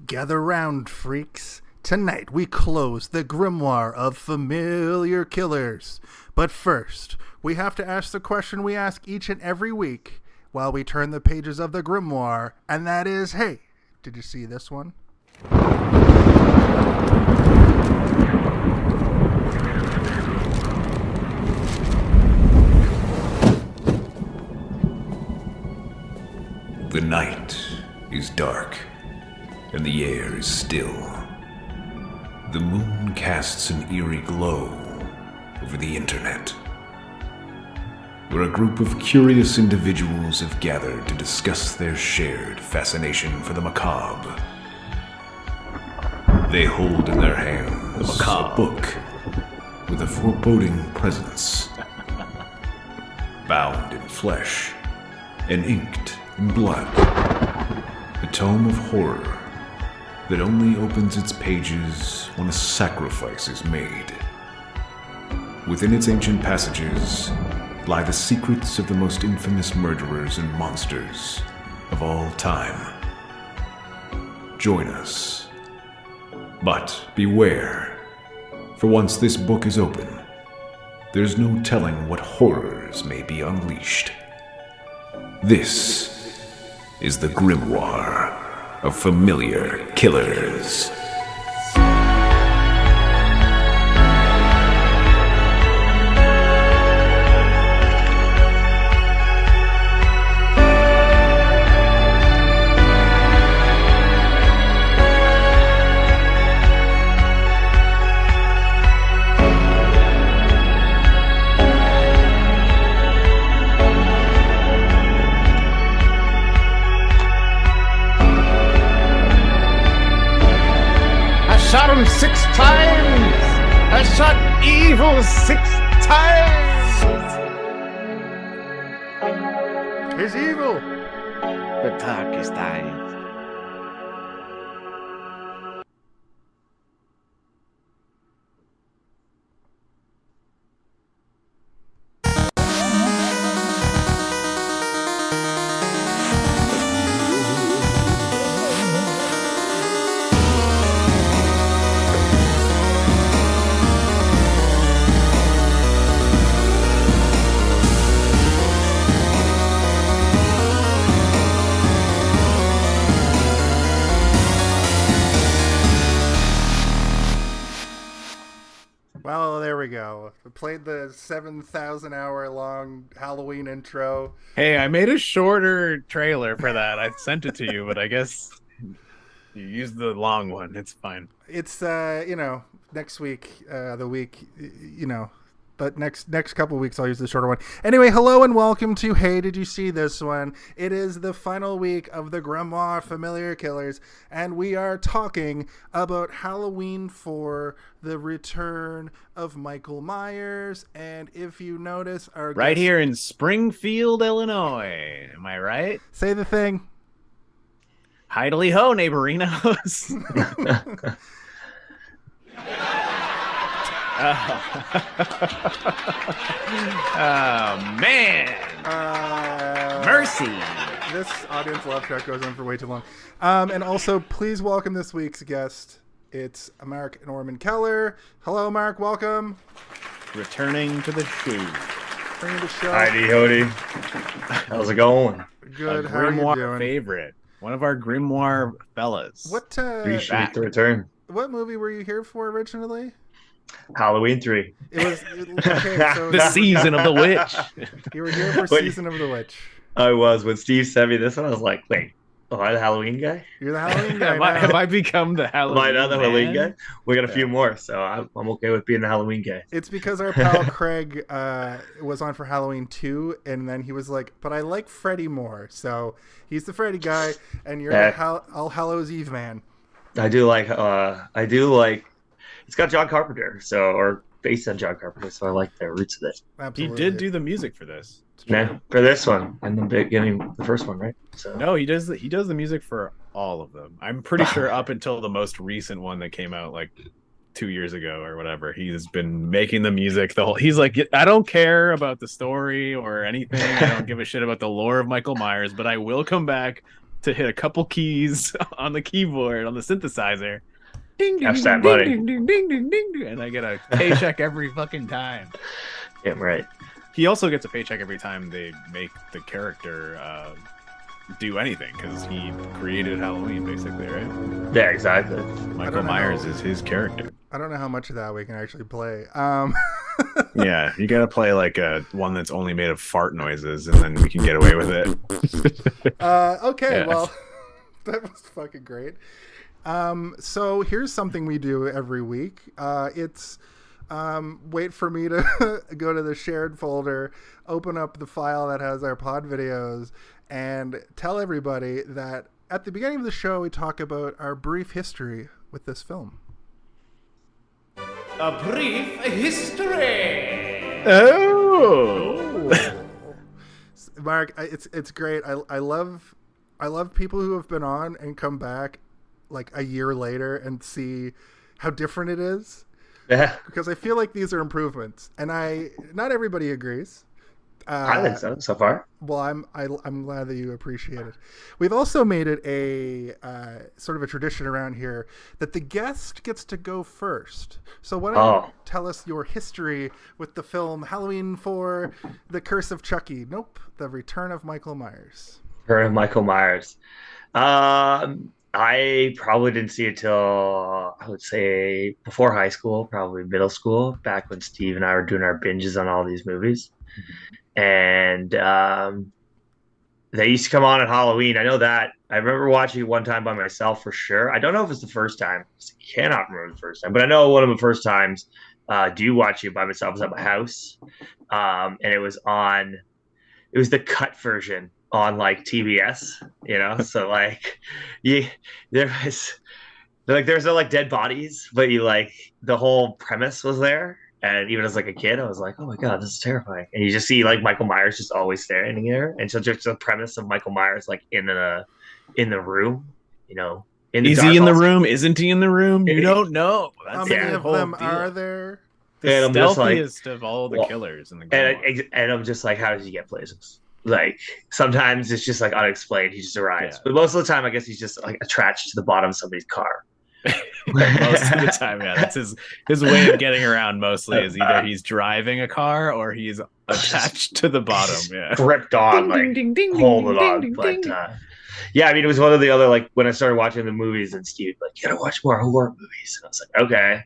Gather round, freaks. Tonight we close the Grimoire of Familiar Killers. But first, we have to ask the question we ask each and every week while we turn the pages of the Grimoire, and that is, hey, did you see this one? The night is dark, and the air is still. The moon casts an eerie glow over the internet, where a group of curious individuals have gathered to discuss their shared fascination for the macabre. They hold in their hands a book with a foreboding presence, bound in flesh and inked in blood. A tome of horror that only opens its pages when a sacrifice is made. Within its ancient passages lie the secrets of the most infamous murderers and monsters of all time. Join us. But beware, for once this book is open, there's no telling what horrors may be unleashed. This is the Grimoire of Familiar Killers. Shot him 6 times! I shot evil 6 times! He's evil! Pataki's dying. Well, there we go. We played the 7,000 hour long Halloween intro. Hey, I made a shorter trailer for that. I sent it to you, but I guess you used the long one. It's fine. It's, next week, but next couple weeks I'll use the shorter one. Anyway, hello and welcome to Hey, Did You See This One? It is the final week of the Grimoire Familiar Killers, and we are talking about Halloween 4, the return of Michael Myers. And if you notice, our right here in Springfield, Illinois. Am I right? Say the thing. Hidely ho, neighborinos. Oh man! Mercy! This audience love track goes on for way too long. And also, please welcome this week's guest. It's Marc Nordemann-Keller. Hello, Marc. Welcome. Returning to the show. Returning to the show. Heidi Hody. How's it going? Good. A How are you Grimoire doing? favorite. One of our Grimoire fellas. What? Appreciate the return. What movie were you here for originally? Halloween 3. It was okay. So The season of the witch. you were here for Wait. Season of the Witch. I was. When Steve sent me this one, I was like, wait, am I the Halloween guy? You're the Halloween guy. Have now. I become the Am Halloween I not the Halloween man? guy? We got a few more, so I'm okay with being the Halloween guy. It's because our pal Craig was on for Halloween 2, and then he was like, but I like Freddy more. So he's the Freddy guy, and you're the All Hallows Eve man. I do like, it's got John Carpenter, or based on John Carpenter, so I like the roots of it. He Absolutely. did do the music for this. Yeah, for this one, in the beginning, the first one, right? So No, he does the music for all of them. I'm pretty sure up until the most recent one that came out like 2 years ago or whatever, he's been making the music. He's like, I don't care about the story or anything. I don't give a shit about the lore of Michael Myers, but I will come back to hit a couple keys on the keyboard on the synthesizer. Ding, ding, Catch ding, that ding, money. ding, ding, ding, ding, ding, ding, and I get a paycheck every fucking time. Yeah, right. He also gets a paycheck every time they make the character do anything because he created Halloween, basically, right? Yeah, exactly. Michael Myers is his character. I don't know how much of that we can actually play. Yeah, you gotta play like one that's only made of fart noises, and then we can get away with it. Okay, Yeah. well, that was fucking great. So here's something we do every week. It's wait for me to go to the shared folder, open up the file that has our pod videos, and tell everybody that at the beginning of the show we talk about our brief history with this film. A brief history. Oh, Mark, it's great. I love people who have been on and come back like a year later and see how different it is, Yeah, because I feel like these are improvements, and not everybody agrees. I think so far. Well, I'm glad that you appreciate it. We've also made it a sort of a tradition around here that the guest gets to go first. So why don't you tell us your history with the film Halloween 4: The Curse of Chucky? Nope, The Return of Michael Myers. Her and Michael Myers. I probably didn't see it till, I would say, before high school, probably middle school, back when Steve and I were doing our binges on all these movies. And they used to come on at Halloween. I know that. I remember watching it one time by myself for sure. I don't know if it's the first time. I cannot remember the first time. But I know one of the first times do watch it by myself was at my house. And it was the cut version on like TBS, you know? So like there's no like dead bodies, but the whole premise was there. And even as like a kid, I was like, oh my God, this is terrifying. And you just see like Michael Myers just always standing there. And so just the premise of Michael Myers like in the room, you know. Is he in the room? Isn't he in the room? You don't know. How many of them are there? The stealthiest of all the killers in the game. And I'm just like, how does he get Pleasence? Like sometimes it's just like unexplained. He just arrives. Yeah. But most of the time, I guess he's just like attached to the bottom of somebody's car. Most of the time, yeah, that's his way of getting around. Mostly is either he's driving a car or he's attached to the bottom. Yeah, gripped on, like holding on. But yeah, I mean, it was one of the other like when I started watching the movies, and Steve like, you gotta watch more horror movies, and I was like, okay.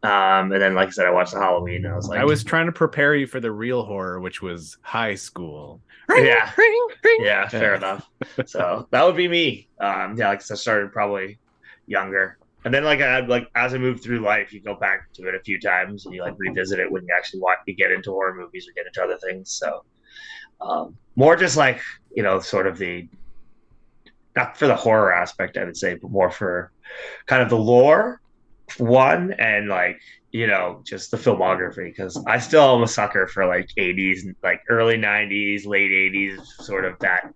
And then, like I said, I watched the Halloween, and I was like, I was trying to prepare you for the real horror, which was high school. Yeah, yeah, fair enough. So that would be me. Yeah, like I started probably younger. And then, like as I moved through life, you go back to it a few times, and you like revisit it when you actually want to get into horror movies or get into other things. So, more just like sort of not for the horror aspect, I would say, but more for kind of the lore, one, and like just the filmography, because I still am a sucker for like 80s, like early 90s, late 80s, sort of that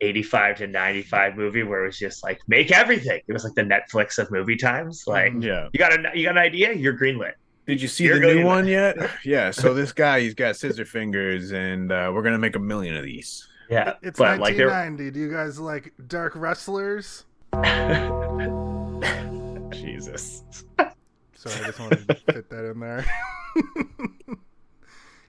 85 to 95 movie where it was just like make everything. It was like the Netflix of movie times. Like, yeah, you got an idea, you're greenlit. Did you see the new one yet? Yeah. So this guy, he's got scissor fingers, and we're gonna make 1 million of these. Yeah, it's but 1990. Like do you guys like dark wrestlers? Jesus. Sorry, I just wanted to fit that in there.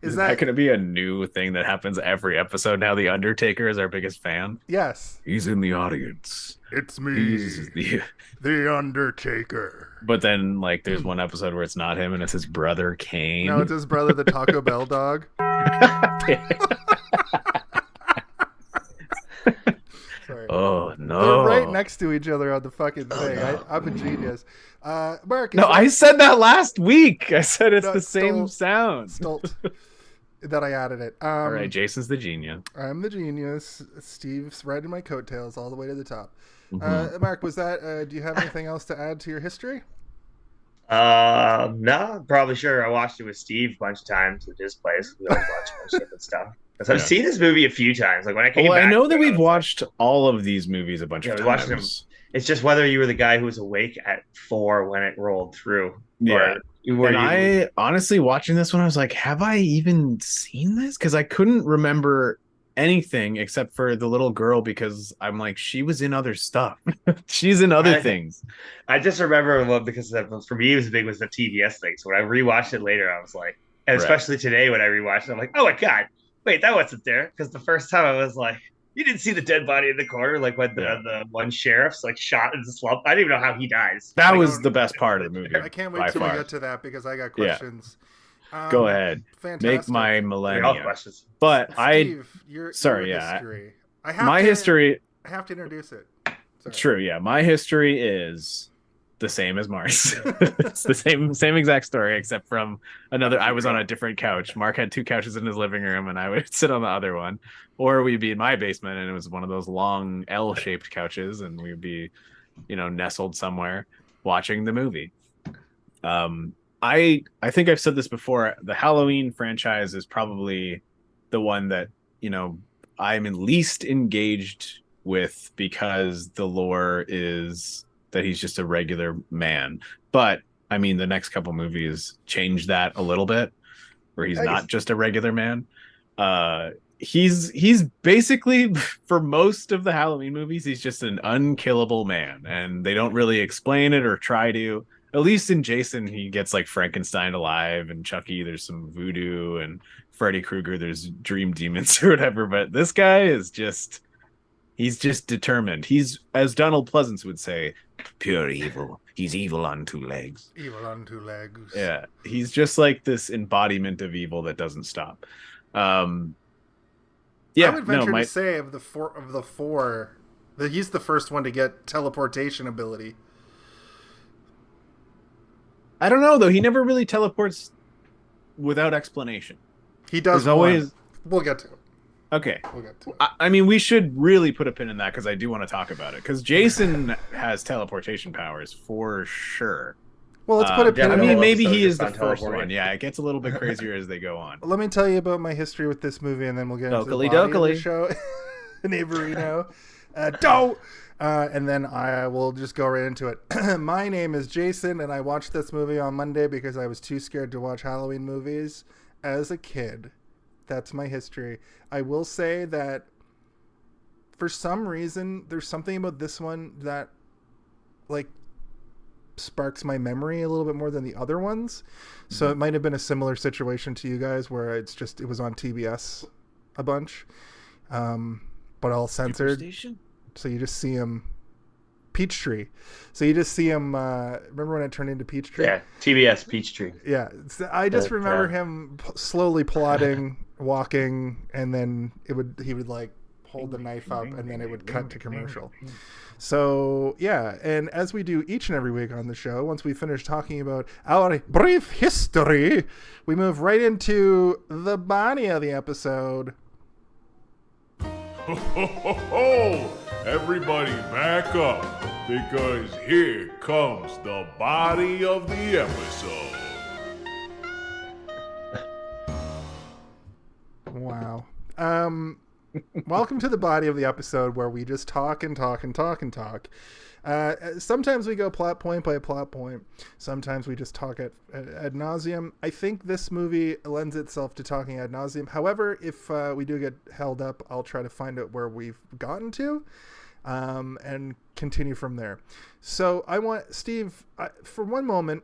Is that going to be a new thing that happens every episode now? The Undertaker is our biggest fan. Yes, he's in the audience. It's me, the Undertaker. But then, like, there's one episode where it's not him, and it's his brother Kane. No, it's his brother, the Taco Bell dog. Sorry. Oh no! They're right next to each other on the fucking thing. No. I'm a genius. Mark. No, I said that last week. I said it's the same sound. Stolt. That I added it. All right, Jason's the genius. I'm the genius. Steve's riding my coattails all the way to the top. Mm-hmm. Mark, was that? Do you have anything else to add to your history? No, probably sure. I watched it with Steve a bunch of times at his place. We always watch a bunch of different stuff. So I've seen this movie a few times. Like when I came back. I know that we've watched all of these movies a bunch of times. Watched them. It's just whether you were the guy who was awake at 4 when it rolled through. Yeah. I honestly, watching this one, I was like, have I even seen this? Because I couldn't remember anything except for the little girl, because I'm like, she was in other stuff. She's in other things. I just remember because for me it was big was the TBS thing. So when I rewatched it later, I was like, and especially today when I rewatched it, I'm like, oh my god, wait, that wasn't there. Because the first time I was like, you didn't see the dead body in the corner, like when the one sheriff's like shot in the slump. I didn't even know how he dies. That was the best part of the movie. I can't wait till we get to that because I got questions. Go ahead. Fantastic. Make my millennium. All questions. But Steve, sorry, your yeah. history. I have to introduce it. Sorry. True, yeah. My history is the same as Mark's. It's the same exact story, except from another. I was on a different couch. Mark had 2 couches in his living room, and I would sit on the other one, or we'd be in my basement, and it was one of those long L-shaped couches, and we'd be, nestled somewhere watching the movie. I think I've said this before. The Halloween franchise is probably the one that I'm least engaged with, because the lore is that he's just a regular man. But I mean, the next couple movies change that a little bit, where he's not just a regular man. He's basically, for most of the Halloween movies, he's just an unkillable man, and they don't really explain it or try to. At least in Jason, he gets like Frankenstein alive, and Chucky, there's some voodoo, and Freddy Krueger, there's dream demons or whatever. But this guy is he's just determined. He's, as Donald Pleasence would say, pure evil. He's evil on 2 legs. Evil on 2 legs. Yeah, he's just like this embodiment of evil that doesn't stop. I would venture to say of the four, that he's the first one to get teleportation ability. I don't know, though. He never really teleports without explanation. He does. Always. We'll get to it. Okay. We'll get to it. I mean, we should really put a pin in that, because I do want to talk about it. Because Jason has teleportation powers for sure. Well, let's put a pin in it. I mean, maybe he is the first one. Yeah, it gets a little bit crazier as they go on. Let me tell you about my history with this movie, and then we'll get into the body of the show. Neighborino. Don't! And then I will just go right into it. My name is Jason, and I watched this movie on Monday because I was too scared to watch Halloween movies as a kid. That's my history. I will say that for some reason, there's something about this one that sparks my memory a little bit more than the other ones. So it might have been a similar situation to you guys, where it was on TBS a bunch, but all censored. So you just see him, Peachtree. So you just see him. Remember when it turned into Peachtree? Yeah, TBS Peachtree. Yeah, so I just remember him slowly plodding, walking, and then he would like hold the knife up, and then it would cut to commercial. So yeah, and as we do each and every week on the show, once we finish talking about our brief history, we move right into the body of the episode. Ho, ho, ho, ho! Everybody back up, because here comes the body of the episode. Wow. Welcome to the body of the episode, where we just talk and talk and talk and talk. Sometimes we go plot point by plot point. Sometimes we just talk ad nauseum. I think this movie lends itself to talking ad nauseum. However, if we do get held up, I'll try to find out where we've gotten to, and continue from there. So I want Steve, for one moment,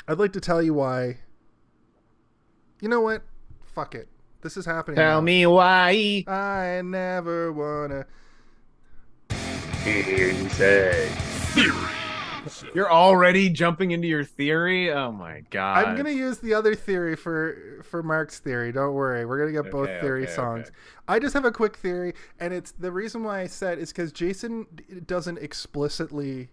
I'd like to tell you why. You know what? Fuck it. This is happening. Tell me why. I never wanna hear you say. You're already jumping into your theory? Oh my god. I'm gonna use the other theory for Mark's theory. Don't worry. We're gonna get both theory songs. Okay. I just have a quick theory, and it's the reason why I said is because Jason doesn't explicitly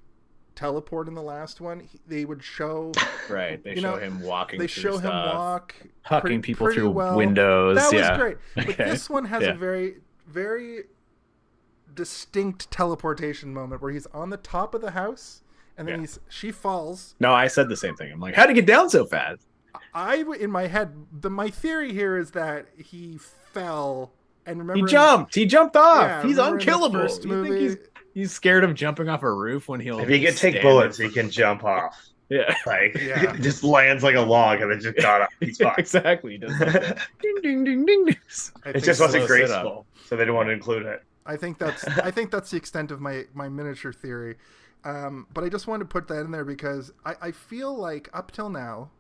teleport in the last one. They would show they show him walking. They show him walk, hucking people through windows. That was great. But this one has a very, very distinct teleportation moment where he's on the top of the house, and then she falls. No, I said the same thing. I'm like, how'd he get down so fast? In my head, my theory here is that he fell and remember he jumped off. Yeah, he's unkillable. You think he's scared of jumping off a roof when if he can take bullets, he can jump off. Yeah. Like, Yeah. just lands like a log and then just got up. He's fine. Exactly. He does like that. Ding ding ding ding. I It think just wasn't slow sit-up. graceful, so they didn't want to include it. I think that's the extent of my miniature theory. But I just wanted to put that in there because I feel like up till now,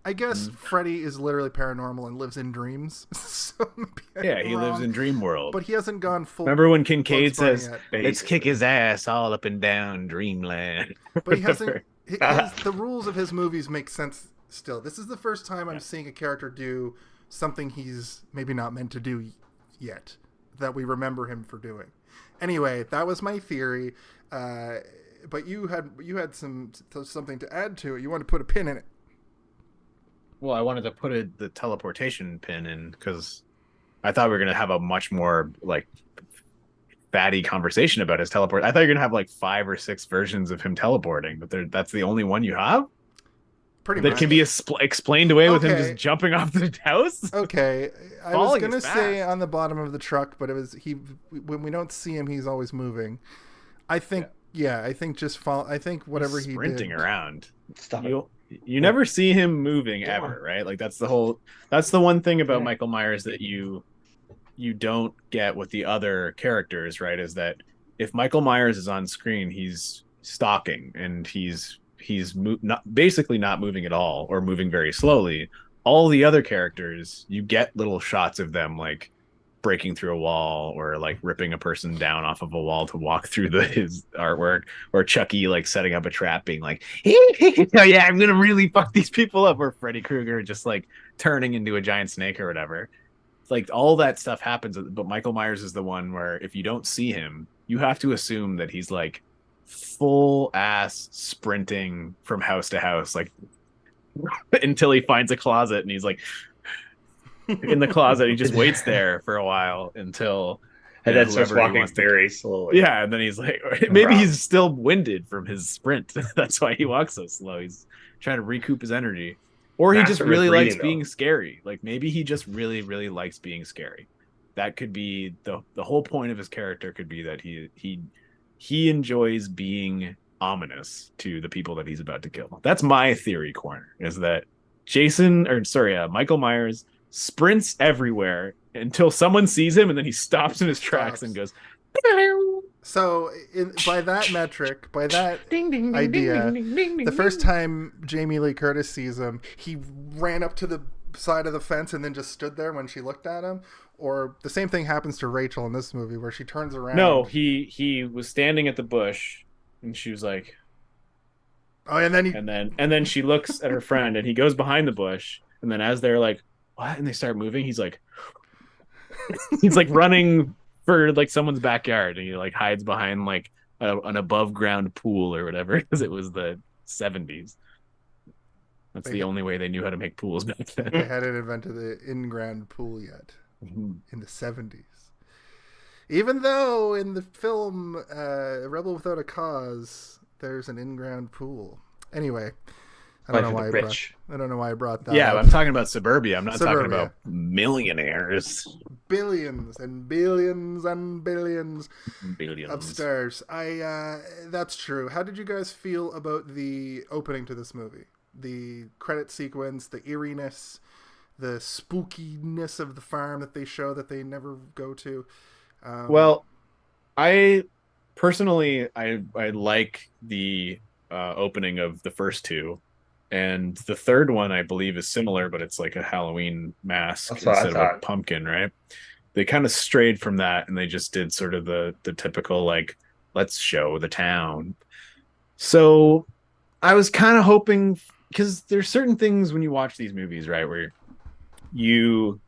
I guess Freddy is literally paranormal and lives in dreams. So maybe He lives in Dream World. but he hasn't gone full. Remember when Kincaid Bugs Bunny says, yet. "Let's kick his ass all up and down Dreamland." But he hasn't. The rules of his movies make sense still. This is the first time I'm seeing a character do something he's maybe not meant to do yet, that we remember him for doing. Anyway, that was my theory. But you had something to add to it. You want to put a pin in it. Well, I wanted to put the teleportation pin in because I thought we were going to have a much more like fatty conversation about his teleport. I thought you were going to have like 5 or 6 versions of him teleporting, but that's the only one you have? Pretty that much. can be explained away with him Okay. just jumping off the house? Okay, I was Falling gonna is say fast. on the bottom of the truck, but it was when we don't see him, he's always moving. I think, I think just fall. I think whatever he Sprinting did. around. Stop it. You never see him moving Go ever, right? Like that's the one thing about Michael Myers that you don't get with the other characters, right? Is that if Michael Myers is on screen, he's stalking and he's basically not moving at all or moving very slowly. All the other characters, you get little shots of them like breaking through a wall or like ripping a person down off of a wall to walk through his artwork, or Chucky like setting up a trap being like, oh yeah, I'm gonna really fuck these people up, or Freddy Krueger just like turning into a giant snake or whatever. Like all that stuff happens, but Michael Myers is the one where if you don't see him, you have to assume that he's like full ass sprinting from house to house, like until he finds a closet and he's like in the closet. He just waits there for a while until And then starts whoever he walking wants to- very slowly. Yeah, and then he's like, maybe he's still winded from his sprint. That's why he walks so slow. He's trying to recoup his energy. Or he Master just of really breathing, likes though. being scary. Like maybe he just really, really likes being scary. That could be the whole point of his character. Could be that he enjoys being ominous to the people that he's about to kill. That's my theory corner, is that Michael Myers sprints everywhere until someone sees him and then he stops in his tracks and goes. So by that metric, by that idea, the first time Jamie Lee Curtis sees him, he ran up to the side of the fence and then just stood there when she looked at him. Or the same thing happens to Rachel in this movie where she turns around. No, he was standing at the bush and she was like, oh, and then and then she looks at her friend and he goes behind the bush, and then as they're like, what? And they start moving, he's like running for like someone's backyard, and he like hides behind like an above ground pool or whatever, because it was the 70s. That's the only way they knew how to make pools back then. they hadn't invented the in-ground pool yet in the 70s. Even though in the film Rebel Without a Cause, there's an in-ground pool. Anyway, I don't know why I brought that Yeah, up. I'm talking about suburbia. I'm not talking Suburbia. about millionaires. Billions and billions and billions Billions. upstairs. That's true. How did you guys feel about the opening to this movie? The credit sequence, the eeriness, the spookiness of the farm that they show that they never go to. Well, I personally I like the opening of the first two, and the third one I believe is similar, but it's like a Halloween mask That's what I instead of a thought. pumpkin, right? They kind of strayed from that, and they just did sort of the typical like, let's show the town. So I was kind of hoping, because there's certain things when you watch these movies, right, where you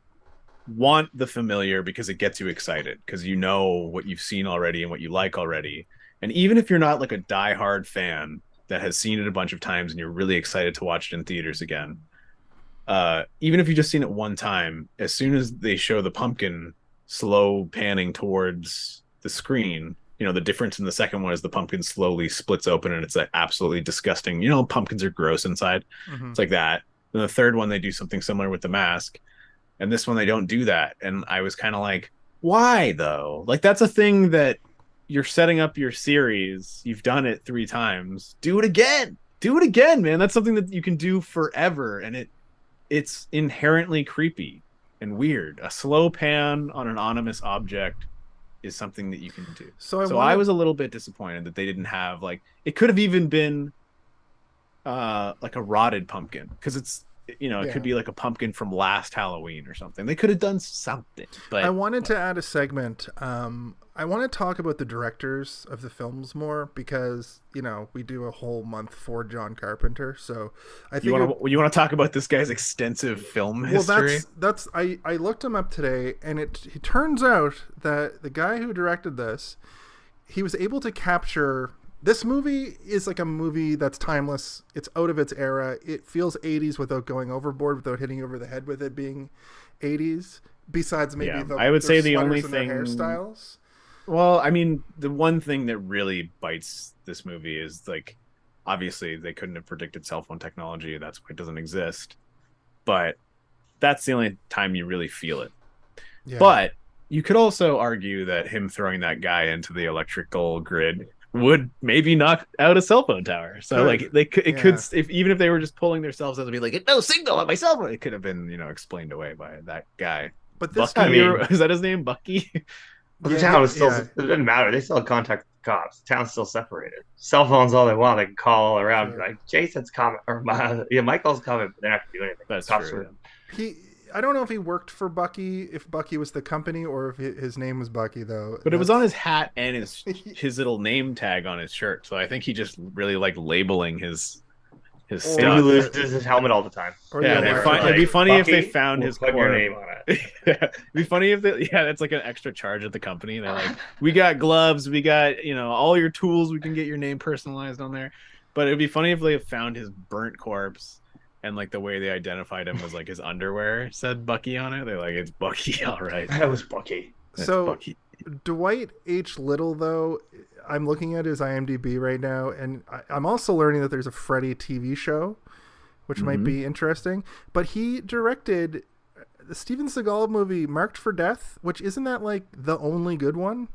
want the familiar because it gets you excited, because you know what you've seen already and what you like already. And even if you're not like a diehard fan that has seen it a bunch of times and you're really excited to watch it in theaters again, even if you've just seen it one time, as soon as they show the pumpkin slow panning towards the screen, you know, the difference in the second one is the pumpkin slowly splits open and it's that absolutely disgusting, you know, pumpkins are gross inside. Mhm. It's like that. Then the third one, they do something similar with the mask. And this one, they don't do that. And I was kind of like, why though? Like, that's a thing that you're setting up your series. You've done it 3 times. Do it again. do it again, man. That's something that you can do forever, and it's inherently creepy and weird. A slow pan on an anonymous object is something that you can do. So I was a little bit disappointed that they didn't have, like, it could have even been like a rotted pumpkin, because it's, you know, it could be like a pumpkin from last Halloween or something. They could have done something. But I wanted to add a segment. I want to talk about the directors of the films more, because, you know, we do a whole month for John Carpenter. So I think you want to talk about this guy's extensive film history. Well, I looked him up today, and it turns out that the guy who directed this, he was able to capture. This movie is like a movie that's timeless. It's out of its era. It feels 80s without going overboard, without hitting you over the head with it being 80s. Besides maybe I would say the only thing, hairstyles. Well, I mean, the one thing that really bites this movie is, like, obviously they couldn't have predicted cell phone technology. That's why it doesn't exist. But that's the only time you really feel it. Yeah. But you could also argue that him throwing that guy into the electrical grid would maybe knock out a cell phone tower. So like it could, if even if they were just pulling themselves out to be like, no signal on my cell phone, it could have been, you know, explained away by that guy. But this, Bucky, is that his name, Bucky? The town is still, it doesn't matter. They still have contact with the cops. The town's still separated. Cell phones all they want. They can call all around. Like, Jason's comment, or Michael's comment, but they're not going to do anything. That's cops true. I don't know if he worked for Bucky, if Bucky was the company, or if his name was Bucky, though. But it was on his hat and his little name tag on his shirt. So I think he just really liked labeling his stuff. He loses his helmet all the time. It'd be funny if they found his put your name on it. It'd be funny if it's like an extra charge at the company. They're like, we got gloves, we got, you know, all your tools, we can get your name personalized on there. But it'd be funny if they found his burnt corpse, and like the way they identified him was like his underwear said Bucky on it. They're like, it's Bucky, all right. That was Bucky. So Bucky. Dwight H. Little, though, I'm looking at his IMDb right now, and I'm also learning that there's a Freddy TV show, which might be interesting. But he directed the Steven Seagal movie Marked for Death, which isn't that like the only good one?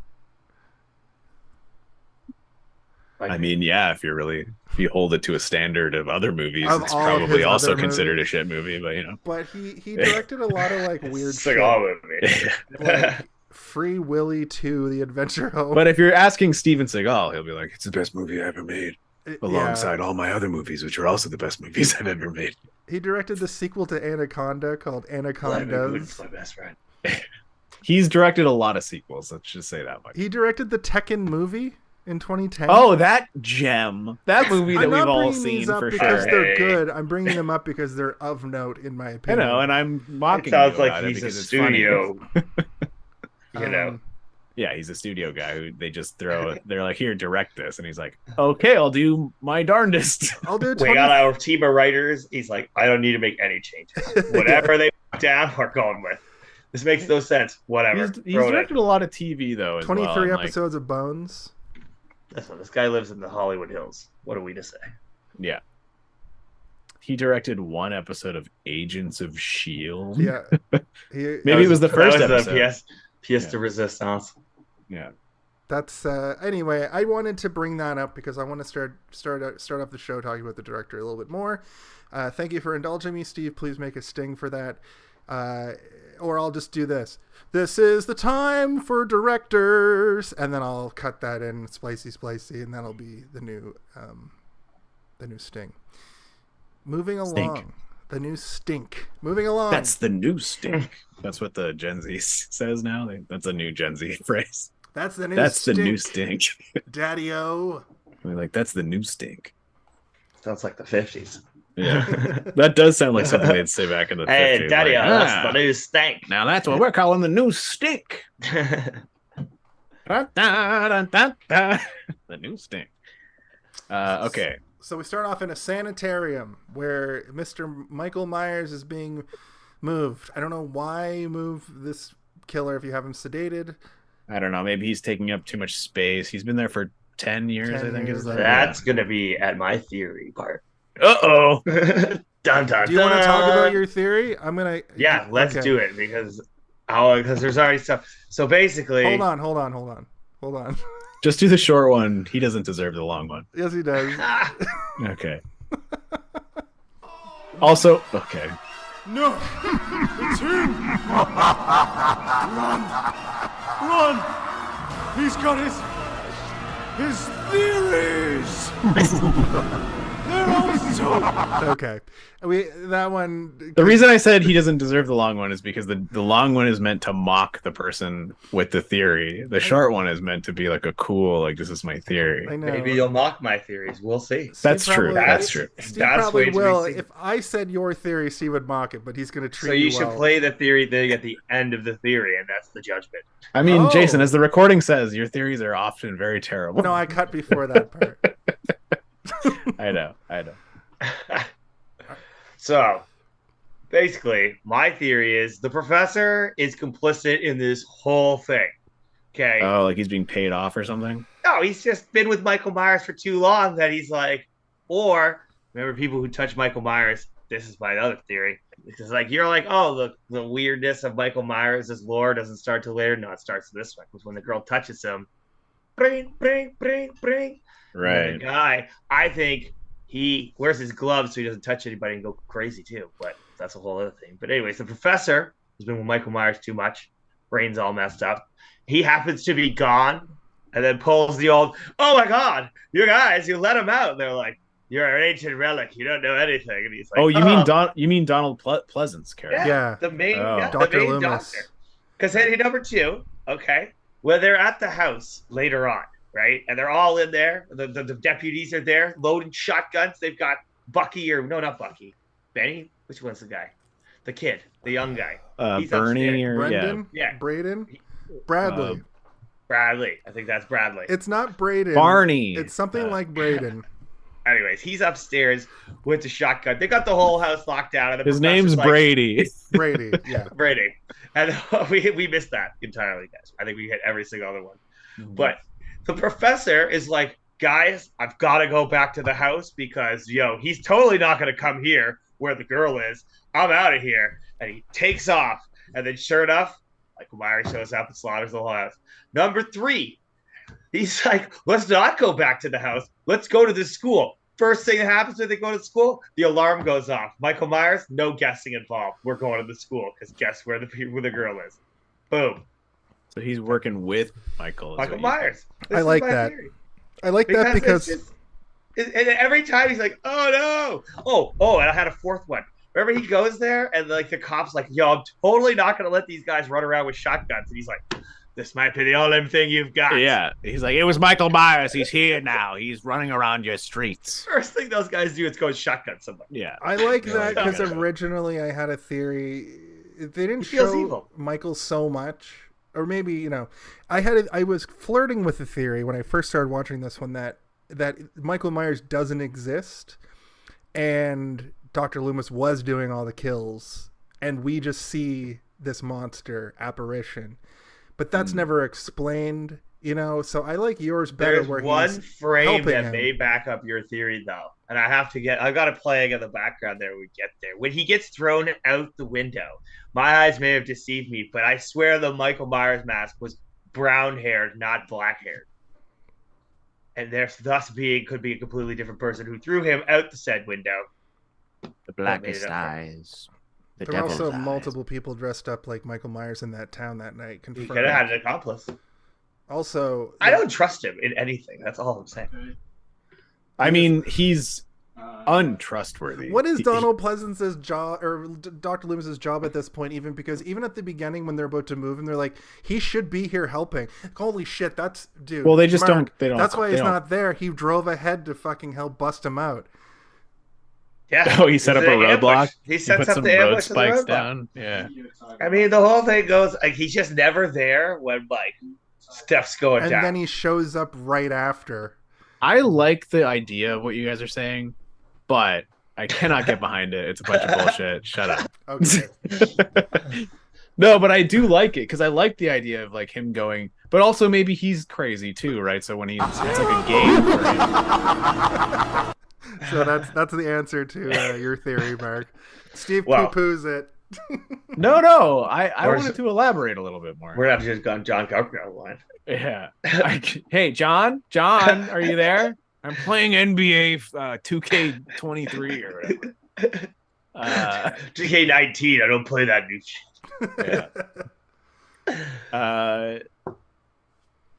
I mean, yeah, if you hold it to a standard of other movies, it's probably also considered a shit movie, but you know. But he directed a lot of like weird Seagal shit. Like Free Willy 2, The Adventure Home. But if you're asking Steven Seagal, he'll be like, it's the best movie I ever made. Alongside all my other movies, which are also the best movies I've ever made. He directed the sequel to Anaconda called Anacondas. It's my best friend. He's directed a lot of sequels, let's just say that much. He directed the Tekken movie in 2010. Oh, that gem. That movie that we've all seen for because sure. They're good. I'm bringing them up because they're of note, in my opinion. I know, and I'm mocking it sounds you like about he's it because a it's studio. You know. Yeah, he's a studio guy who they just they're like, here, direct this. And he's like, okay, I'll do my darndest. I'll do 20... We got our team of writers. He's like, I don't need to make any changes. Whatever they put down, we're going with. This makes no sense. Whatever. He's directed a lot of TV, though, as 23 episodes of Bones. Listen, this guy lives in the Hollywood Hills. What are we to say? Yeah. He directed one episode of Agents of S.H.I.E.L.D. Yeah. Maybe it was the first episode. Pièce de Resistance. Yeah. That's anyway, I wanted to bring that up because I want to start off the show talking about the director a little bit more. Thank you for indulging me, Steve. Please make a sting for that. Or I'll just do this. This is the time for directors, and then I'll cut that in splicey, and that'll be the new sting. Moving along. The new stink. Moving along. That's the new stink. That's what the Gen Z says now. That's a new Gen Z phrase. That's the new That's stink. the new stink. Daddy-o. We're like, that's the new stink. Sounds like the 50s. Yeah. That does sound like something they'd say back in the 50s. Hey, Daddy-o, like, that's the new stink. Now that's what we're calling the new stink. The new stink. Okay. So we start off in a sanitarium where Mr. Michael Myers is being moved. I don't know why you move this killer if you have him sedated. I don't know. Maybe he's taking up too much space. He's been there for 10 years, I think. That's going to be at my theory part. Uh-oh. Dun, dun, do you want to talk about your theory? I'm going to... Yeah, let's do it because there's already stuff. So basically... Hold on. Just do the short one. He doesn't deserve the long one. Yes, he does. Okay. Also, okay. No! It's him! Run! Run! He's got his theories! They're also... Okay. That one... The reason I said he doesn't deserve the long one is because the long one is meant to mock the person with the theory. The short one is meant to be like a cool, like, this is my theory. I know. Maybe you'll mock my theories. We'll see. That's Steve true. probably- That's true. Steve That's probably way to be will. seen. If I said your theory, Steve would mock it, but he's going to treat So you you should well. play the theory thing at the end of the theory, and that's the judgment. I mean, Oh. Jason, as the recording says, your theories are often very terrible. No, I cut before that part. I know. So, basically, my theory is the professor is complicit in this whole thing. Okay. Oh, like he's being paid off or something? No, he's just been with Michael Myers for too long that he's like, or remember people who touch Michael Myers. This is my other theory. Because like you're like, oh, the weirdness of Michael Myers' lore doesn't start till later. No, it starts this way. Because when the girl touches him, bring. Right. The guy, I think he wears his gloves so he doesn't touch anybody and go crazy too. But that's a whole other thing. But anyways, the professor has been with Michael Myers too much. Brain's all messed up. He happens to be gone and then pulls the old, oh my God, you guys, you let him out. And they're like, you're an ancient relic. You don't know anything. And he's like, Oh, you mean Donald Pleasence character? Yeah. The main, Oh. yeah, Dr. the main Loomis. doctor. Because then number 2, okay, where they're at the house later on, right? And they're all in there. The deputies are there loading shotguns. They've got Bucky, or no, not Bucky. Benny? Which one's the guy? The kid, the young guy. He's Bernie upstairs. or Brendan? Yeah. Braden? Bradley. Bradley. I think that's Bradley. It's not Braden. Barney. It's something like Braden. Anyways, he's upstairs with the shotgun. They got the whole house locked down. And the His name's professor's like, Brady. Brady, yeah. Brady. And we missed that entirely, guys. I think we hit every single other one. But the professor is like, guys, I've got to go back to the house because, he's totally not going to come here where the girl is. I'm out of here. And he takes off. And then sure enough, Michael Myers shows up and slaughters the whole house. Number 3, he's like, let's not go back to the house. Let's go to the school. First thing that happens when they go to school, the alarm goes off. Michael Myers, no guessing involved. We're going to the school because guess where the girl is. Boom. So he's working with Michael. Michael Myers. I like that. I like that because and every time he's like, oh no. Oh, and I had a 4th one. Remember he goes there and like the cop's like, yo, I'm totally not going to let these guys run around with shotguns. And he's like, this might be the only thing you've got. Yeah. He's like, it was Michael Myers. He's here now. He's running around your streets. First thing those guys do is go shotgun somebody. Yeah. I like that Yeah. because originally I had a theory. They didn't He feels show evil. Michael so much, or maybe I was flirting with the theory when I first started watching this one that Michael Myers doesn't exist, and Dr. Loomis was doing all the kills, and we just see this monster apparition, but that's never explained. So I like yours better. There's where one he's frame helping that him. may back up your theory, though. And I've got it playing in the background there when we get there. When he gets thrown out the window, my eyes may have deceived me, but I swear the Michael Myers mask was brown-haired, not black-haired. And could be a completely different person who threw him out the said window. The blackest eyes. The There were also multiple people dressed up like Michael Myers in that town that night. He Confirmed. could have had an accomplice. Also, I don't trust him in anything. That's all I'm saying. I mean, he's untrustworthy. What is Donald Pleasence's job, or Dr. Loomis's job at this point? Because even at the beginning when they're about to move, and they're like, he should be here helping. Holy shit, that's dude. Well, they just Mark, don't. They don't. That's why they he's don't. not there. He drove ahead to fucking help bust him out. Yeah. Oh, he set up a roadblock. He sets put up some the road ambush of the spikes roadblock. down. Yeah. I mean, the whole thing goes like he's just never there when like stuff's going And down. then he shows up right after. I like the idea of what you guys are saying, but I cannot get behind it. It's a bunch of bullshit. Shut up. Okay. No, but I do like it because I like the idea of like him going, but also maybe he's crazy too, right? So when it's like a game for him. So that's the answer to your theory, Mark. Steve Wow. poo-poos it. No, I Where's- wanted to elaborate a little bit more. We're gonna have to just gone John Carpenter line. Yeah. Hey, John, are you there? I'm playing NBA 2K23 or whatever. GK19. I don't play that new shit. Yeah.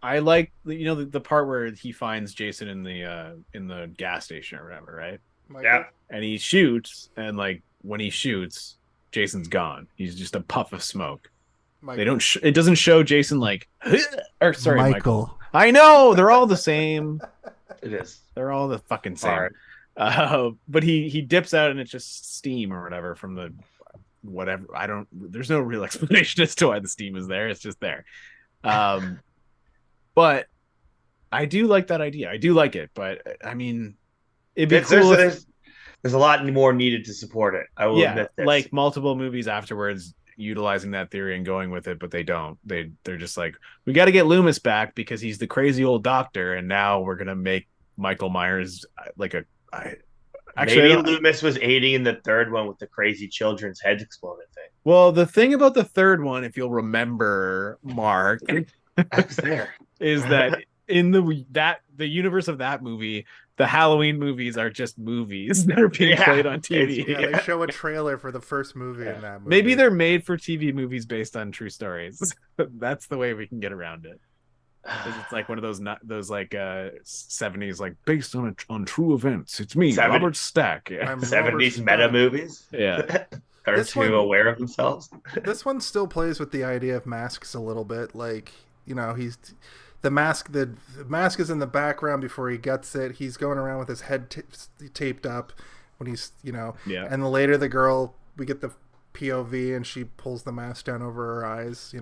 I like the part where he finds Jason in the gas station or whatever, right? Michael? Yeah. And he shoots, and like when he shoots, Jason's gone. He's just a puff of smoke. Michael. They don't. It doesn't show Jason like. Or sorry, Michael. I know they're all the same. It is. They're all the fucking same. Right. But he dips out, and it's just steam or whatever from the whatever. There's no real explanation as to why the steam is there. It's just there. But I do like that idea. I do like it, but I mean, it'd be cool. There's a lot more needed to support it. I will admit this. Like multiple movies afterwards utilizing that theory and going with it, but they don't. They're just like, we got to get Loomis back because he's the crazy old doctor, and now we're gonna make Michael Myers like a. Maybe Loomis was aiding in the third one with the crazy children's heads exploding thing. Well, the thing about the third one, if you'll remember, Mark, I was there. is that in the universe of that movie, the Halloween movies are just movies that are being played on TV. Yeah, they show a trailer for the first movie in that movie. Maybe they're made for TV movies based on true stories. That's the way we can get around it. It's like one of those 70s, like based on true events. It's me, Robert Stack. Yeah. 70s meta movies. Yeah. Are too aware of themselves. This one still plays with the idea of masks a little bit. Like, the mask is in the background before he gets it. He's going around with his head taped up when he's, and later we get the POV and she pulls the mask down over her eyes,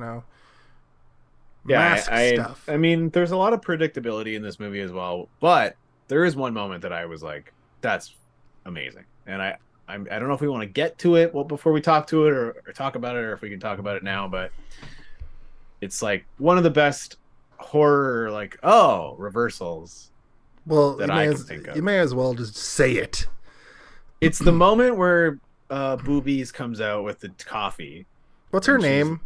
mask stuff. I mean, there's a lot of predictability in this movie as well, but there is one moment that I was like, that's amazing. And I don't know if we want to get to it before we talk to it or talk about it, or if we can talk about it now, but it's like one of the best horror reversals that I can think of. You may as well just say it. It's the moment where Boobies comes out with the coffee. What's her name?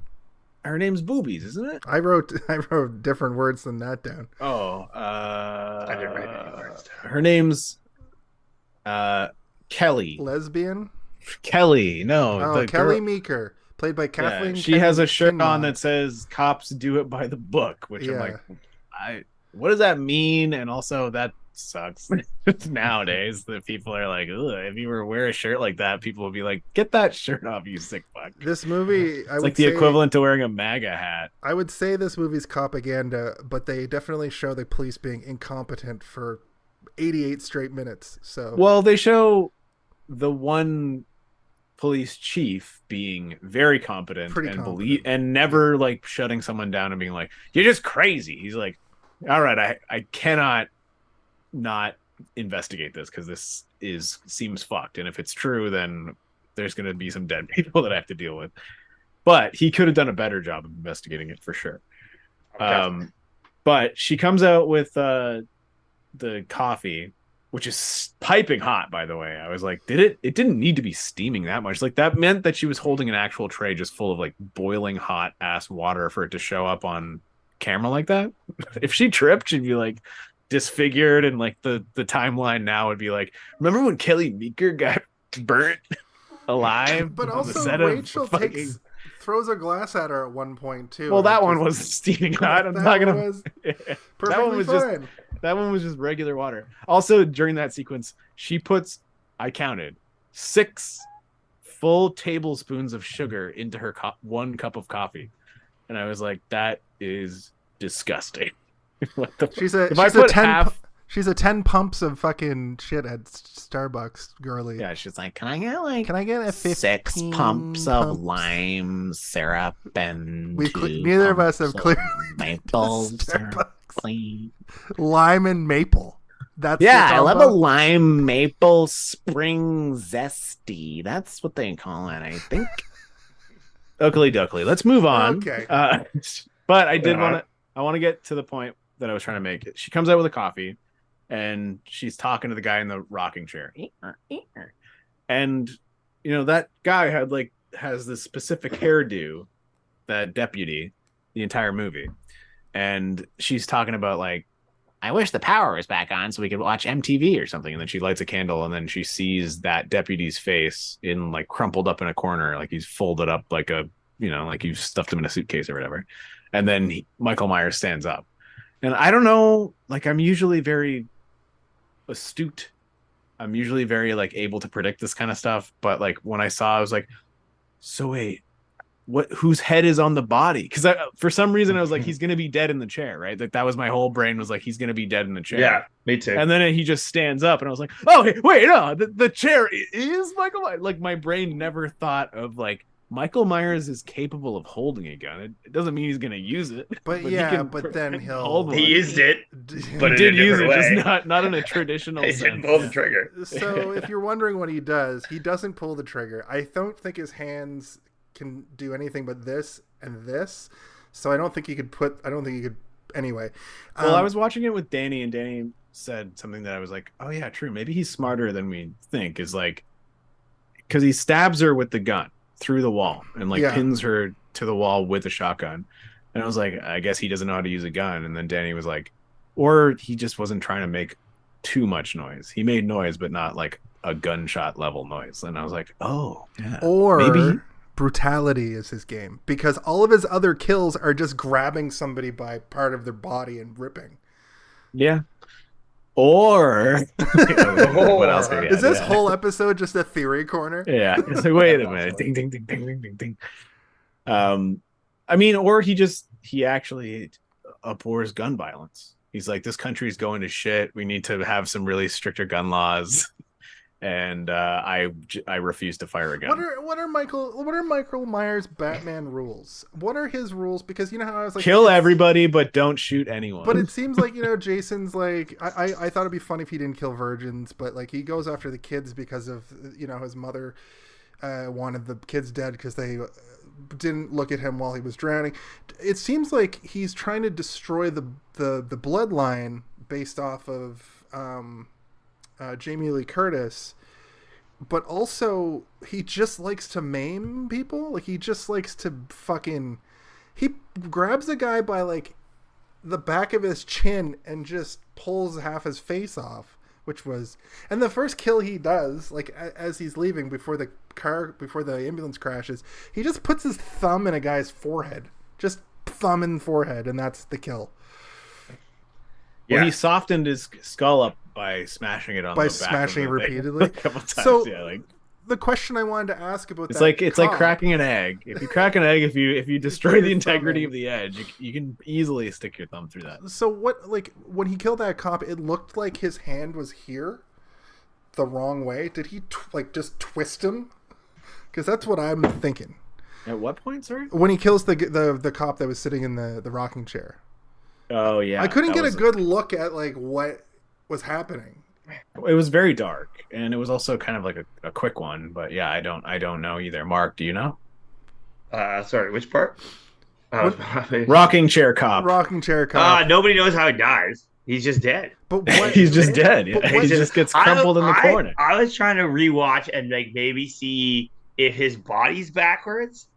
Her name's Boobies, isn't it? I wrote different words than that down. I didn't write any words down. Her name's Kelly. Lesbian? Kelly, no. Oh, Kelly Meeker, played by Kathleen. She has a shirt on that says "Cops do it by the book," which I'm like, what does that mean? And also, that sucks. Nowadays, the people are like, ugh, if you were to wear a shirt like that, people would be like, "Get that shirt off, you sick fuck." This movie, it's like the equivalent to wearing a MAGA hat. I would say this movie's propaganda, but they definitely show the police being incompetent for 88 straight minutes. So, well, they show the one police chief being very competent and never like shutting someone down and being like, "You're just crazy." He's like, "All right, I cannot not investigate this because this seems fucked, and if it's true, then there's going to be some dead people that I have to deal with." But he could have done a better job of investigating it for sure. Okay. But she comes out with the coffee, which is piping hot, by the way. I was like, it didn't need to be steaming that much. Like, that meant that she was holding an actual tray just full of like boiling hot ass water for it to show up on camera like that. If she tripped, she'd be like disfigured, and like the timeline now would be like, remember when Kelly Meeker got burnt alive? But also Rachel throws a glass at her at one point too. Well, that one was steaming hot. I'm not gonna. Perfectly fine. That one was just regular water. Also, during that sequence, she puts, I counted, 6 full tablespoons of sugar into her 1 cup of coffee, and I was like, that is disgusting. What the? She's a 10 pumps of fucking shit at Starbucks, girly. Yeah, she's like, can I get a 6 pumps of lime syrup and neither of us have clearly maple syrup, please. Lime and maple. I love a lime maple spring zesty. That's what they call it, I think. Oakley dokley. Let's move on. Okay. But I want to get to the point that I was trying to make. She comes out with a coffee, and she's talking to the guy in the rocking chair. And that guy has this specific hairdo, that deputy, the entire movie. And she's talking about like, I wish the power was back on so we could watch MTV or something. And then she lights a candle, and then she sees that deputy's face in like crumpled up in a corner, like he's folded up like a, like you stuffed him in a suitcase or whatever. And then Michael Myers stands up. And I don't know, like I'm usually very astute. I'm usually very like able to predict this kind of stuff. But like when I saw, I was like, so wait, whose head is on the body? Because for some reason I was like, he's gonna be dead in the chair, right? Like that was my whole brain was like, he's gonna be dead in the chair. Yeah, me too. And then he just stands up, and I was like, oh wait, no, the chair is Michael Myers. Like my brain never thought of like Michael Myers is capable of holding a gun. It doesn't mean he's gonna use it. But then he used it, but he did use it, just not in a traditional sense. He didn't pull the trigger. So if you're wondering what he doesn't pull the trigger. I don't think his hands can do anything but this and this, so I don't think he could anyway. Well, I was watching it with Danny, and Danny said something that I was like, oh yeah, true, maybe he's smarter than we think, is like because he stabs her with the gun through the wall and like pins her to the wall with a shotgun, and I was like, I guess he doesn't know how to use a gun. And then Danny was like, or he just wasn't trying to make too much noise. He made noise, but not like a gunshot level noise. And I was like, oh yeah, or maybe brutality is his game, because all of his other kills are just grabbing somebody by part of their body and ripping. Yeah. Or what else? Is this whole episode just a theory corner? Yeah. It's like, wait a minute. Ding, ding, ding, ding, ding, ding, ding. I mean, or he actually abhors gun violence. He's like, this country's going to shit. We need to have some really stricter gun laws. And I refuse to fire a gun. What are Michael Myers' Batman rules? What are his rules? Because you know how I was like, kill everybody, but don't shoot anyone. But it seems like Jason's like, I thought it'd be funny if he didn't kill virgins, but like he goes after the kids because of his mother wanted the kids dead because they didn't look at him while he was drowning. It seems like he's trying to destroy the bloodline based off of Jamie Lee Curtis, but also he just likes to maim people. Like he just likes to he grabs a guy by like the back of his chin and just pulls half his face off, and the first kill he does, like as he's leaving before the ambulance crashes, he just puts his thumb in a guy's forehead, just thumb in forehead, and that's the kill. Well, he softened his skull up by smashing it on the back smashing it repeatedly. Like a couple times. So yeah, the question I wanted to ask about it's like cracking an egg. If you crack an egg, if you destroy the integrity of the edge, you can easily stick your thumb through that. So what, like when he killed that cop, it looked like his hand was here, the wrong way. Did he just twist him? Because that's what I'm thinking. At what point, sorry? When he kills the cop that was sitting in the rocking chair. Oh yeah, I couldn't get a good look at like what was happening. It was very dark, and it was also kind of like a quick one. But yeah, I don't know either. Mark, do you know? Sorry, which part? Rocking chair cop. Rocking chair cop. Nobody knows how he dies. He's just dead. But what? He's just dead. Yeah. He just gets crumpled in the corner. I was trying to rewatch and like maybe see if his body's backwards.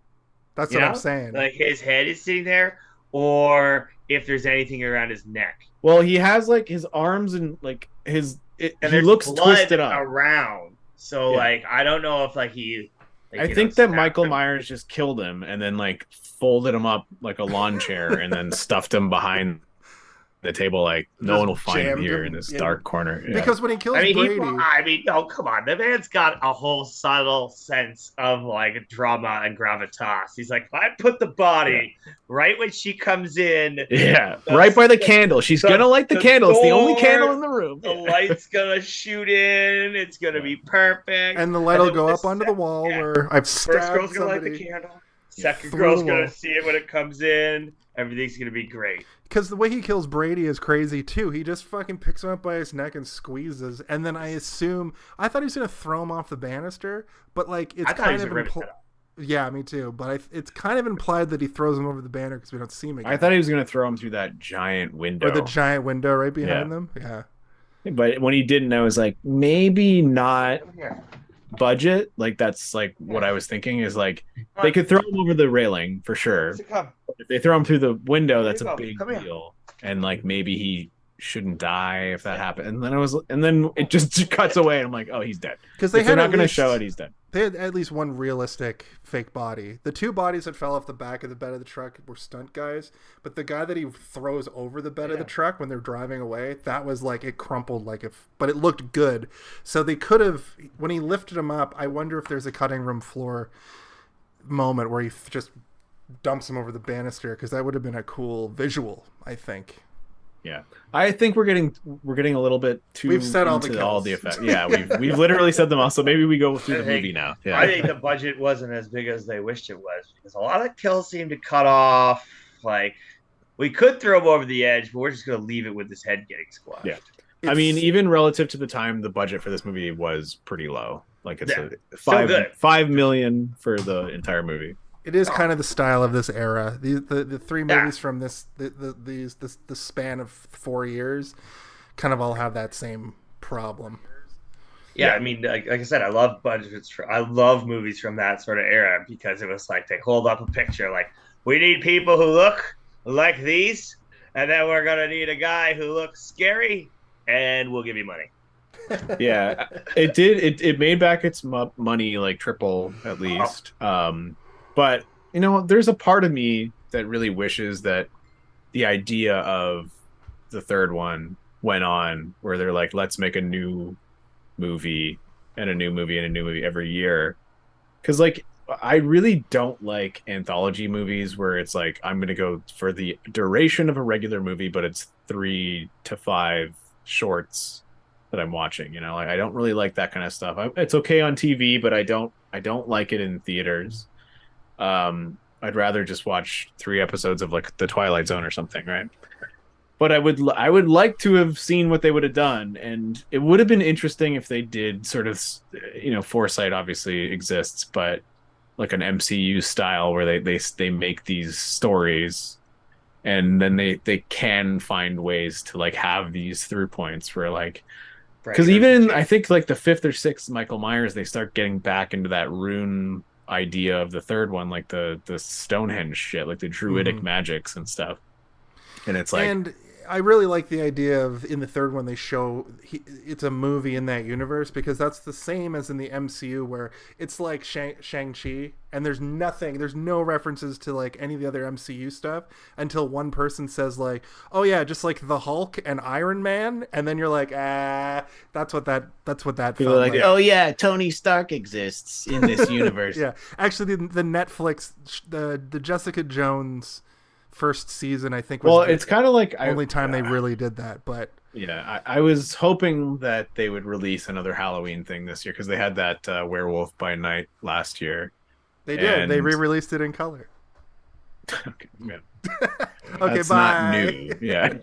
That's what I'm saying. Like his head is sitting there, or if there's anything around his neck. Well, he has like his arms and like his. And he looks blood twisted up around. So like I don't know if like he. Like, I think that Michael Myers just killed him and then like folded him up like a lawn chair and then stuffed him behind the table. Like no one will find him here in this dark corner. Yeah. Because when he kills Brady, no, come on, the man's got a whole subtle sense of like drama and gravitas. He's like, if I put the body right when she comes in, right by the candle. She's gonna light the candle. It's the only candle in the room. The light's gonna shoot in. It's gonna be perfect. And the light will go up onto the wall where I've stabbed First girl's gonna somebody. light the candle. Second girl's gonna see it when it comes in. Everything's gonna be great. Because the way he kills Brady is crazy too. He just fucking picks him up by his neck and squeezes, and then I thought he was gonna throw him off the banister, but like it's kind of yeah, me too. But it's kind of implied that he throws him over the banner because we don't see him again. I thought he was gonna throw him through that giant window, or the giant window right behind them. Yeah. But when he didn't, I was like, maybe not. Budget, like that's like what I was thinking is like they could throw him over the railing for sure. If they throw him through the window, that's a big deal, and like maybe he shouldn't die if that happened. And then it just cuts away. And I'm like, oh, he's dead. Because they're not going to show it. He's dead. They had at least one realistic fake body. The two bodies that fell off the back of the bed of the truck were stunt guys, but the guy that he throws over the bed of the truck when they're driving away, that was like, it crumpled but it looked good. So they could have, when he lifted him up, I wonder if there's a cutting room floor moment where he just dumps him over the banister, because that would have been a cool visual, I think. Yeah, I think we're getting a little bit too. We've said all the effects. Yeah, we've literally said them all. So maybe we go through the movie now. Yeah. I think the budget wasn't as big as they wished it was, because a lot of kills seem to cut off. Like, we could throw him over the edge, but we're just going to leave it with his head getting squashed. Yeah, I mean, even relative to the time, the budget for this movie was pretty low. Like, it's $5 million for the entire movie. It is kind of the style of this era. The three movies from the span of 4 years kind of all have that same problem. Yeah, I mean, like I said, I love budgets. I love movies from that sort of era, because it was like they hold up a picture like, we need people who look like these, and then we're gonna need a guy who looks scary, and we'll give you money. Yeah, it did. It made back its money like triple at least. But, you know, there's a part of me that really wishes that the idea of the third one went on, where they're like, let's make a new movie and a new movie and a new movie every year. Because, like, I really don't like anthology movies where it's like, I'm going to go for the duration of a regular movie, but it's 3 to 5 shorts that I'm watching. You know, like, I don't really like that kind of stuff. It's okay on TV, but I don't like it in theaters. I'd rather just watch 3 episodes of like The Twilight Zone or something, right? But I would like to have seen what they would have done, and it would have been interesting if they did sort of, you know, foresight obviously exists, but like an MCU style where they make these stories, and then they can find ways to like have these through points where like, because even I think like the 5th or 6th Michael Myers, they start getting back into that rune idea of the third one, like the Stonehenge shit, like the druidic magics and stuff. And it's like, and I really like the idea of, in the third one, they show it's a movie in that universe, because that's the same as in the MCU, where it's like Shang-Chi, and there's no references to like any of the other MCU stuff until one person says like, oh yeah, just like the Hulk and Iron Man, and then you're like, that's what that people are like, oh yeah, Tony Stark exists in this universe. Yeah, actually the Netflix, the Jessica Jones first season, I think, was it's kind of like only time they really did that. But yeah, I was hoping that they would release another Halloween thing this year, because they had that Werewolf by Night last year. They did. They re-released it in color. Okay, yeah. Okay, that's bye. Not new. Yeah.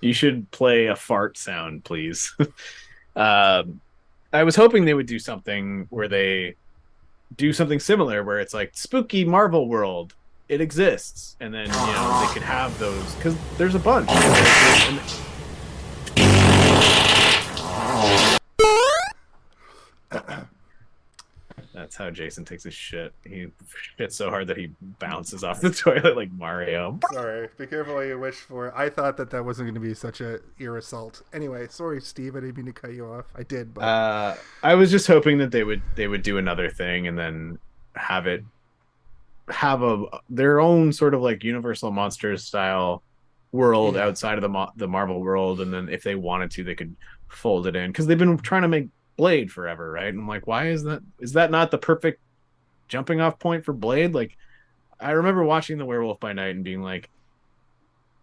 You should play a fart sound, please. I was hoping they would do something where they do something similar, where it's like spooky Marvel world. It exists, and then, you know, they could have those, because there's a bunch. That's how Jason takes his shit. He shits so hard that he bounces off the toilet like Mario. Sorry, be careful what you wish for. I thought that wasn't going to be such a ear assault. Anyway, sorry, Steve. I didn't mean to cut you off. I did, but I was just hoping that they would do another thing, and then have their own sort of like Universal Monsters style world outside of the Marvel world, and then if they wanted to, they could fold it in, because they've been trying to make Blade forever, right? And I'm like, why is that not the perfect jumping off point for Blade? Like, I remember watching The Werewolf by Night and being like,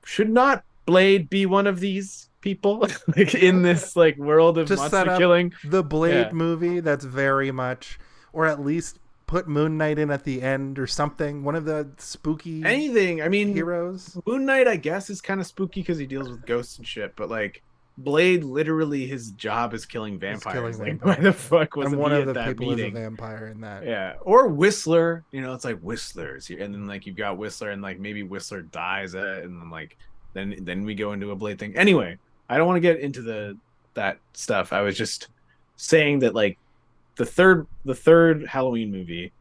should not Blade be one of these people like in this like world of monster killing? The Blade movie that's very much, or at least put Moon Knight in at the end or something. One of the spooky anything. I mean, heroes. Moon Knight, I guess, is kind of spooky because he deals with ghosts and shit. But like, Blade, literally, his job is killing vampires. Like, why the fuck was one of the that people meeting? Is a vampire in that? Yeah, or Whistler. You know, it's like Whistlers, and then like you've got Whistler, and like maybe Whistler dies, and then like then we go into a Blade thing. Anyway, I don't want to get into that stuff. I was just saying that like the third Halloween movie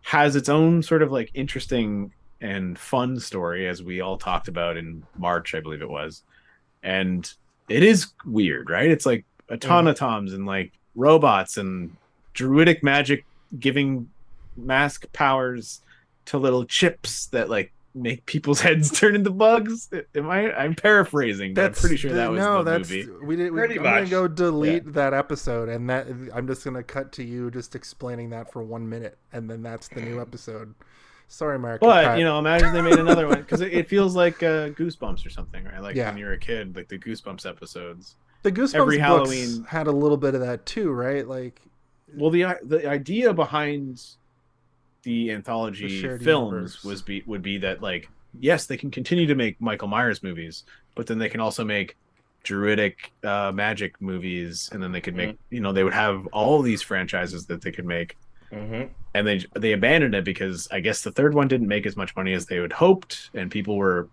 has its own sort of like interesting and fun story, as we all talked about in March, I believe it was. and it is weird, right? It's like automatons and like robots and druidic magic giving mask powers to little chips that like make people's heads turn into bugs. I'm paraphrasing, but I'm pretty sure that was the movie. Pretty I'm much. gonna go delete that episode, and that I'm just gonna cut to you just explaining that for 1 minute, and then that's the new episode. Sorry, Mark. But imagine they made another one, because it feels like Goosebumps or something, right? Like when you're a kid, like the Goosebumps episodes. The Goosebumps every books Halloween had a little bit of that too, right? Like, well, the idea behind the anthology films would be that, like, yes, they can continue to make Michael Myers movies, but then they can also make druidic magic movies, and then they could make they would have all these franchises that they could make. And they abandoned it because I guess the third one didn't make as much money as they had hoped, and people were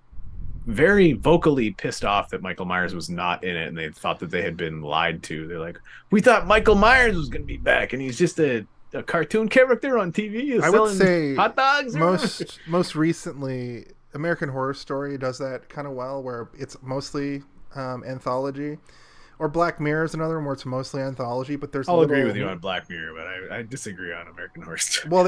very vocally pissed off that Michael Myers was not in it, and they thought that they had been lied to. They're like, we thought Michael Myers was going to be back, and he's just a cartoon character on TV. I would say hot dogs. Most recently, American Horror Story does that kind of well, where it's mostly anthology. Or Black Mirror is another one where it's mostly anthology, but there's I'll agree with you on Black Mirror, but I disagree on American Horror Story. Well,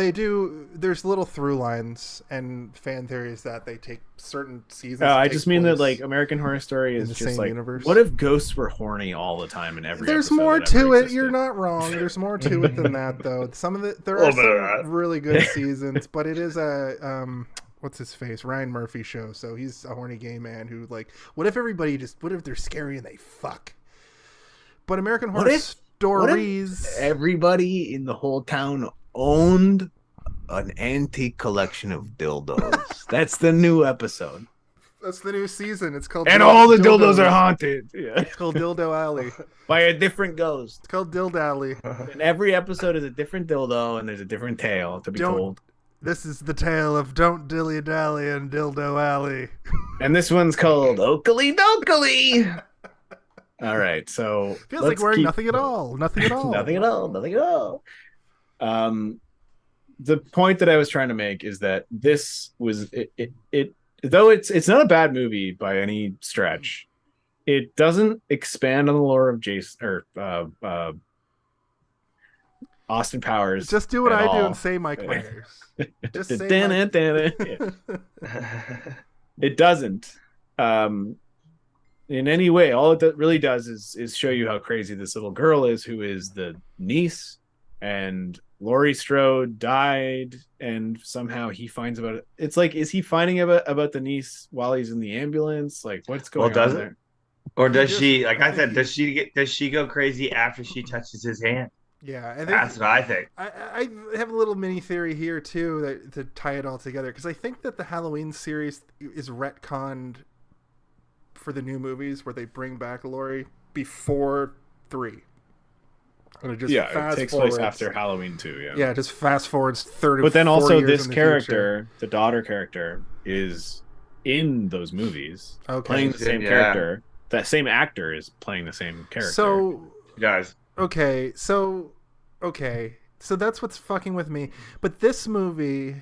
there's little through lines and fan theories that they take certain seasons. I just mean that, like, American Horror Story is just like, universe. What if ghosts were horny all the time in every There's more to it. You're not wrong. There's more to it than that, though. There are some really good seasons, but it is a what's his face? Ryan Murphy show. So he's a horny gay man who, like, what if they're scary and they fuck? But American Horror Stories... everybody in the whole town owned an antique collection of dildos. That's the new episode. That's the new season. It's called... And all the dildos are haunted. Yeah. It's called Dildo Alley. By a different ghost. It's called Dildo Alley. And every episode is a different dildo, and there's a different tale to be told. This is the tale of Don't Dilly Dally and Dildo Alley. And this one's called Oakley Dokley. All right, so feels like wearing nothing at all. Nothing at all. Nothing at all. Nothing at all. The point that I was trying to make is that this was it though it's not a bad movie by any stretch. It doesn't expand on the lore of Jason or Austin Powers. Just do what I do and say Mike Myers. Just say It doesn't. In any way, all it really does is show you how crazy this little girl is, who is the niece, and Laurie Strode died, and somehow he finds about it. It's like, is he finding about the niece while he's in the ambulance? Like, what's going on there? Or does she, like I said, does she go crazy after she touches his hand? Yeah, that's what I think. I have a little mini theory here too to tie it all together, because I think that the Halloween series is retconned for the new movies, where they bring back Laurie before 3. And it just it takes place after Halloween 2. Yeah, just fast forwards 30. But then also this character, the daughter character, is in those movies, playing the same character. That same actor is playing the same character. So, guys, okay, so that's what's fucking with me. But this movie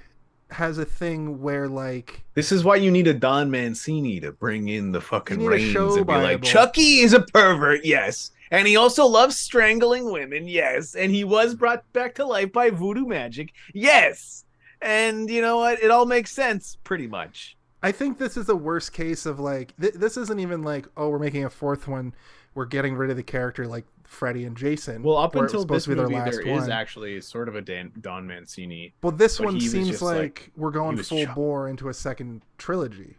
has a thing where, like, this is why you need a Don Mancini to bring in the fucking reins and be like, Chucky is a pervert, yes, and he also loves strangling women, yes, and he was brought back to life by voodoo magic, yes, and you know what, it all makes sense pretty much. I think this is a worst case of, like, this isn't even like, oh, we're making a fourth one, we're getting rid of the character like Freddy and Jason. Well, up until this movie, there is actually sort of a Don Mancini. Well, this one seems like we're going full bore into a second trilogy.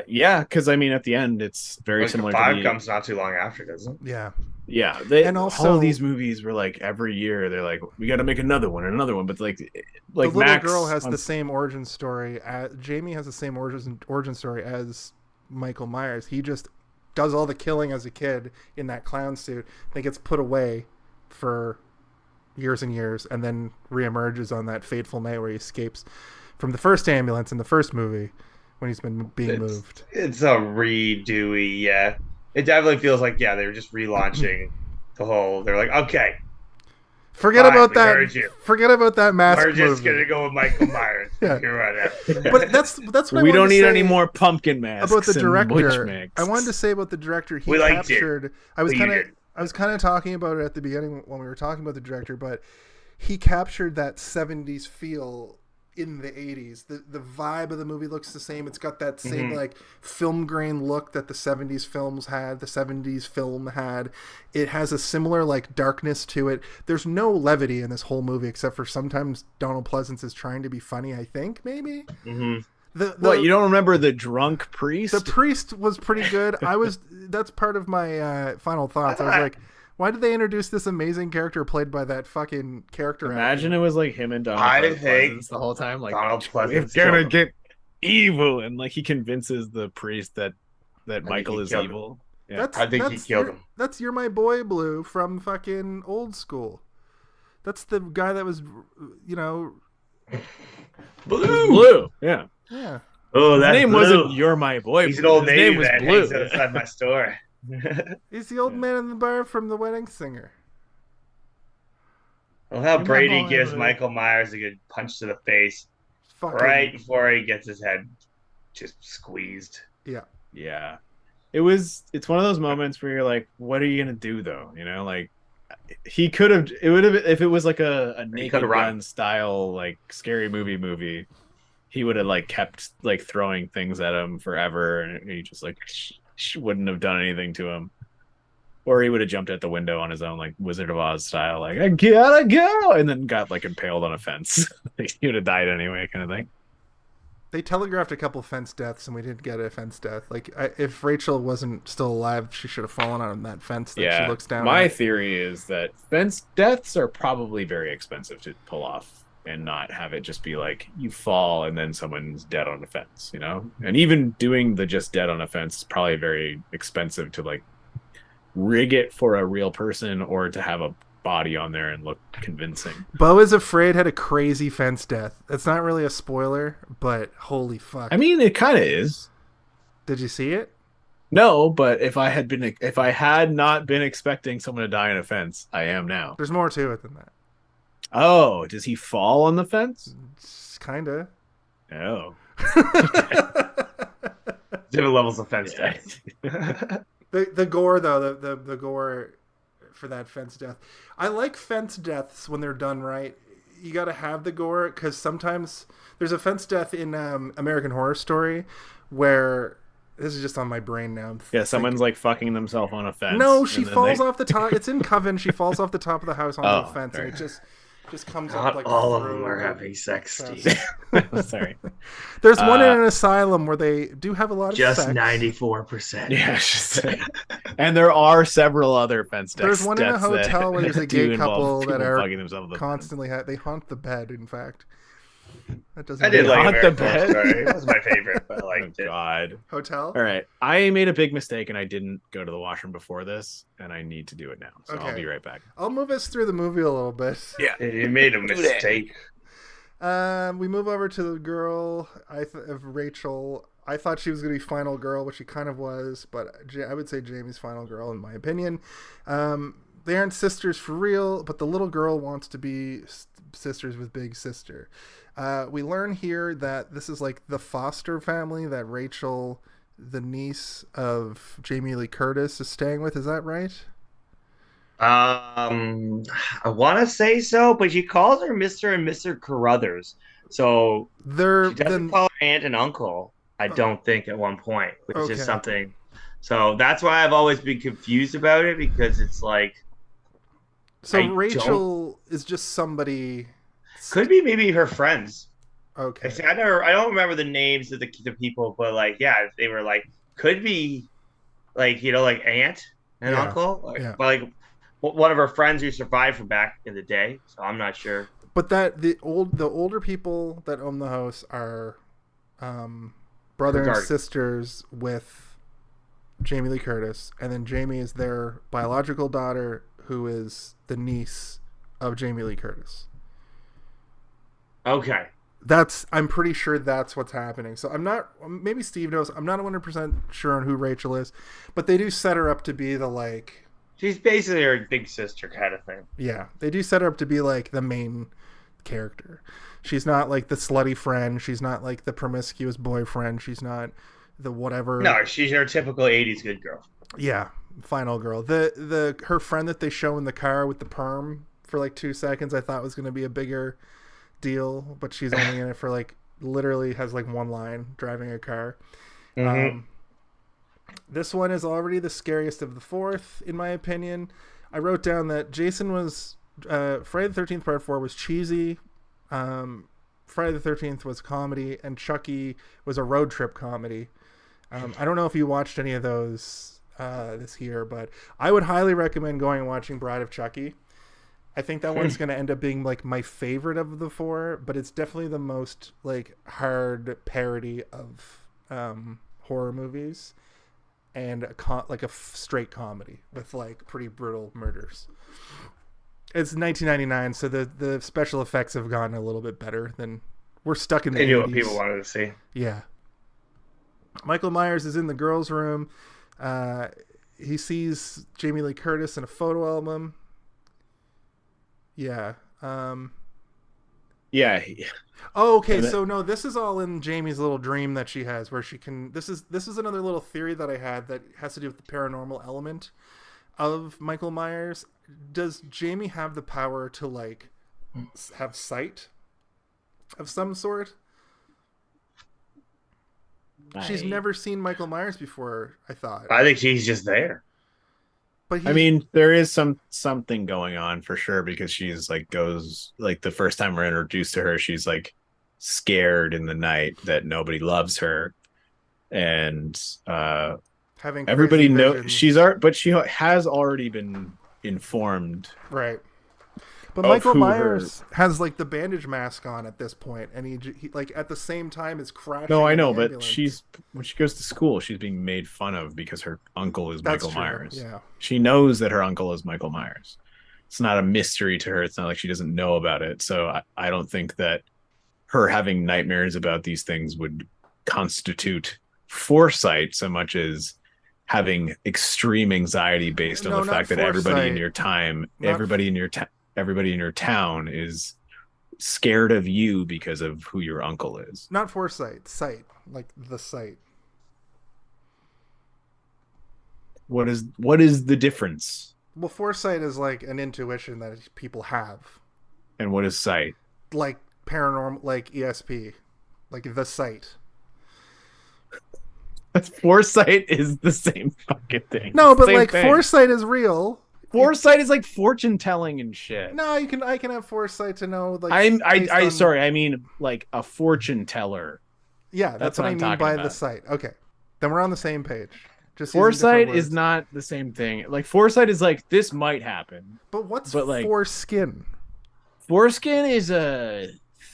Yeah, because I mean, at the end, it's very similar. 5 comes not too long after, doesn't it? Yeah. Yeah, and also all these movies were like every year they're like, we got to make another one, but like the little Max girl has the same origin story. Jamie has the same origin story as Michael Myers. He just does all the killing as a kid in that clown suit, then gets put away for years and years, and then reemerges on that fateful night where he escapes from the first ambulance in the first movie when he's been being moved. It's a redo-y, yeah. It definitely feels like, they were just relaunching the whole... They're like, okay, Forget Fine, about we that. heard you. Forget about that mask We're just movie. gonna go with Michael Myers. Yeah. You're right. But that's what I We wanted don't to need say any more pumpkin masks about the and witch director. masks. I wanted to say about the director. He We liked it. captured. I was But you kind of talking about it at the beginning when we were talking about the director, but he captured that 70s feel in the 80s. The vibe of the movie looks the same. It's got that same like film grain look that the 70s films had, the 70s film had. It has a similar like darkness to it. There's no levity in this whole movie except for sometimes Donald Pleasence is trying to be funny, I think, maybe. What, you don't remember the drunk priest? The priest was pretty good. That's part of my final thoughts. I was like, why did they introduce this amazing character played by that fucking character Imagine actor? it was like him and Donald Pleasence the whole time. Like, Donald Pleasence we're gonna killed him. get evil, and like he convinces the priest that Michael he is killed him. evil. Yeah. I think he killed him. That's You're My Boy Blue from fucking Old School. That's the guy that was, Blue. Yeah. yeah. Oh, His that's name Blue. wasn't You're My Boy. He's an Blue. old His Navy name was man. Blue. Hangs outside my store. He's the old man in the bar from The Wedding Singer. Well, how my Brady boy, gives Blue. Michael Myers a good punch to the face Fucking, right before he gets his head just squeezed. Yeah. Yeah. It's one of those moments where you're like, what are you gonna do though? Like he could have, it would have, if it was like a Naked could've run. Gun style like scary movie, he would have like kept like throwing things at him forever, and he just like wouldn't have done anything to him. Or he would have jumped out the window on his own, like Wizard of Oz style, like I gotta go, and then got like impaled on a fence. He would have died anyway, kind of thing. They telegraphed a couple fence deaths, and we didn't get a fence death. Like, if Rachel wasn't still alive, she should have fallen on that fence that she looks down My at. theory is that fence deaths are probably very expensive to pull off and not have it just be like you fall and then someone's dead on a fence, And even doing the just dead on a fence is probably very expensive to like rig it for a real person or to have a body on there and look convincing. Beau is Afraid had a crazy fence death. It's not really a spoiler, but holy fuck. I mean, it kind of is. Did you see it? No, but if I had not been expecting someone to die on a fence, I am now. There's more to it than that. Oh, does he fall on the fence? Kinda. Oh. Different levels of fence death. The gore though, the gore for that fence death. I like fence deaths when they're done right. You got to have the gore because sometimes there's a fence death in American Horror Story where this is just on my brain now. Yeah, someone's like fucking themselves on a fence. No, she and then falls off the top. It's in Coven. She falls off the top of the house onto the fence, sorry. and it just comes up Not like all of through them are the having sex, chest. Steve. Sorry. There's one in an asylum where they do have a lot of Just sex. 94%. Yeah, just and there are several other fence deaths. There's one in a hotel where there's a gay couple that are fucking themselves with constantly they haunt the bed. In fact, that doesn't. I did like Haunt American the Horror bed? Story. It was my favorite, but I Oh, liked it. God. Hotel. All right. I made a big mistake and I didn't go to the washroom before this, and I need to do it now. So I'll Okay. be right back. I'll move us through the movie a little bit. Yeah. You made a mistake. We move over to the girl of Rachel. I thought she was going to be final girl, which she kind of was, but I would say Jamie's final girl, in my opinion. They aren't sisters for real, but the little girl wants to be sisters with Big Sister. We learn here that this is like the foster family that Rachel, the niece of Jamie Lee Curtis, is staying with. Is that right? I want to say so, but she calls her Mr. and Mr. Carruthers. So They're she doesn't call her aunt and uncle, I don't think, at one point, which Okay. is something. So that's why I've always been confused about it, because it's like, so I Rachel is just somebody. could be maybe her friends. Okay. I don't remember the names of the people, but like, yeah, they were like, could be like, like aunt and Yeah. uncle, like, Yeah. but like one of her friends who survived from back in the day. So I'm not sure. But the older people that own the house are brother and Regarding. sisters with Jamie Lee Curtis, and then Jamie is their biological daughter, who is the niece of Jamie Lee Curtis. Okay. I'm pretty sure that's what's happening. So I'm not, maybe Steve knows, I'm not 100% sure on who Rachel is, but they do set her up to be the like She's basically her big sister kind of thing. Yeah, they do set her up to be like the main character. She's not like the slutty friend. She's not like the promiscuous boyfriend. She's not the whatever. No, she's your typical 80s good girl. Yeah, final girl. Her friend that they show in the car with the perm for like 2 seconds, I thought was going to be a bigger deal, but she's only in it for like literally has like one line driving a car. This one is already the scariest of the fourth, in my opinion. I wrote down that Jason was Friday the 13th Part 4 was cheesy. Friday the 13th was comedy, and Chucky was a road trip comedy. I don't know if you watched any of those this year, but I would highly recommend going and watching Bride of Chucky. I think that one's going to end up being like my favorite of the four, but it's definitely the most like hard parody of horror movies and like a straight comedy with like pretty brutal murders. It's 1999, so the special effects have gotten a little bit better than we're stuck in the 80s. They knew what people wanted to see. Yeah. Michael Myers is in the girls' room. He sees Jamie Lee Curtis in a photo album. Yeah. Yeah. Oh, okay. So no, this is all in Jamie's little dream that she has, where she can. This is another little theory that I had that has to do with the paranormal element of Michael Myers. Does Jamie have the power to like have sight of some sort? She's never seen Michael Myers before, I thought. I think she's just there. But I mean, there is something going on for sure, because she's like goes like the first time we're introduced to her, she's like scared in the night that nobody loves her, and having everybody knows but she has already been informed, right? But Michael Myers has like the bandage mask on at this point, and he like at the same time is crashing. No, I know, but when she goes to school, she's being made fun of because her uncle is That's Michael true. Myers. Yeah, she knows that her uncle is Michael Myers. It's not a mystery to her. It's not like she doesn't know about it. So I don't think that her having nightmares about these things would constitute foresight so much as having extreme anxiety based on the fact that everybody in your town is scared of you because of who your uncle is. Not foresight, sight, like the sight. What is the difference? Well, foresight is like an intuition that people have. And what is sight? Like paranormal, like ESP, like the sight. Foresight is the same fucking thing. No, but like foresight is real. Foresight is like fortune telling and shit. No, I can have foresight to know like I mean like a fortune teller. Yeah, that's what I mean by the sight. Okay. Then we're on the same page. Just foresight is not the same thing. Like foresight is like this might happen. But like foreskin? Foreskin is a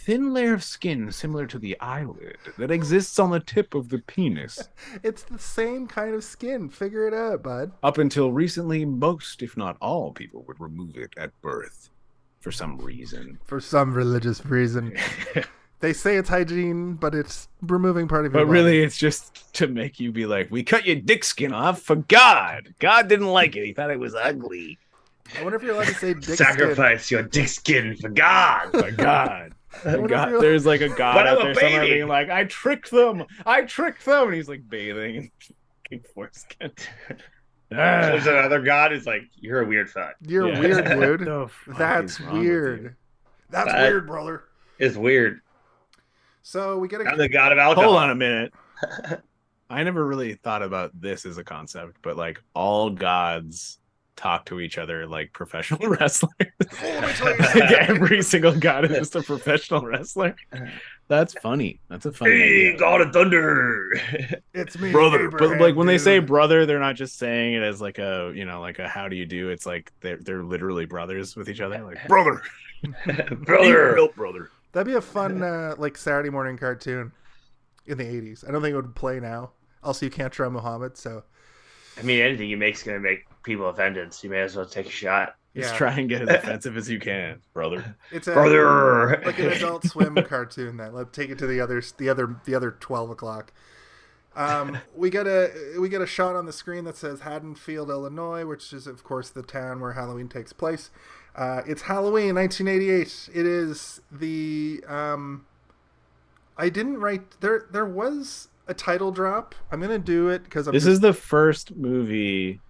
thin layer of skin similar to the eyelid that exists on the tip of the penis. It's the same kind of skin. Figure it out, bud. Up until recently, most, if not all, people would remove it at birth for some reason. For some religious reason. They say it's hygiene, but it's removing part of your body. But really, it's just to make you be like, we cut your dick skin off for God. God didn't like it. He thought it was ugly. I wonder if you're allowed to say dick Sacrifice skin. your dick skin for God. For God. God, there's like a god out there somewhere being like, I tricked them, and he's like bathing in foreskin. There's another god who's like, you're a weird fuck. You're weird, dude. That's weird. That's weird, brother. It's weird. So we gotta. I'm the god of alcohol. Hold on a minute. I never really thought about this as a concept, but like all gods talk to each other like professional wrestlers. Every single god is just a professional wrestler. That's funny. That's a funny idea. God of Thunder. It's me, brother. Abraham, but like when they say brother, they're not just saying it as like a like a how do you do. It's like they're literally brothers with each other. Like brother, brother. That'd be a fun like Saturday morning cartoon in the 80s. I don't think it would play now. Also, you can't try Muhammad, so. I mean, anything you make is going to make people offended, so you may as well take a shot. Just try and get as offensive as you can, brother. It's like an Adult Swim cartoon that let's take it to the other 12 o'clock. We get a shot on the screen that says Haddonfield, Illinois, which is of course the town where Halloween takes place. It's Halloween 1988. It is the I didn't write there was a title drop. I'm gonna do it because this is the first movie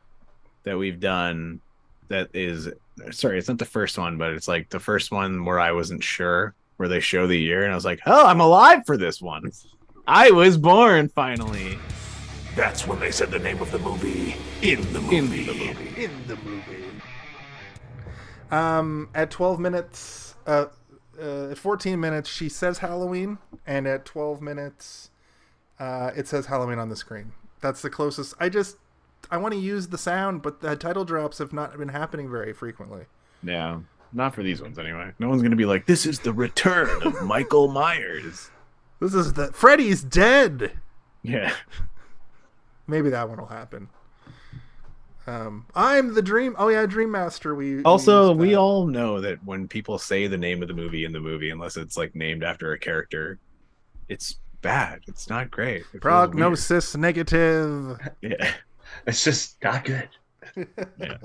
that we've done that is, sorry, it's not the first one, but it's like the first one where I wasn't sure, where they show the year and I was like, oh, I'm alive for this one. I was born finally. That's when they said the name of the movie in the movie. in the movie. At 12 minutes, at 14 minutes, she says Halloween, and at 12 minutes, it says Halloween on the screen. That's the closest. I want to use the sound, but the title drops have not been happening very frequently. Yeah, not for these ones anyway. No one's going to be like, this is the return of Michael Myers. This is Freddy's dead. Yeah. Maybe that one will happen. I'm the Dream. Oh yeah, Dream Master. We all know that when people say the name of the movie in the movie, unless it's like named after a character, it's bad. It's not great. Prognosis negative. Yeah, it's just not good. Yeah.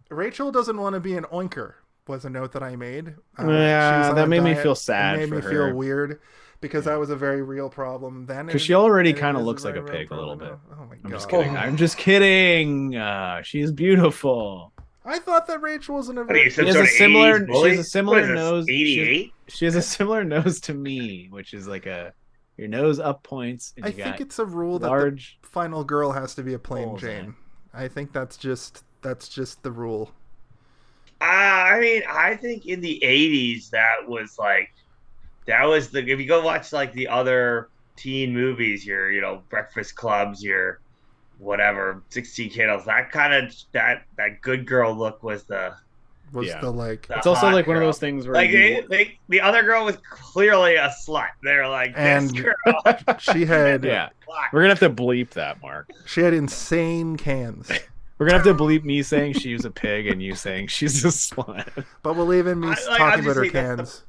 Rachel doesn't want to be an oinker. Was a note that I made. Yeah, that made me feel sad. It made me feel weird because that was a very real problem then. Because she already kind of looks like a pig a little bit. Oh my god! I'm just kidding. She's beautiful. I thought that Rachel was She has a similar nose. 88. She has a similar nose to me, which is like your nose up points. And I think it's a rule that the final girl has to be a plain Jane. I think that's just the rule. I mean, I think in the 80s if you go watch like the other teen movies, your Breakfast Clubs, your whatever 16 Candles, that kind of that good girl look was the it's also like one of those things where like the other girl was clearly a slut. They're like, this girl. She had we're gonna have to bleep that, Mark. She had insane cans. We're gonna have to bleep me saying she was a pig and you saying she's a slut. But we'll leave in me talking about her cans.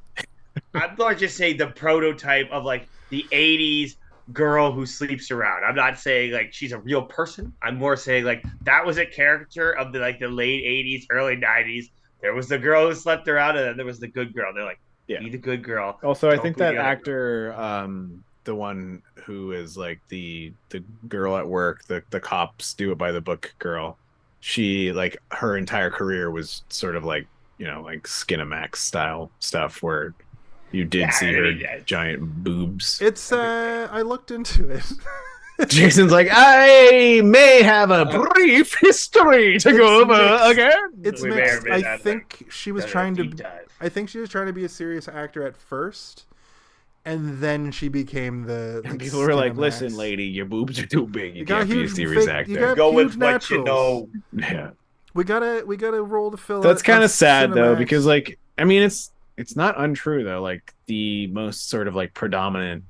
I'm going to just say the prototype of like the 80s girl who sleeps around. I'm not saying like she's a real person. I'm more saying like that was a character of the late 80s, early 90s. There was the girl who slept around, and then there was the good girl. They're like, be the good girl. Also, I think that actor, the one who is like the girl at work, the cops do it by the book girl. She like her entire career was sort of like like Skinamax style stuff where you did see her giant boobs. It's I looked into it. Jason's like, I may have a brief history to go over again. It's mixed. I think she was trying to be a serious actor at first, and then she became the. And people were like, "Listen, lady, your boobs are too big. You can't be a serious actor. Go with what you know." Yeah, we gotta roll to fill. That's kind of sad though, because like, I mean, it's not untrue though. Like the most sort of like predominant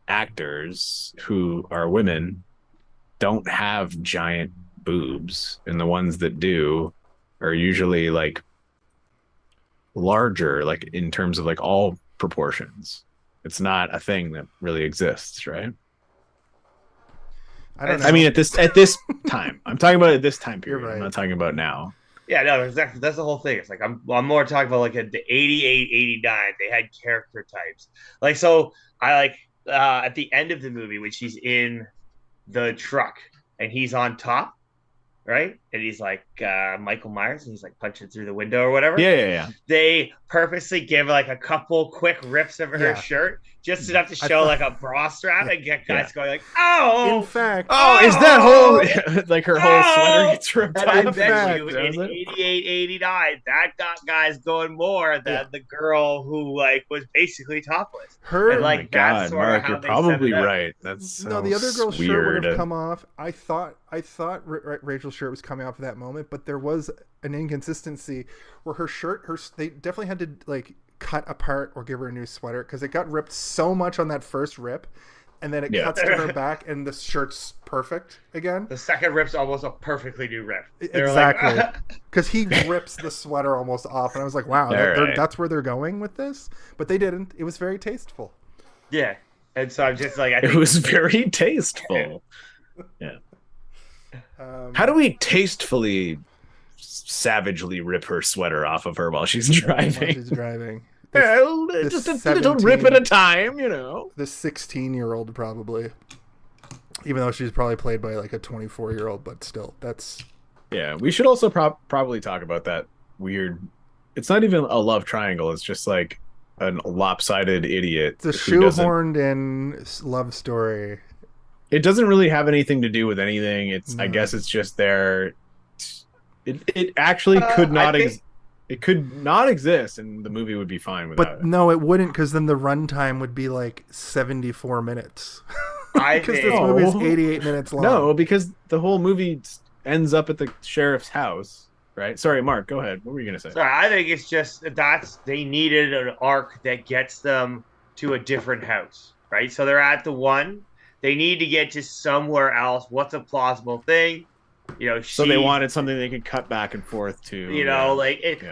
actors who are women don't have giant boobs, and the ones that do are usually like larger, like in terms of like all proportions. It's not a thing that really exists, right? I don't know. I mean, at this time, I'm talking about at this time period. Right. I'm not talking about now. Yeah, no, exactly. That's the whole thing. It's like I'm more talking about like the 88, 89. They had character types. Like, so I like at the end of the movie when she's in the truck and he's on top, right? And he's like Michael Myers, and he's like punching through the window or whatever. Yeah. They purposely give like a couple quick rips of her shirt, just enough to show like a bra strap and get guys going like, oh. In fact, is that whole like her whole sweater gets ripped off? And I bet you in 88, 89, that got guys going more than the girl who like was basically topless. Her, and, like, oh my God, Mark, you're probably right. That's the other girl's shirt would have come off. I thought Rachel's shirt was coming off at that moment, but there was an inconsistency where her shirt, they definitely had to like cut apart or give her a new sweater because it got ripped so much on that first rip, and then it cuts to her back and the shirt's perfect again. The second rip's almost a perfectly new rip. Exactly, because he rips the sweater almost off, and I was like, wow, that's where they're going with this, but they didn't. It was very tasteful. Yeah. And so I'm just like, I It think was very tasteful. Yeah. How do we tastefully, savagely rip her sweater off of her while she's driving? While she's driving. Well, just a little rip at a time, you know. The 16-year-old probably, even though she's probably played by like a 24-year-old, but still, that's. Yeah, we should also probably talk about that weird. It's not even a love triangle. It's just like a lopsided idiot. It's a shoehorned in love story. It doesn't really have anything to do with anything. It's No. I guess it's just there. It actually could not it could not exist, and the movie would be fine without it. But no, it wouldn't, because then the runtime would be like 74 minutes. Because this movie is 88 minutes long. No, because the whole movie ends up at the sheriff's house, right? Sorry, Mark, go ahead. What were you going to say? Sorry, I think it's just they needed an arc that gets them to a different house, right? So they're at the one. They need to get to somewhere else. What's a plausible thing? You know, so they wanted something they could cut back and forth to. You know,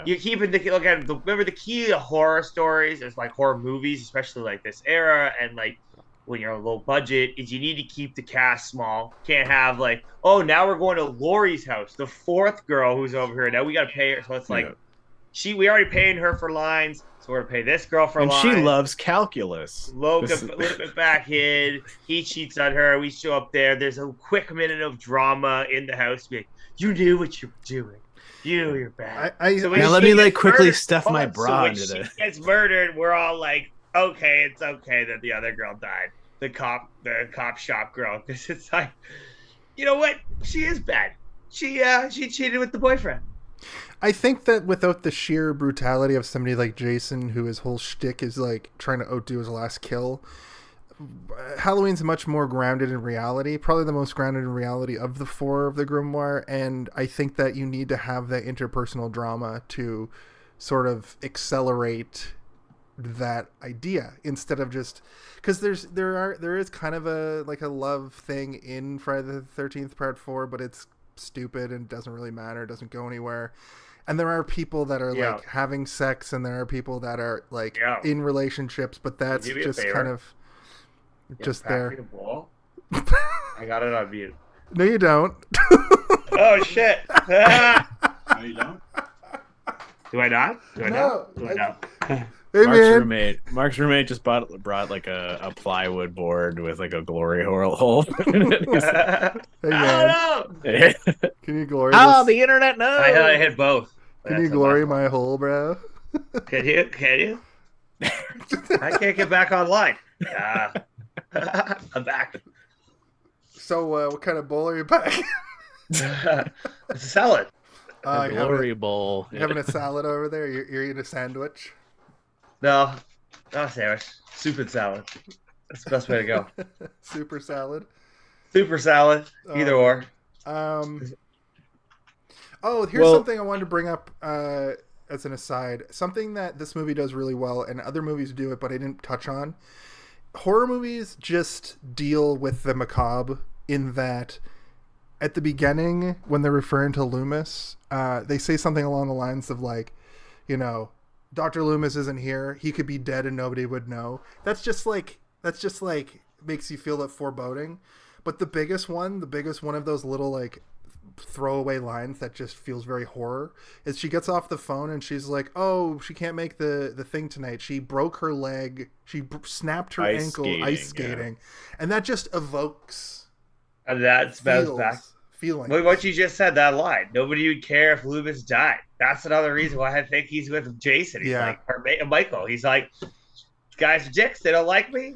you keep it. Look at remember the key to horror stories is like horror movies, especially like this era, and like when you're a low budget, is you need to keep the cast small. Can't have like, oh, now we're going to Lori's house, the fourth girl who's over here. Now we got to pay her. So it's like, we already paying her for lines, so we're gonna pay this girl for lines. And she loves calculus. Logan back in. He cheats on her. We show up there. There's a quick minute of drama in the house. Be like, you knew what you were doing. You're bad. Now let me like quickly stuff my bra into this. When this. she gets murdered, we're all like, okay, it's okay that the other girl died. The cop shop girl. Because it's like, you know what? She is bad. She cheated with the boyfriend. I think that without the sheer brutality of somebody like Jason, who his whole shtick is like trying to outdo his last kill, Halloween's much more grounded in reality, probably the most grounded in reality of the four of the Grimoire, and I think that you need to have that interpersonal drama to sort of accelerate that idea instead of just because there is kind of a like a love thing in Friday the 13th Part 4, but it's stupid and doesn't really matter, doesn't go anywhere. And there are people that are like having sex, and there are people that are like in relationships, but that's just kind of just there. The ball. I got it on mute. No, you don't. Oh shit! No, you don't. Do I not? Do I not? Do I not? Hey, Mark's roommate just brought like a plywood board with like a glory hole. Hey man, can you glory? The internet knows. I hit both. Can you glory my hole, bro? Can you? I can't get back online. I'm back. So, what kind of bowl are you packing? It's a salad. Glory bowl. You having a salad over there? You're eating a sandwich? No, not a sandwich. Soup and salad. That's the best way to go. Super salad. Super salad. Either or. Here's something I wanted to bring up as an aside. Something that this movie does really well, and other movies do it, but I didn't touch on. Horror movies just deal with the macabre in that at the beginning, when they're referring to Loomis, they say something along the lines of like, you know, Dr. Loomis isn't here. He could be dead and nobody would know. That's just like makes you feel that foreboding. But the biggest one of those little like throwaway lines that just feels very horror is she gets off the phone and she's like, oh, she can't make the thing tonight. She broke her leg. She snapped her ankle ice skating. And that just evokes and that's back feeling. What you just said, that line. Nobody would care if Loomis died. That's another reason why I think he's with Jason. He's like, or Michael. He's like, guys are dicks. They don't like me.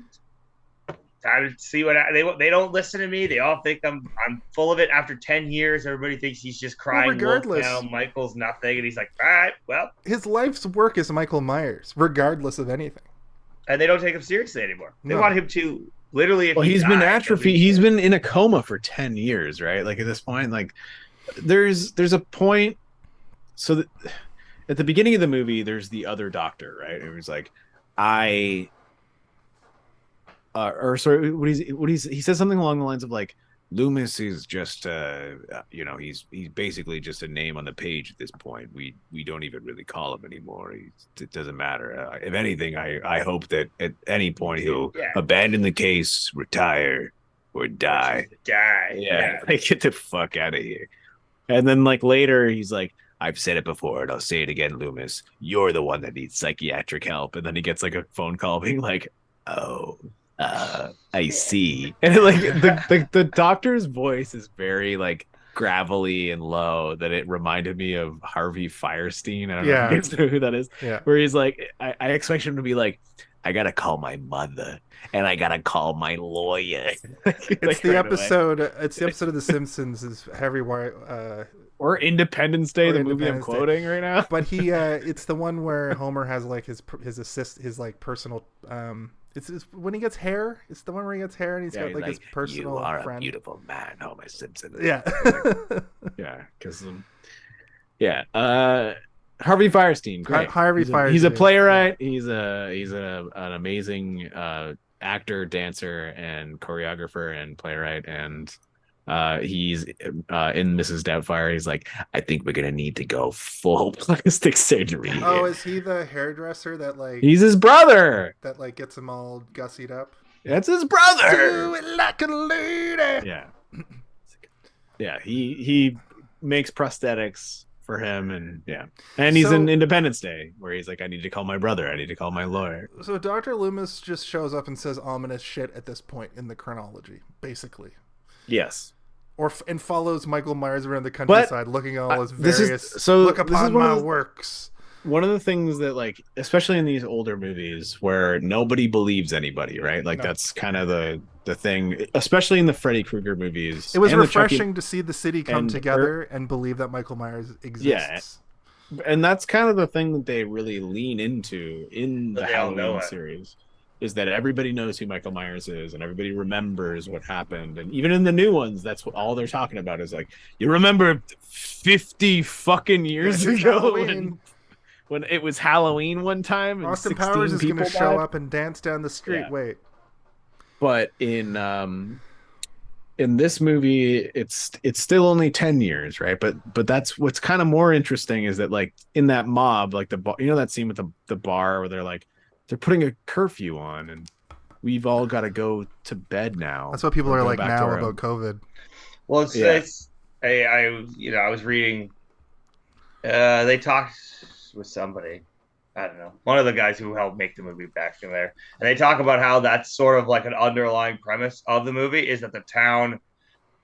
Time to see what they don't listen to me. They all think I'm full of it. After 10 years, everybody thinks he's just crying. Well, regardless, Michael's nothing, and he's like, all right, well, his life's work is Michael Myers, regardless of anything. And they don't take him seriously anymore. They want him to literally. If he's been atrophied. He's been in a coma for 10 years, right? Like at this point, like there's a point. So that at the beginning of the movie, there's the other doctor, right? It was like, he says something along the lines of like, Loomis is just he's basically just a name on the page at this point. We don't even really call him anymore. It doesn't matter. If anything, I hope that at any point he'll abandon the case, retire, or die. Yeah. Like, get the fuck out of here. And then like later he's like, I've said it before and I'll say it again, Loomis. You're the one that needs psychiatric help. And then he gets like a phone call being like, oh, I see. And like the doctor's voice is very like gravelly and low that it reminded me of Harvey Firestein. I don't know if you know who that is. Yeah. Where he's like, I expect him to be like, I gotta call my mother and I gotta call my lawyer. It's the episode. It's the episode of The Simpsons. Is Harvey or Independence Day, the movie I'm quoting right now. But he, it's the one where Homer has like his like personal. It's when he gets hair. It's the one where he gets hair and he's got like his personal you are friend. A beautiful man, Homer Simpson. Yeah, because Harvey Firestein, great. Firestein. He's a playwright. He's an amazing actor, dancer, and choreographer and playwright. And he's in Mrs. Doubtfire. He's like, I think we're gonna need to go full plastic surgery here. Oh, is he the hairdresser that like? He's his brother. That like gets him all gussied up. That's his brother. Do it like a lady. Yeah. Yeah. He makes prosthetics for him, and he's in Independence Day where he's like, I need to call my brother, I need to call my lawyer. So Dr. Loomis just shows up and says ominous shit at this point in the chronology, basically. Yes. And follows Michael Myers around the countryside, looking at all his various look upon my works. One of the things that, like, especially in these older movies where nobody believes anybody, right? Like that's kind of the thing, especially in the Freddy Krueger movies. It was refreshing to see the city come together and believe that Michael Myers exists. Yeah. And that's kind of the thing that they really lean into in the Halloween series. Is that everybody knows who Michael Myers is and everybody remembers what happened. And even in the new ones, that's what all they're talking about is like, you remember 50 fucking years ago when it was Halloween one time and Austin Powers is going to show up and dance down the street. Yeah. Wait. But in this movie, it's still only 10 years, right? But that's what's kind of more interesting is that like in that mob, like that scene with the bar where they're putting a curfew on and we've all got to go to bed now. That's what people are like now about COVID. Well, I was reading, they talked with somebody, I don't know, one of the guys who helped make the movie back in there. And they talk about how that's sort of like an underlying premise of the movie is that the town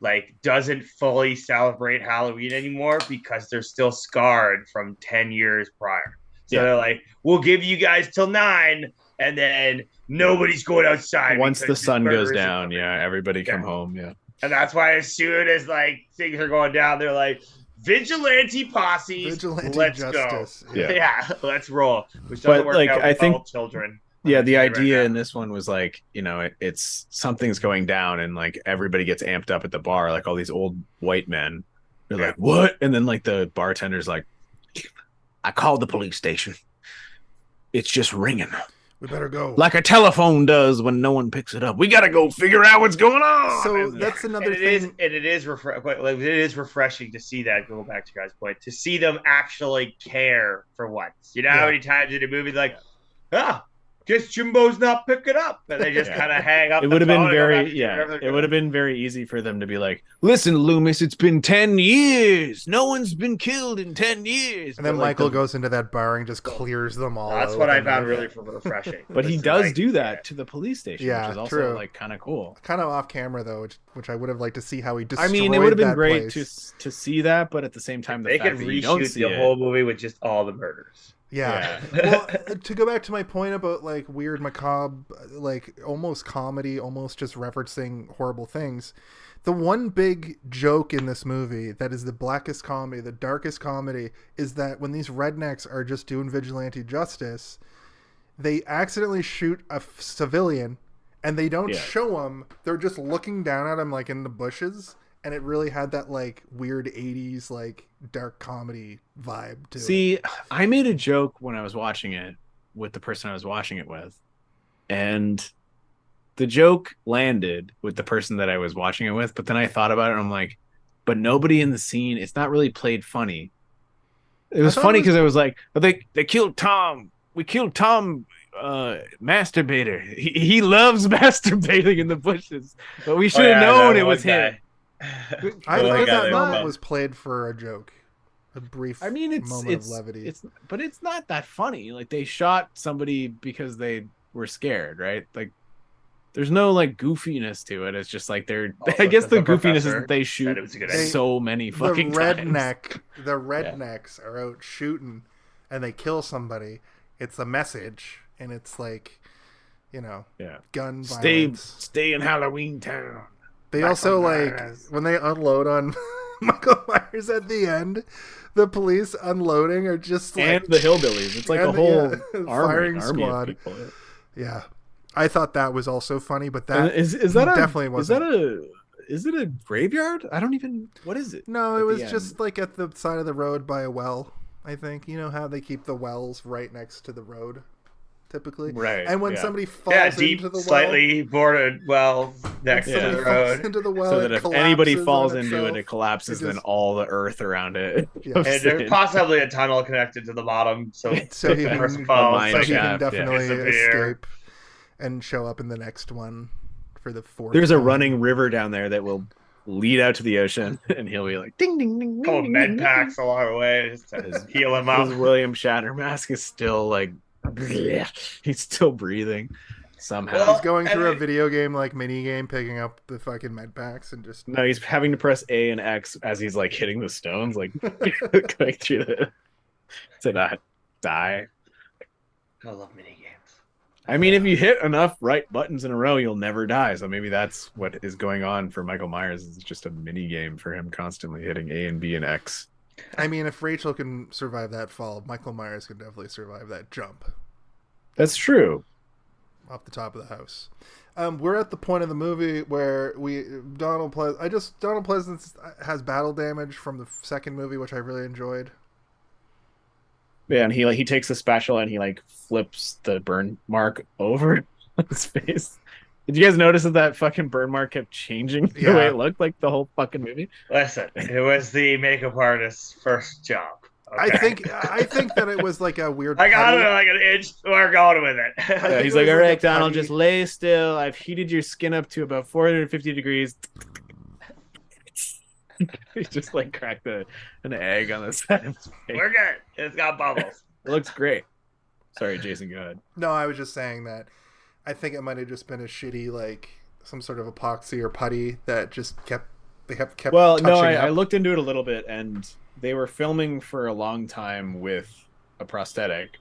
like doesn't fully celebrate Halloween anymore because they're still scarred from 10 years prior. So they're like, we'll give you guys till 9, and then nobody's going outside. Once the sun goes down, everybody come home, And that's why as soon as like things are going down, they're like, vigilante posses, let's justice. Go. Yeah, let's roll. Which doesn't work out with all children. Yeah, the idea in this one was like, it's something's going down, and like everybody gets amped up at the bar, like all these old white men. They're like, what? And then like the bartender's like, I called the police station. It's just ringing. We better go. Like a telephone does when no one picks it up. We got to go figure out what's going on. So that's another thing. It is refreshing to see that, go back to your guys' point, to see them actually care for once. You know how many times in a movie like, guess Jimbo's not picking up, and they just kind of hang up. It would have been it would have been very easy for them to be like, listen, Loomis, it's been 10 years. No one's been killed in 10 years. And then Michael goes into that bar and just clears them all. That's what I found really refreshing. But he does do that to the police station, which is also like kind of cool. Kind of off camera though, which I would have liked to see how he destroyed. I mean, it would have been great to see that, but at the same time, they could reshoot the whole movie with just all the murders. Yeah. Well, to go back to my point about like weird, macabre, like almost comedy, almost just referencing horrible things. The one big joke in this movie that is the blackest comedy, the darkest comedy, is that when these rednecks are just doing vigilante justice, they accidentally shoot a civilian and they don't show him. They're just looking down at him like in the bushes. And it really had that like weird 80s like dark comedy vibe to it. See, I made a joke when I was watching it with the person I was watching it with. And the joke landed with the person that I was watching it with, but then I thought about it and I'm like, but nobody in the scene, it's not really played funny. It was funny because it was like, but they killed Tom. We killed Tom masturbator. He loves masturbating in the bushes. But we should have known it was him. I thought that moment was played for a joke. A brief moment of levity. But it's not that funny. Like they shot somebody because they were scared, right? Like there's no like goofiness to it. It's just like they're. I guess the goofiness is that they shoot so many fucking times. The rednecks are out shooting, and they kill somebody. It's a message, and it's like, gun violence. Stay in Halloween Town. They also when they unload on Michael Myers at the end. The police unloading are just like, and the hillbillies. It's like a whole firing squad. Of people. Yeah. I thought that was also funny, but that is that definitely wasn't. Is it a graveyard? I don't even. What is it? No, it was just like at the side of the road by a well. I think you know how they keep the wells right next to the road, typically. Right. And when somebody falls deep, into the well, slightly boarded well next to the road, into the well, so that if anybody falls into it, it collapses. Then all the earth around it. Yeah. And there's possibly a tunnel connected to the bottom, so he can definitely escape and show up in the next one for the fourth. There's a running river down there that will lead out to the ocean, and he'll be like ding ding ding. Couple med packs along the way just to heal him up. His William Shatner mask is still like he's still breathing somehow. He's going through a video game like mini game, picking up the fucking med packs and just no. He's having to press A and X as he's like hitting the stones, like going through to not die. I love mini games. I mean, if you hit enough right buttons in a row, you'll never die. So maybe that's what is going on for Michael Myers. It's just a mini game for him constantly hitting A and B and X. I mean, if Rachel can survive that fall, Michael Myers can definitely survive that jump. That's true. Off the top of the house. We're at the point of the movie where Donald Pleasence has battle damage from the second movie, which I really enjoyed. Yeah, and he takes the spatula and he like flips the burn mark over his face. Did you guys notice that fucking burn mark kept changing the way it looked like the whole fucking movie? Listen, it was the makeup artist's first job. Okay? I think that it was like a weird. I got it like an inch. We're going with it. Yeah, he's like, all right, Donald, just lay still. I've heated your skin up to about 450 degrees. He just like cracked an egg on the side of his face. We're good. It's got bubbles. It looks great. Sorry, Jason, go ahead. No, I was just saying that I think it might have just been a shitty, like some sort of epoxy or putty that just kept. Well, no, I looked into it a little bit, and they were filming for a long time with a prosthetic,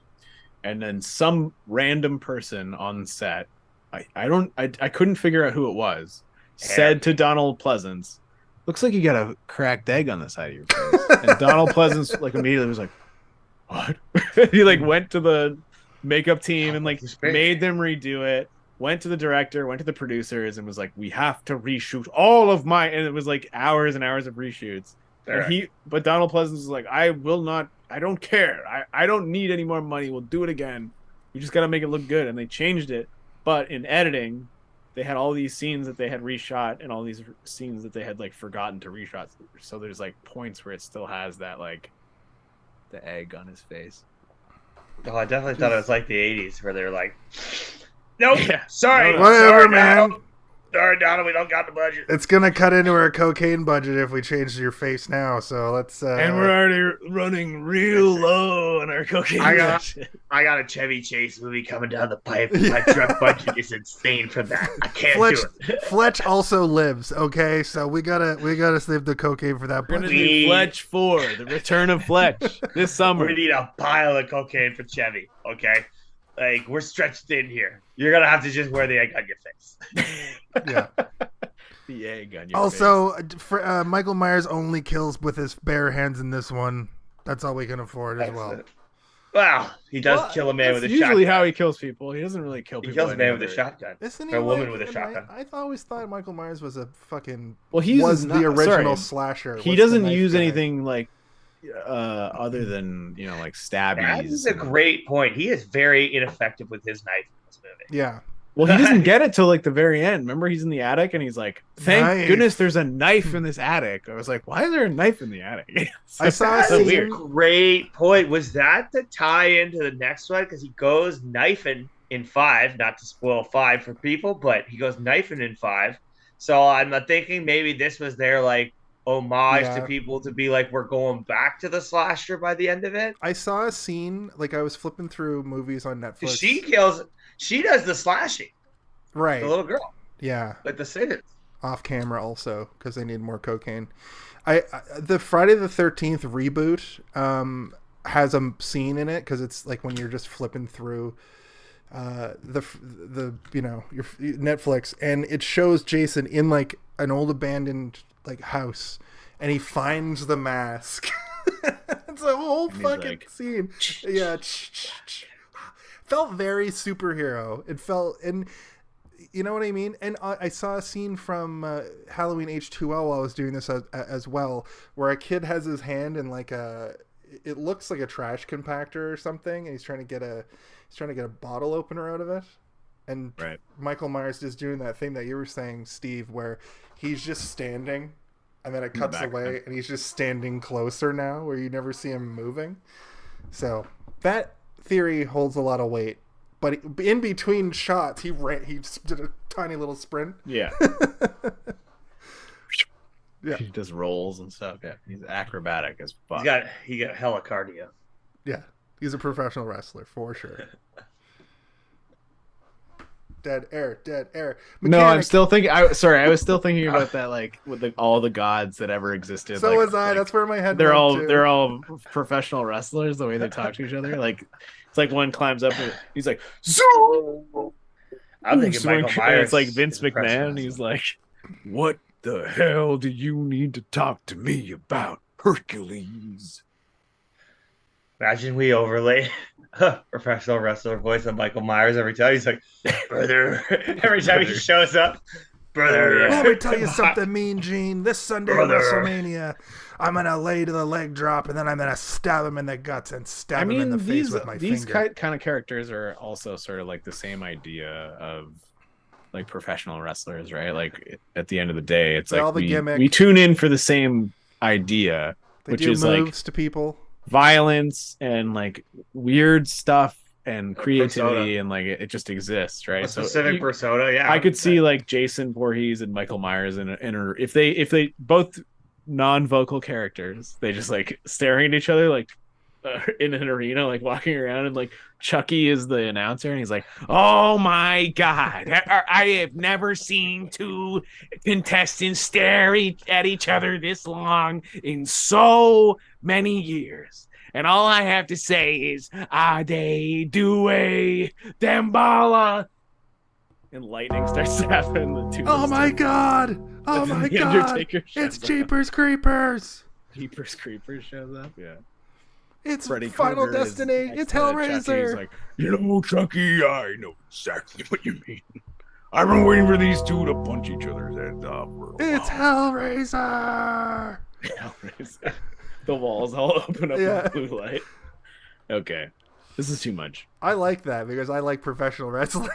and then some random person on set, I couldn't figure out who it was, said to Donald Pleasence, "Looks like you got a cracked egg on the side of your face." And Donald Pleasence like immediately was like, "What?" He like went to the makeup team and like made them redo it. Went to the director, went to the producers, and was like, "We have to reshoot all of my." And it was like hours and hours of reshoots. But Donald Pleasence was like, "I will not. I don't care. I don't need any more money. We'll do it again. We just got to make it look good." And they changed it. But in editing, they had all these scenes that they had reshot and all these scenes that they had like forgotten to reshot. So there's like points where it still has that like the egg on his face. Oh, I definitely thought it was like the 80s where they're like, "Nope, sorry, whatever, man. Sorry, Donald, we don't got the budget." It's gonna cut into our cocaine budget if we change your face now. So let's. And we're already running real low on our cocaine budget. I got a Chevy Chase movie coming down the pipe. My drug budget is insane for that. I can't do it. Fletch also lives. Okay, so we gotta save the cocaine for that. We're gonna need Fletch 4, the return of Fletch this summer. We need a pile of cocaine for Chevy. Okay. Like, we're stretched thin here. You're going to have to just wear the egg on your face. Yeah. The egg on your face. Also, Michael Myers only kills with his bare hands in this one. That's all we can afford as well. Well, he does kill a man with a shotgun. Usually how he kills people. He doesn't really kill people. He kills a man with a shotgun. Isn't he or a woman with a shotgun. I always thought Michael Myers was a fucking... Well, he was the original slasher. He doesn't use anything like... other than like stabbies. That is a great point. He is very ineffective with his knife in this movie. Yeah, Well, he doesn't get it till like the very end. Remember, he's in the attic and he's like, "Thank Knife. goodness there's a knife in this attic." I was like, "Why is there a knife in the attic?" I saw a That's scene- a weird. Great point. Was that the tie into the next one? Because he goes knifing in 5, not to spoil 5 for people, but he goes knifing in 5. So I'm thinking maybe this was their like homage to people to be like, we're going back to the slasher by the end of it. I saw a scene, like I was flipping through movies on Netflix. She does the slashing. Right. The little girl. Yeah. Like the singers. Off camera also, because they need more cocaine. The Friday the 13th reboot has a scene in it, because it's like when you're just flipping through the your Netflix, and it shows Jason in like an old abandoned like house, and he finds the mask. It's a whole fucking scene. Yeah. Felt very superhero. It felt, and you know what I mean? And I saw a scene from Halloween H2O while I was doing this as well, where a kid has his hand in like it looks like a trash compactor or something, and he's trying to get a bottle opener out of it. And Michael Myers is doing that thing that you were saying, Steve, where he's just standing, and then it cuts away, and he's just standing closer now, where you never see him moving. So that theory holds a lot of weight. But in between shots, he just did a tiny little sprint. Yeah. Yeah. He does rolls and stuff. Yeah. He's acrobatic as fuck. He got hella cardio. Yeah. He's a professional wrestler for sure. Dead air. Mechanic. No, I'm still thinking. I was still thinking about that, like with all the gods that ever existed. So like, was I. Like, that's where my head. They're went all professional wrestlers. The way they talk to each other, like it's like one climbs up and he's like, "Zoom!" I'm thinking Michael Myers. It's like Vince McMahon. He's like, "What the hell do you need to talk to me about, Hercules?" Imagine we overlay professional wrestler voice on Michael Myers every time. He's like, brother. Every time he shows up, brother. Let me tell you something, Mean Gene. This Sunday at WrestleMania, I'm going to lay to the leg drop, and then I'm going to stab him in the guts and stab him in the face with my finger. These kind of characters are also sort of like the same idea of like professional wrestlers, right? Like at the end of the day, it's like we tune in for the same idea, which is like to people. Violence and like weird stuff and creativity and like it just exists, right? A specific persona, yeah. I could see like Jason Voorhees and Michael Myers in if they both non-vocal characters, they just like staring at each other like in an arena, like walking around, and like Chucky is the announcer, and he's like, "Oh my God, I have never seen two contestants stare at each other this long in so many years. And all I have to say is, Ade Due Dambala." And lightning starts to happen. Oh my God! Oh my God! It's Jeepers Creepers! Jeepers Creepers shows up, yeah. It's Freddy Final Krueger Destiny. It's Hellraiser. He's like, Chucky, I know exactly what you mean. I've been waiting for these two to punch each other's heads off for a while. It's Hellraiser. Hellraiser. The walls all open up in blue light. Okay, this is too much. I like that because I like professional wrestling.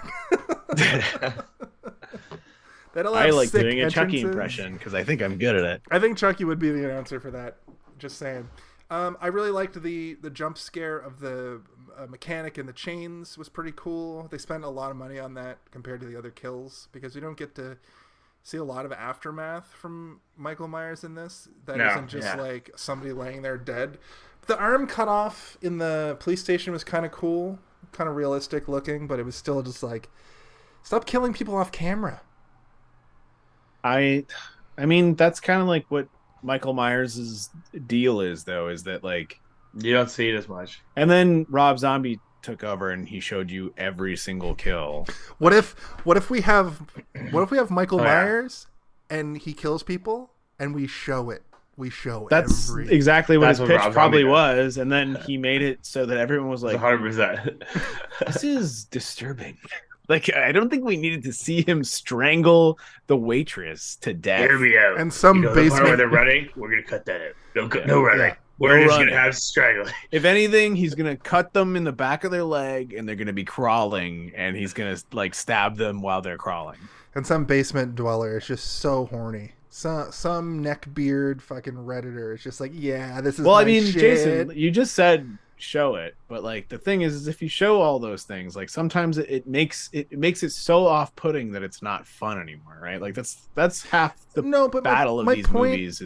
I like doing a Chucky impression because I think I'm good at it. I think Chucky would be the announcer for that. Just saying. I really liked the jump scare of the mechanic and the chains was pretty cool. They spent a lot of money on that compared to the other kills because we don't get to see a lot of aftermath from Michael Myers in this. That isn't just like somebody laying there dead. The arm cut off in the police station was kind of cool, kind of realistic looking, but it was still just like, stop killing people off camera. I mean, that's kind of like what Michael Myers' deal is, though, is that like you don't see it as much. And then Rob Zombie took over and he showed you every single kill. What if we have Michael Myers and he kills people and we show it? That's exactly what his pitch probably was, and then he made it so that everyone was like, 100%. This is disturbing. Like, I don't think we needed to see him strangle the waitress to death. Hear me out. And some basement where they're running, we're gonna cut that out. No running. We're just running. gonna have struggling. If anything, he's gonna cut them in the back of their leg, and they're gonna be crawling, and he's gonna like stab them while they're crawling. And some basement dweller is just so horny. Some neckbeard fucking redditor is just like, yeah, this is. Well, my I mean, shit. Jason, you just said show it, but like the thing is if you show all those things, like sometimes it makes it so off-putting that it's not fun anymore, right? Like that's half the battle of these movies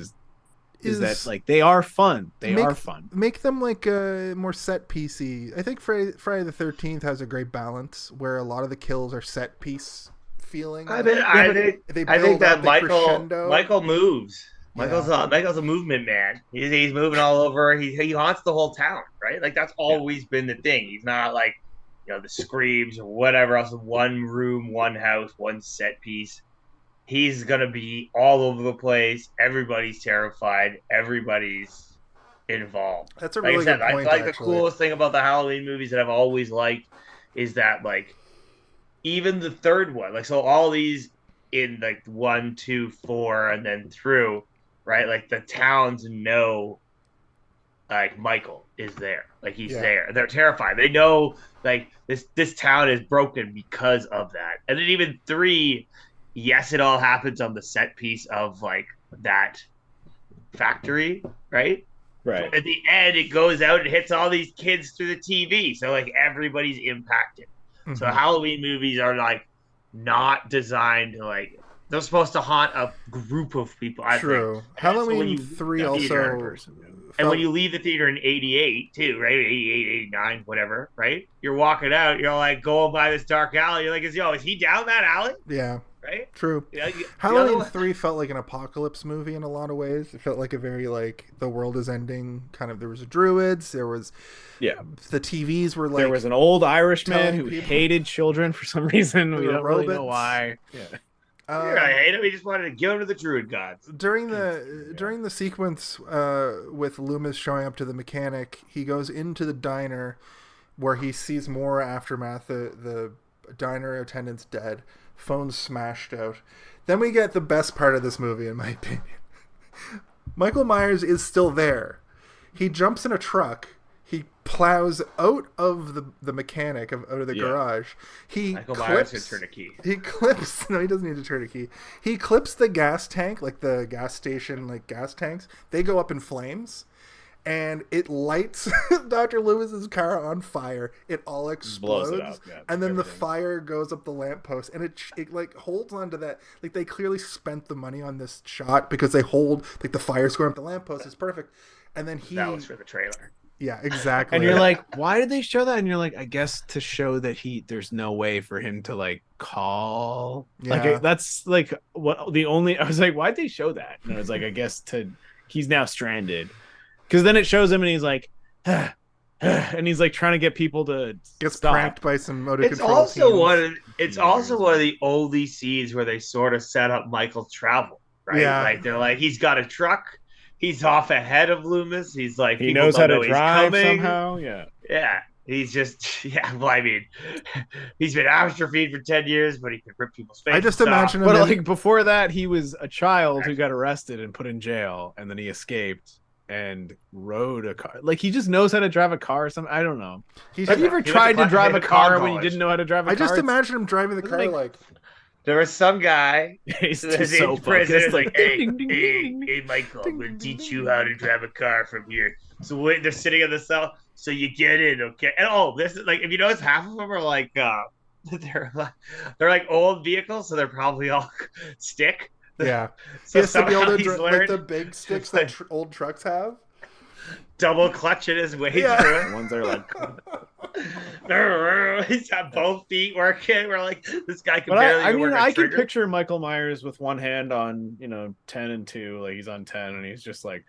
is that like they are fun. They are fun. Make them like more set piecey. I think Friday the 13th has a great balance where a lot of the kills are set piece feeling. I think that Michael moves. Michael's a movement man. He's moving all over. He haunts the whole town, right? Like that's always been the thing. He's not like, you know, the screams or whatever else. One room, one house, one set piece. He's gonna be all over the place. Everybody's terrified. Everybody's involved. That's a really good point. I like the coolest thing about the Halloween movies that I've always liked is that like even the third one, like so all these in like 1, 2, 4, and then through, right? Like the towns know like Michael is there. Like he's there. They're terrified. They know like this town is broken because of that. And then even 3, yes, it all happens on the set piece of like that factory, right? Right. But at the end, it goes out and hits all these kids through the TV. So like everybody's impacted. Mm-hmm. So Halloween movies are like not designed to like they're supposed to haunt a group of people. True. Halloween 3 also. And when you leave the theater in 88 too, right? 88, 89, whatever, right? You're walking out, you're like going by this dark alley. You're like, is he down that alley? Yeah. Right? True. Halloween 3 felt like an apocalypse movie in a lot of ways. It felt like a very like the world is ending kind of. There was druids. There was the TVs were like there was an old Irishman who hated children for some reason. We don't really know why. Yeah. I hate him. He just wanted to give him to the druid gods. During the sequence with Loomis showing up to the mechanic, he goes into the diner where he sees more aftermath. The diner attendant's dead. Phone's smashed out. Then we get the best part of this movie, in my opinion. Michael Myers is still there. He jumps in a truck. He plows out of the mechanic out of the garage. Michael Myers can turn a key. He clips. No, he doesn't need to turn a key. He clips the gas tank, like the gas station, like gas tanks. They go up in flames. And it lights Dr. Lewis's car on fire. It all explodes, blows it up, and then the fire goes up the lamppost, and it like holds onto that. Like they clearly spent the money on this shot because they hold like the fire's going up the lamppost. It's perfect. And then that was for the trailer. Yeah, exactly. And you're like, why did they show that? And you're like, I guess to show that there's no way for him to like call. Yeah. Like that's like what the only. I was like, why'd they show that? And I was like, I guess he's now stranded. Because then it shows him and he's like, and he's like trying to get people to gets stop. pranked by some motor It's control also teams. It's also one of the only scenes where they sort of set up Michael's travel, right? Yeah. Like they're like, he's got a truck, he's off ahead of Loomis. He's like, he knows how to drive somehow. Yeah. He's just, well, I mean, he's been atrophied for 10 years, but he can rip people's faces. I just imagine him. But like before that, he was a child who got arrested and put in jail, and then he escaped and rode a car. Like he just knows how to drive a car or something. I don't know. Have you ever tried to drive a car when you didn't know how to drive a car? I just imagine him driving the car like. There was some guy he's so focused, like, hey, Michael, I'm going to teach you how to drive a car from here. So they're sitting in the cell, so you get in, okay? And this is like, if you notice, half of them are like, they're like old vehicles, so they're probably all stick. Yeah, So he has to be able to like the big sticks that old trucks have. Double clutching his way through it. The ones that are like, he's got both feet working. We're like, this guy can barely. I mean, I can picture Michael Myers with one hand on 10 and 2, like he's on 10, and he's just like.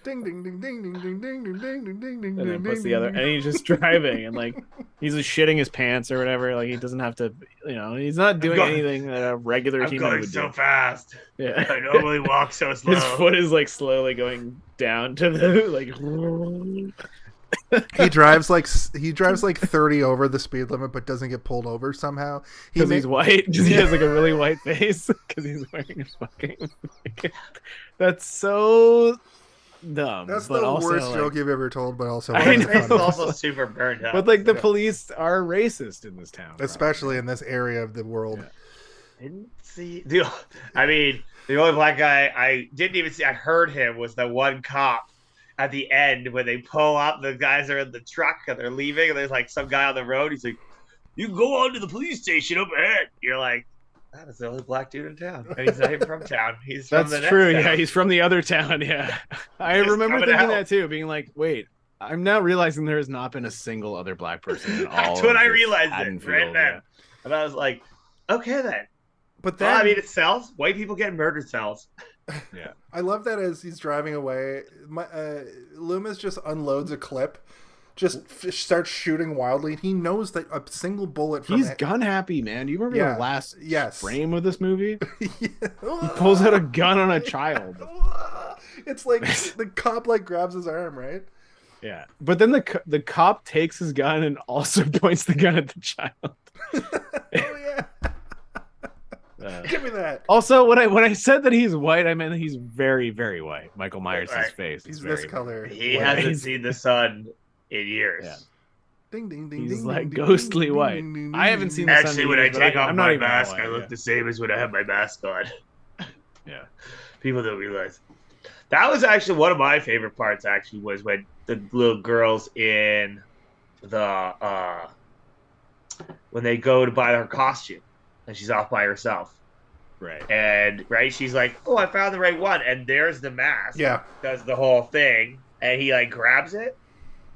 Ding ding ding ding ding ding ding ding ding ding ding ding. And then puts the other, and he's just driving, and like he's just shitting his pants or whatever. Like he doesn't have to, he's not doing anything that a regular human would do. I'm going so fast. Yeah, I normally walk so slow. His foot is like slowly going down to the like. He drives like 30 over the speed limit, but doesn't get pulled over somehow. Because he's white. Because he has like a really white face. Because he's wearing a fucking. That's so. dumb. That's but the also, worst like, joke you've ever told, but also I really know. It's funny. also super burned up. But like the police are racist in this town, Especially in this area of the world. Yeah. Didn't see. Dude, I mean, the only black guy I didn't even see. I heard him was the one cop at the end when they pull up. The guys are in the truck and they're leaving, and there's like some guy on the road. He's like, "You can go on to the police station up ahead." You're like, that is the only black dude in town, and he's not even from town. He's from That's the true. next Yeah, town. he's from the other town. Yeah, I Just remember coming thinking out. that too, being like, wait. I'm now realizing there has not been a single other black person in all. That's when of I this realized it Haddonfield, right then, yeah. and I was like, okay then. But Well, then I mean, it sells. White people get murdered sells. Yeah. I love that as he's driving away, Loomis just unloads a clip, just starts shooting wildly. He knows that a single bullet from He's gun happy, man. Do you remember Yeah. the last Yes. frame of this movie? Yeah. He pulls out a gun on a child. It's like the cop like grabs his arm, right? Yeah, but then the cop takes his gun and also points the gun at the child. Oh yeah. Give me that. Also, when I said that he's white, I meant that he's very, very white. Michael Myers' Right. face. He's is this very color. He White. hasn't seen the sun in years. Yeah. Ding ding ding. He's ding, like ding, ding, ghostly ding, white. ding, ding, I haven't ding, seen ding. the Actually, sun when I years, but take I'm off not my even that mask, white, I look yeah. the same as when I have my mask on. Yeah. People don't realize. That was actually one of my favorite parts. Actually, was when the little girls in the when they go to buy her costume, and she's off by herself. Right. And she's like, "Oh, I found the right one." And there's the mask. Yeah. Does the whole thing, and he like grabs it,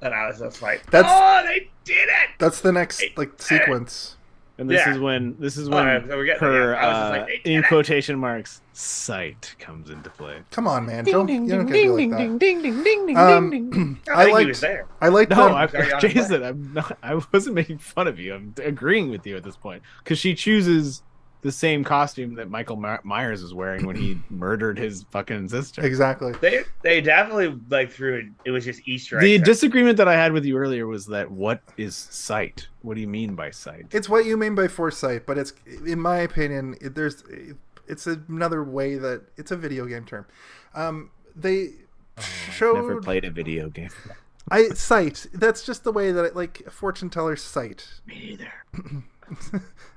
and I was just like, That's- "Oh, they did it!" That's the next like sequence. And this Yeah. is when so we're getting her there. I was just like, they did in it. quotation marks sight comes into play. Come on, man. Don't you don't get to be like that. ding ding ding ding Um, ding ding. I think he liked- was there. I like No, that. Sorry, on Jason, I'm not. I wasn't making fun of you. I'm agreeing with you at this point because she chooses the same costume that Michael Myers was wearing when he murdered his fucking sister. Exactly. They definitely like threw it. It was just Easter egg. The there. disagreement that I had with you earlier was that what is sight? What do you mean by sight? It's what you mean by foresight, but it's, in my opinion, it's another way that it's a video game term. They showed Never played a video game. sight. That's just the way that it, like a fortune teller's sight. Me neither.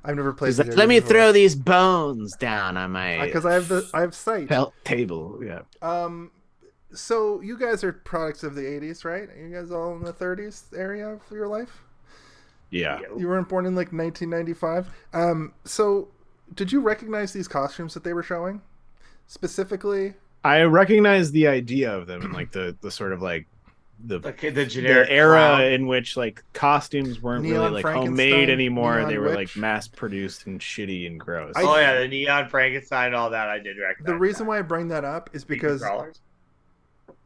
I've never played. He's like, video let me games before. throw these bones down on my because I have sight. felt table. Yeah. So you guys are products of the 80s, right? Are you guys all in the 30s area of your life? Yeah. You weren't born in like 1995. So did you recognize these costumes that they were showing? Specifically, I recognize the idea of them and like the sort of like the generic era clown. in which like costumes weren't Neon really like Frankenstein, homemade anymore. Neon They were Witch. like mass produced and shitty and gross. I- Oh yeah, the neon Frankenstein, all that I did recognize. the reason why I bring that up is Creepy because crawlers.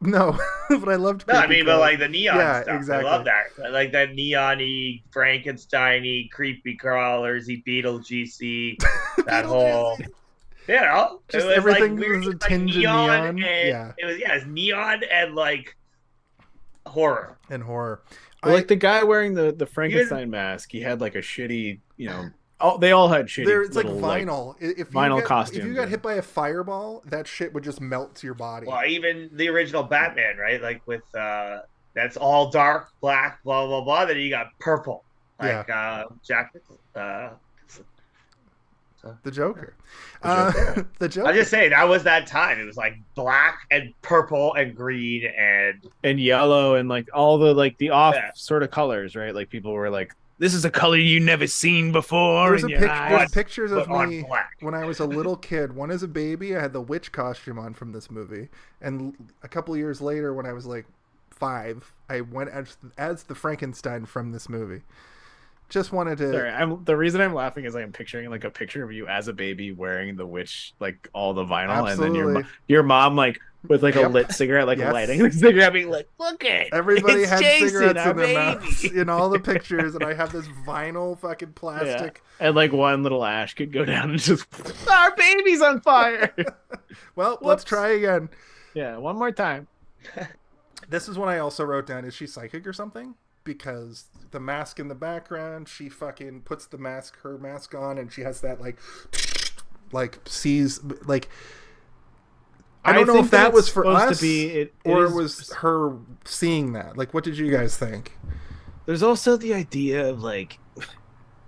no, but I loved. No, I creepy mean, but crawlers. like the neon Yeah, stuff. exactly. I love that. Like that neon-y, Frankenstein-y, creepy crawlers-y, Beetlejuice-y, that whole. You know, Just it was everything like, was a like tinge of neon. And Yeah. it was neon and like horror. and horror. Well, like the guy wearing the Frankenstein mask, he had like a shitty, they all had shitty. It's like little, vinyl. If you vinyl If costumes, you got yeah. hit by a fireball, that shit would just melt to your body. Well, even the original Batman, right? Like with that's all dark, black, blah blah blah. Then you got purple, like Jack Nicholson. The Joker. Joker. The Joker. I'm just saying that was that time. It was like black and purple and green and yellow and like all the like the off Yeah. sort of colors, right? Like people were like, "This is a color you never seen before." There's, in a your there's eyes." pictures of but on me black. when I was a little kid. One as a baby, I had the witch costume on from this movie, and a couple years later, when I was like 5, I went as the Frankenstein from this movie. Just wanted to. Sorry, the reason I'm laughing is I'm picturing like a picture of you as a baby wearing the witch, like all the vinyl, Absolutely. and then your mom like with like a Yep. lit cigarette, like Yes. lighting the cigarette, being like, "Look at Everybody it's had Jason, cigarettes our in their baby." mouths in all the pictures, and I have this vinyl fucking plastic. And like one little ash could go down and just our baby's on fire. Well, let's Whoops. try again. Yeah, one more time. This is what I also wrote down. Is she psychic or something? Because the mask in the background, she fucking puts her mask on, and she has that like sees like I don't know if that was for supposed us to be, or it was her seeing that. Like, what did you guys think? There's also the idea of like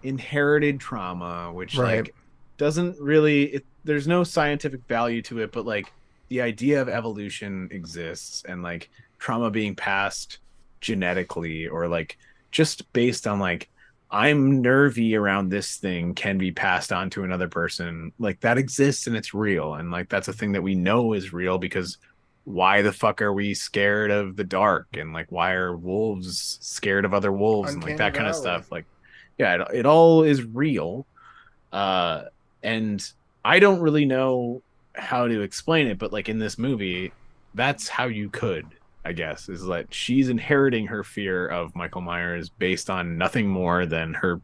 inherited trauma, which Right. like doesn't really. There's no scientific value to it, but like the idea of evolution exists, and like trauma being passed genetically or like just based on like I'm nervy around this thing can be passed on to another person. Like that exists and it's real. And like that's a thing that we know is real because why the fuck are we scared of the dark? And like why are wolves scared of other wolves and like that kind of stuff? Like, yeah, it all is real. And I don't really know how to explain it, but like in this movie, that's how you could, I guess, is that she's inheriting her fear of Michael Myers based on nothing more than her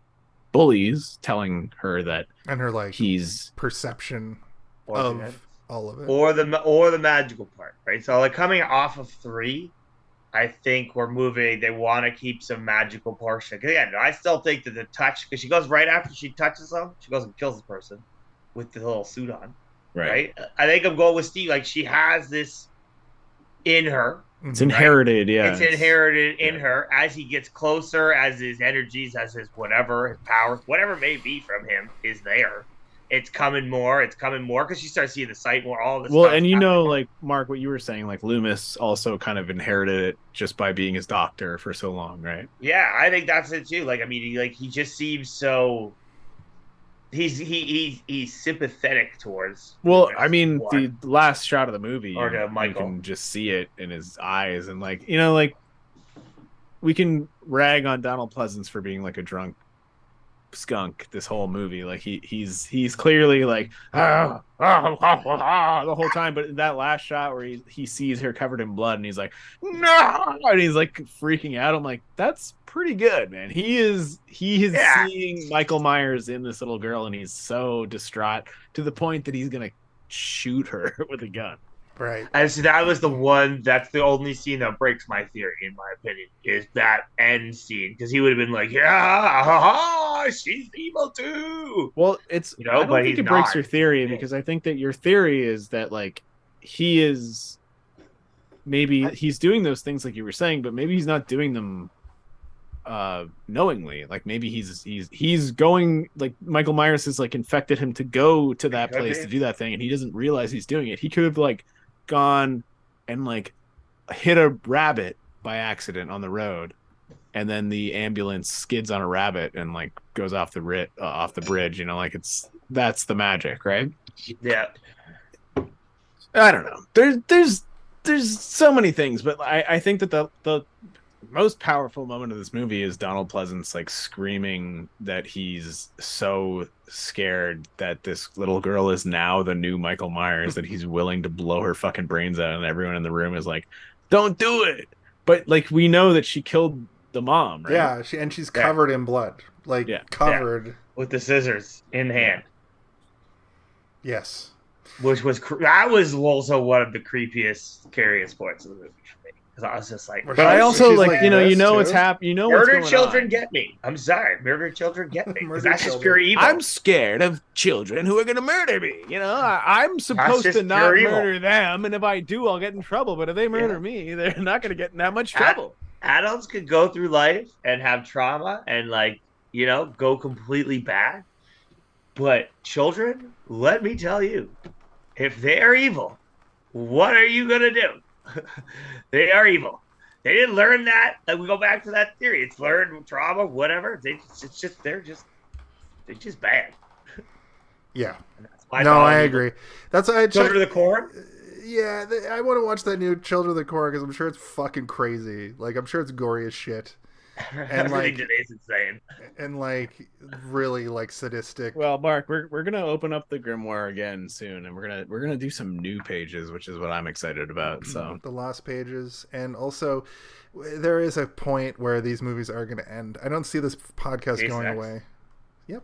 bullies telling her that And her like he's perception Or of the- all of it. or the magical part, right? So like coming off of 3, I think we're moving. They want to keep some magical portion. Because again, I still think that the touch, because she goes right after she touches them, she goes and kills the person with the little suit on, right? I think I'm going with Steve. Like she has this in her. It's inherited, Right? yeah. It's inherited in her as he gets closer, as his energies, as his whatever, his powers, whatever it may be from him is there. It's coming more because she starts seeing the sight more, all this Well, stuff. and you know, like Mark, what you were saying, like Loomis also kind of inherited it just by being his doctor for so long, right? Yeah, I think that's it too. Like, I mean, he just seems so. He's sympathetic towards. Well, Loomis I mean, more. the last shot of the movie, Or to you Michael. can just see it in his eyes, and like you know, like we can rag on Donald Pleasence for being like a drunk skunk this whole movie. Like he's clearly like the whole time, but that last shot where he sees her covered in blood and he's like no, and he's like freaking out. I'm like, that's pretty good, man. He is Yeah. seeing Michael Myers in this little girl, and he's so distraught to the point that he's gonna shoot her with a gun. Right. And so that was the one. That's the only scene that breaks my theory, in my opinion, is that end scene, because he would have been like, "Yeah, ha, ha, she's evil too." Well, it's You know, I don't but think he's it breaks not. your theory, because I think that your theory is that like he is maybe he's doing those things like you were saying, but maybe he's not doing them knowingly. Like maybe he's going, like Michael Myers has like infected him to go to that Could place be. to do that thing, and he doesn't realize he's doing it. He could have like gone and like hit a rabbit by accident on the road, and then the ambulance skids on a rabbit and like goes off the bridge, you know, like that's the magic, right? Yeah, I don't know. There's so many things, but I think that the most powerful moment of this movie is Donald Pleasence like screaming that he's so scared that this little girl is now the new Michael Myers, that he's willing to blow her fucking brains out, and everyone in the room is like, don't do it. But like we know that she killed the mom, right? Yeah, she's covered in blood. Like covered. with the scissors in hand, Yes. which was that was also one of the creepiest, scariest parts of the movie for me, because I was just like, But I also She's like, like you know this, it's too? happening. You know what's murdered going children on. get me. I'm sorry, murdered children get me. 'Cause Murdered that's just children. pure evil. I'm scared of children who are going to murder me. You know, I'm supposed just to not pure evil. murder them, and if I do, I'll get in trouble. But if they murder me, they're not going to get in that much trouble. Adults could go through life and have trauma and like, you know, go completely bad. But children, let me tell you, if they're evil, what are you gonna do? They are evil. They didn't learn that. Like, we go back to that theory. It's learned trauma, whatever. They're just bad. Yeah. And that's my No, thought. I agree. That's why I Children of the Corn. Yeah, I want to watch that new Children of the Corn because I'm sure it's fucking crazy. Like, I'm sure it's gory as shit. Everything like- today's insane. And, like, really, like, sadistic. Well, Mark, we're gonna open up the Grimoire again soon, and we're gonna do some new pages, which is what I'm excited about. So The Lost Pages. And also, there is a point where these movies are going to end. I don't see this podcast Jason going X. away. Yep.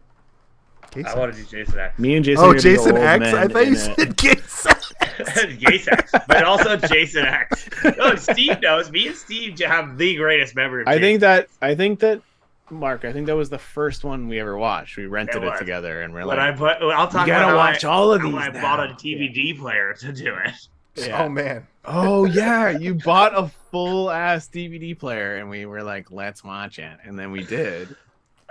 I want to do Jason X. me and Jason. Oh, are gonna be Jason old X? men I thought you in said Jason. Jason X, but also Jason X. No, Steve knows. Me and Steve have the greatest memory of I Jason. think that Mark, I think that was the first one we ever watched. We rented It it was. together, and we're When like, I'll talk you gotta about watch all of how these I now. bought a DVD player to do it. Yeah. Oh man. Oh yeah, you bought a full ass DVD player, and we were like, let's watch it, and then we did,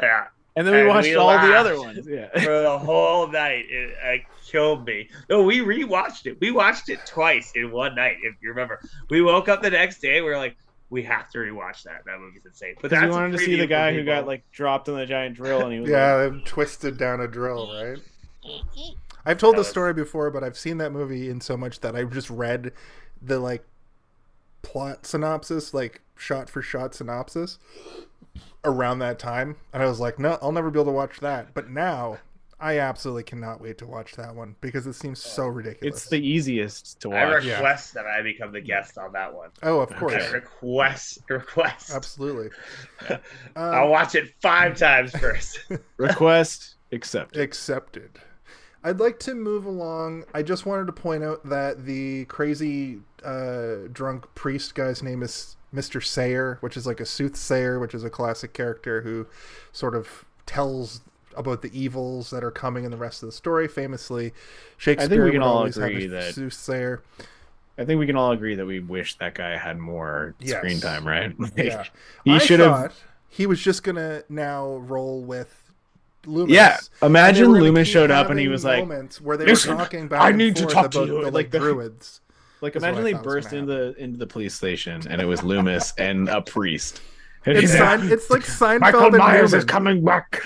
Yeah. and then we And watched we all the laughed other ones. Yeah. for the whole night. It killed me. No, we rewatched it. We watched it twice in one night. If you remember, we woke up the next day. We were like, we have to rewatch that. That movie's insane. But Because that's we wanted to see the guy who got like dropped on the giant drill, and he was Yeah, twisted down a drill, right? I've told this story before, but I've seen that movie in so much that I've just read the like plot synopsis, like shot for shot synopsis around that time, and I was like, no, I'll never be able to watch that. But now I absolutely cannot wait to watch that one because it seems so ridiculous. It's the easiest to watch. I request that I become the guest on that one. Oh, of course. I request. Absolutely. I'll watch it 5 times first. Request accepted. Accepted. I'd like to move along. I just wanted to point out that the crazy drunk priest guy's name is Mr. Sayer, which is like a soothsayer, which is a classic character who sort of tells about the evils that are coming in the rest of the story. Famously, Shakespeare I think we can would all always agree have a that soothsayer. I think we can all agree that we wish that guy had more screen time, right? Yeah. He should have. He was just gonna now roll with Loomis. Yeah, imagine And they were gonna Loomis keep showed up and he having was like, moments where they were "Listen, talking back I and need to forth talk about to you," the like druids. Like is what imagine I they thought was burst gonna into the police station and it was Loomis and a priest. And It's, he's like, it's like Seinfeld Michael and Myers Newman. is coming back.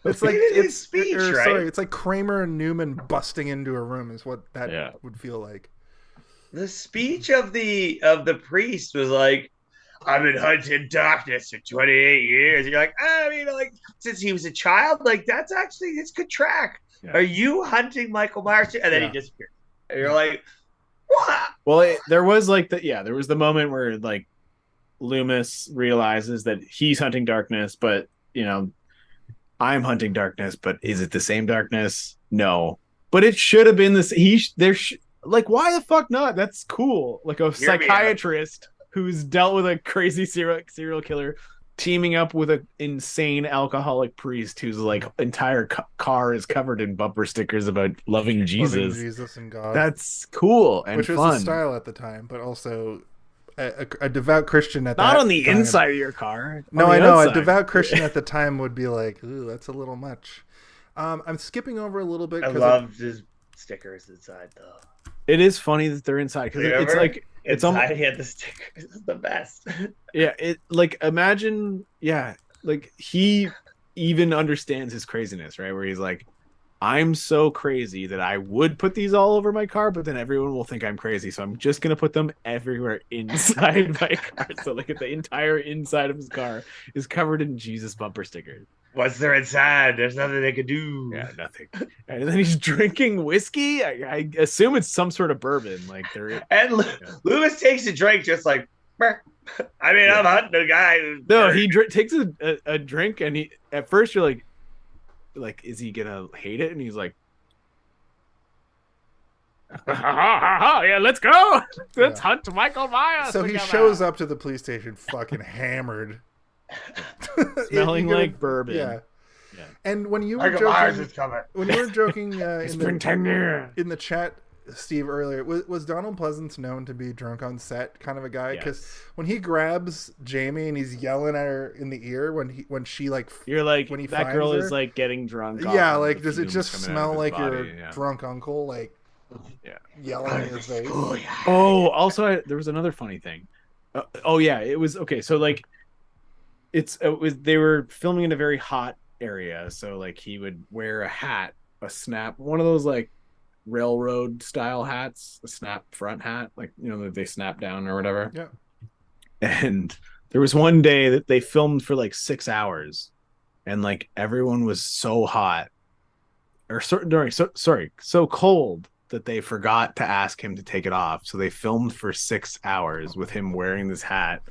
It's like His speech, right? Sorry, it's like Kramer and Newman busting into a room is what that would feel like. The speech of the priest was like, I've been hunting darkness for 28 years. You're like, I mean, like, since he was a child, like, it's good track. Yeah. Are you hunting Michael Myers? And then he disappeared. And you're like, what? Well, there was the moment where like Loomis realizes that he's hunting darkness, but I'm hunting darkness, but is it the same darkness? No. But it should have been this. Like, why the fuck not? That's cool. Like a psychiatrist who's dealt with a crazy serial killer teaming up with an insane alcoholic priest whose like entire car is covered in bumper stickers about loving Jesus. Loving Jesus and God. That's cool and which was fun. the style at the time, but also a devout Christian at Not that on the time. inside of your car. No, On the I know. outside. A devout Christian at the time would be like, ooh, that's a little much. I'm skipping over a little bit. I loved his stickers inside, though. It is funny that they're inside because it's like it's inside almost he had the stickers. It's the best. Yeah, it like imagine like he even understands his craziness, right? Where he's like, I'm so crazy that I would put these all over my car, but then everyone will think I'm crazy, so I'm just gonna put them everywhere inside my car. So like the entire inside of his car is covered in Jesus bumper stickers. Once they're inside, there's nothing they can do. Yeah, nothing. And then he's drinking whiskey. I assume it's some sort of bourbon. Like they're Loomis takes a drink just like, "Meh." I mean, I'm hunting a guy. No, he takes a drink, and he at first you're like, is he gonna hate it? And he's like, yeah, let's go. Let's hunt Michael Myers. So he shows up to the police station fucking hammered. Smelling like bourbon. Yeah. And when you were Michael Myers is joking, coming. when you were joking It's been 10 years. in the chat, Steve, earlier, was Donald Pleasence known to be drunk on set kind of a guy? Because when he grabs Jamie and he's yelling at her in the ear when she like you're like when he that finds girl her, is like getting drunk. yeah, like does it just smell like your drunk uncle like Yeah. yelling in his face? Oh, also there was another funny thing. It was okay. So like they were filming in a very hot area, so like he would wear a hat, one of those like railroad style hats, a snap front hat, like that they snap down or whatever. Yeah. And there was one day that they filmed for like 6 hours, and like everyone was so hot, or so cold that they forgot to ask him to take it off. So they filmed for 6 hours with him wearing this hat.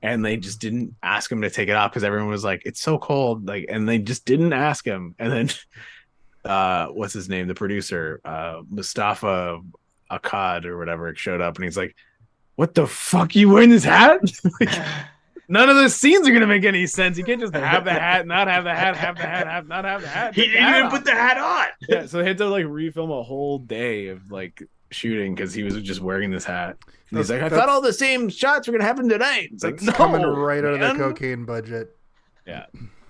And they just didn't ask him to take it off because everyone was like, it's so cold. Like, and they just didn't ask him. And then, what's his name? The producer, Mustafa Akkad or whatever, showed up and he's like, what the fuck, you wearing this hat? Like, none of the scenes are going to make any sense. You can't just have the hat, not have the hat, have the hat, not have the hat. He didn't even put the hat on. Yeah. So they had to like refilm a whole day of like shooting because he was just wearing this hat. And he's That's- like, I thought all the same shots were gonna happen tonight. It's like, It's no, coming right out of the man. cocaine budget. Yeah.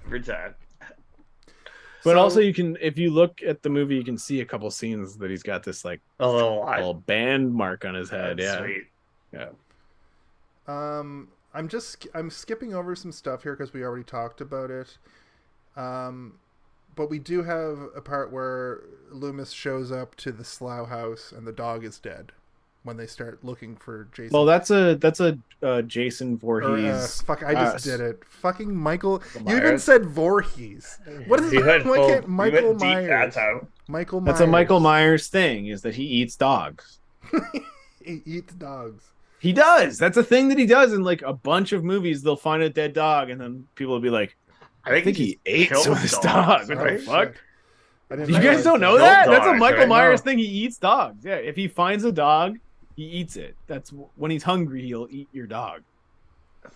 Good time. But So- also, you can, if you look at the movie, you can see a couple scenes that he's got this like A little band mark on his head. That's Yeah, sweet. yeah. I'm skipping over some stuff here because we already talked about it. But we do have a part where Loomis shows up to the Slough house and the dog is dead when they start looking for Jason. Well, that's a Jason Or, Voorhees. fuck, I just did it. Fucking Michael. You even Myers. said Voorhees. What is He went why full- can't he Michael went deep that Myers? time. Michael Myers. That's a Michael Myers thing, is that he eats dogs. He eats dogs. He does. That's a thing that he does in like a bunch of movies. They'll find a dead dog, and then people will be like, I think he ate killed some of this dogs, dog. What right? the fuck? Shit. I didn't You realize guys don't know Killed that? That's a dogs, Michael right? Myers No. thing. He eats dogs. Yeah, if he finds a dog, he eats it. That's when he's hungry, he'll eat your dog.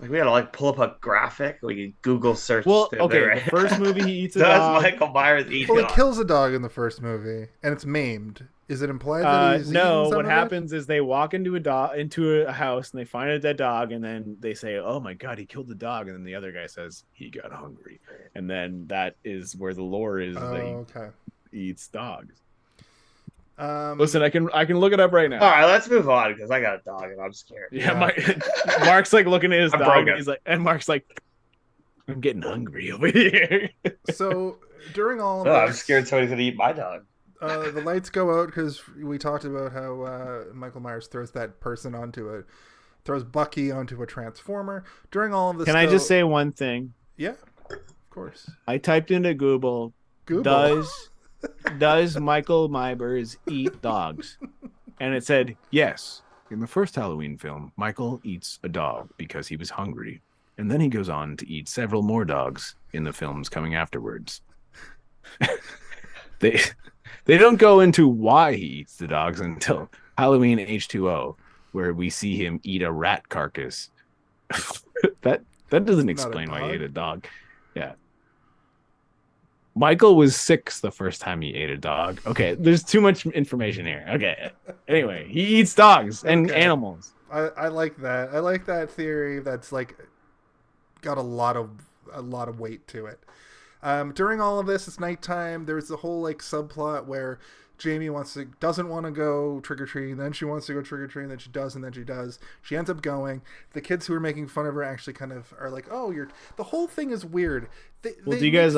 Like we gotta like pull up a graphic. We can Google search. Well, the- okay, right? the first movie he eats a Does dog. Michael Myers eat Well, he dogs? kills a dog in the first movie, and it's maimed. Is it implied that he's No, eaten some what of it? happens is they walk into a house and they find a dead dog, and then they say, "Oh my god, he killed the dog," and then the other guy says he got hungry, and then that is where the lore is Oh, that okay. he eats dogs. Um, Listen, I can look it up right now. All right, let's move on because I got a dog and I'm scared. Yeah, Yeah. Mark's like looking at his I'm dog, broken. and he's like, and Mark's like, I'm getting hungry over here. so during all of Oh, I'm this, scared somebody's gonna eat my dog. the lights go out because we talked about how Michael Myers throws Bucky onto a transformer. During all of this, Can I though- just say one thing? yeah, of course. I typed into Google, Google. does Michael Myers eat dogs? And it said, yes. In the first Halloween film, Michael eats a dog because he was hungry. And then he goes on to eat several more dogs in the films coming afterwards. They don't go into why he eats the dogs until Halloween H2O, where we see him eat a rat carcass. that doesn't It's not a explain why he dog. ate a dog. Yeah. Michael was 6 the first time he ate a dog. Okay, there's too much information here. Okay. Anyway, he eats dogs and Okay. animals. I like that. I like that theory. That's like got a lot of weight to it. During all of this, it's nighttime. There's the whole like subplot where Jamie doesn't want to go trick or treating, then she wants to go trick or treating, then she does, and then she does. She ends up going. The kids who are making fun of her actually kind of are like, "Oh, the whole thing is weird." Well, do you guys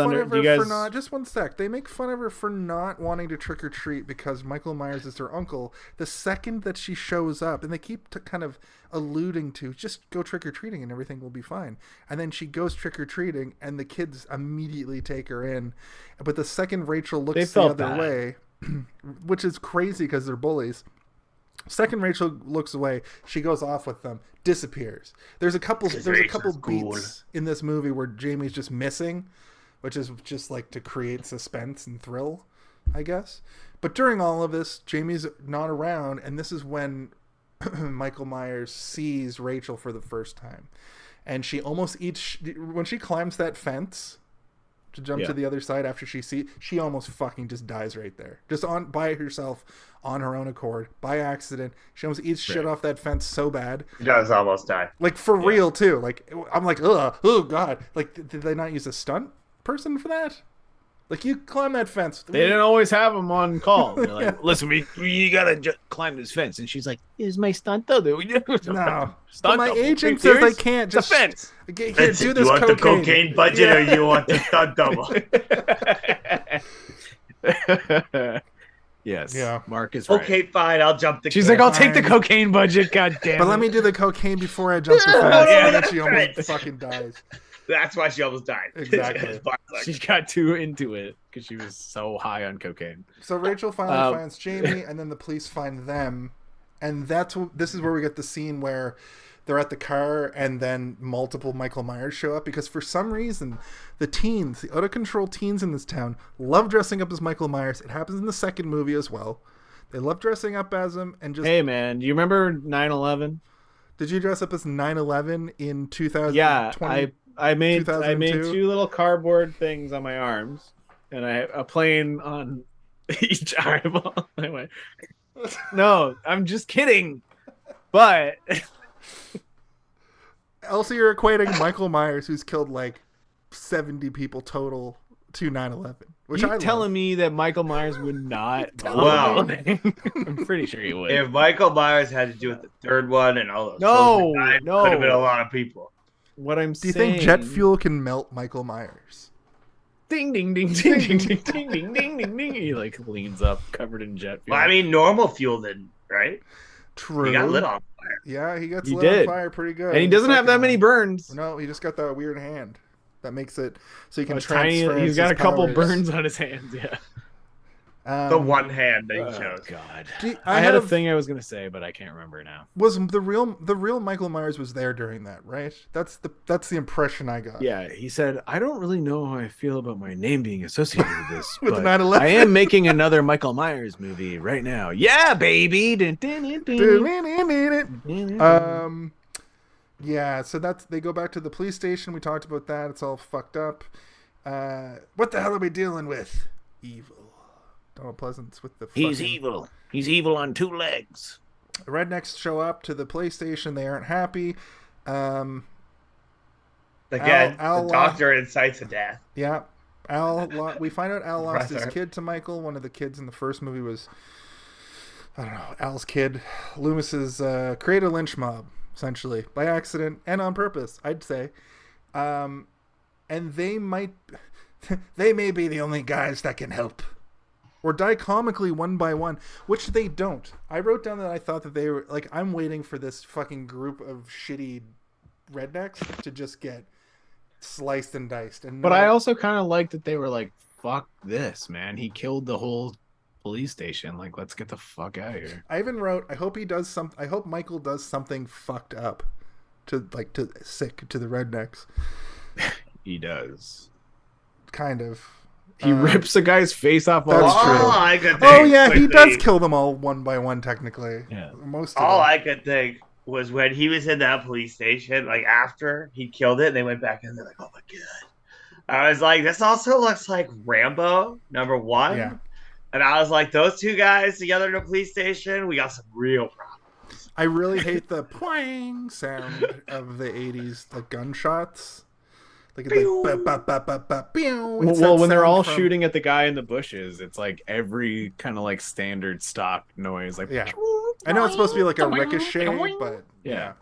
just one sec. They make fun of her for not wanting to trick or treat because Michael Myers is her uncle. The second that she shows up, and they keep kind of alluding to, just go trick or treating and everything will be fine. And then she goes trick or treating, and the kids immediately take her in. But the second Rachel looks the felt other bad. way, which is crazy because they're bullies. Second Rachel looks away, she goes off with them, disappears. There's a couple beats in this movie where Jamie's just missing, which is just like to create suspense and thrill, I guess. But during all of this, Jamie's not around, and this is when Michael Myers sees Rachel for the first time. And she almost eats when she climbs that fence to jump to the other side after she almost fucking just dies right there, just by herself, on her own accord, by accident. She almost eats shit off that fence so bad, He does almost die. like for real too. Like I'm like, oh god, like did they not use a stunt person for that? Like you climb that fence. They didn't always have him on call. They're like, listen, you gotta climb this fence. And she's like, "Is my stunt though?" No, but Stunt my double. agent Here, says I can't. It's a Just fence. Here, That's do it. this You want cocaine. the cocaine budget or you want the stunt double? Yes. Yeah. Mark is right. Okay, fine. I'll jump the. She's cliff. like, I'll take the Fine. cocaine budget. God damn But it. let me do the cocaine before I jump the fence. Yeah, and then that's she almost right. fucking dies. That's why she almost died. Exactly. She got too into it because she was so high on cocaine. So Rachel finally finds Jamie, and then the police find them, and this is where we get the scene where they're at the car, and then multiple Michael Myers show up because for some reason the out of control teens in this town love dressing up as Michael Myers. It happens in the second movie as well. They love dressing up as him and just. Hey man, do you remember 9/11? Did you dress up as 9/11 in 2020? Yeah, I made 2002? 2 little cardboard things on my arms, and I a plane on each eyeball. Anyway, No, I'm just kidding. But Also, you're equating Michael Myers, who's killed like 70 people total, to 9/11. Which you I telling love. me that Michael Myers would not? Wow. I'm pretty sure he would. If Michael Myers had to do with the third one and all those No, children died, no. could have been a lot of people. What I'm Do you saying? think jet fuel can melt Michael Myers? Ding ding ding ding ding ding ding ding ding ding ding. He like leans up, covered in jet fuel. Well, I mean, normal fuel didn't, right? True. He got lit on fire. Yeah, he gets He lit on did. fire pretty good. and he in the doesn't have that second many one. burns. No, he just got that weird hand that makes it so he can A tiny, transfer. he's got a his couple powers. burns on his hands. Yeah. The one hand that he Oh chose. God. I had a have- thing I was gonna say, but I can't remember now. Was the real Michael Myers was there during that, right? That's the impression I got. Yeah, he said, "I don't really know how I feel about my name being associated with this, With but 9/11. I am making another Michael Myers movie right now. Yeah, baby." Yeah, so they go back to the police station. We talked about that. It's all fucked up. What the hell are we dealing with? Evil. Donald Pleasence with the He's fucking- evil. He's evil on two legs. The rednecks show up to the police station. They aren't happy. Again, Al, the doctor incites a death. Yeah. We find out Al lost his Brother. kid to Michael. One of the kids in the first movie was, I don't know, Al's kid. Loomis's create a lynch mob, essentially, by accident and on purpose, I'd say. And they may be the only guys that can help. Or die comically one by one, which they don't. I wrote down that I thought that they were, like, I'm waiting for this fucking group of shitty rednecks to just get sliced and diced. But I also kind of like that they were like, "Fuck this, man! He killed the whole police station. Like, let's get the fuck out of here." I even wrote, I hope Michael does something fucked up to the rednecks. He does. Kind of. He rips a guy's face off. While That's he's true. All I could think Oh yeah, he quickly- does kill them all one by one, technically. Yeah. Most of All them. I could think was when he was in that police station, like after he killed it, they went back and they're like, "Oh my god!" I was like, "This also looks like Rambo #1." Yeah. And I was like, "Those two guys together in a police station, we got some real problems." I really hate the poing sound of the 80s, like gunshots. Like it's like ba, ba, ba, ba, pew. It's Well, that when they're sound all from- shooting at the guy in the bushes, it's like every kind of like standard stock noise. Like, Yeah. I know it's supposed to be like a ricochet, but Yeah.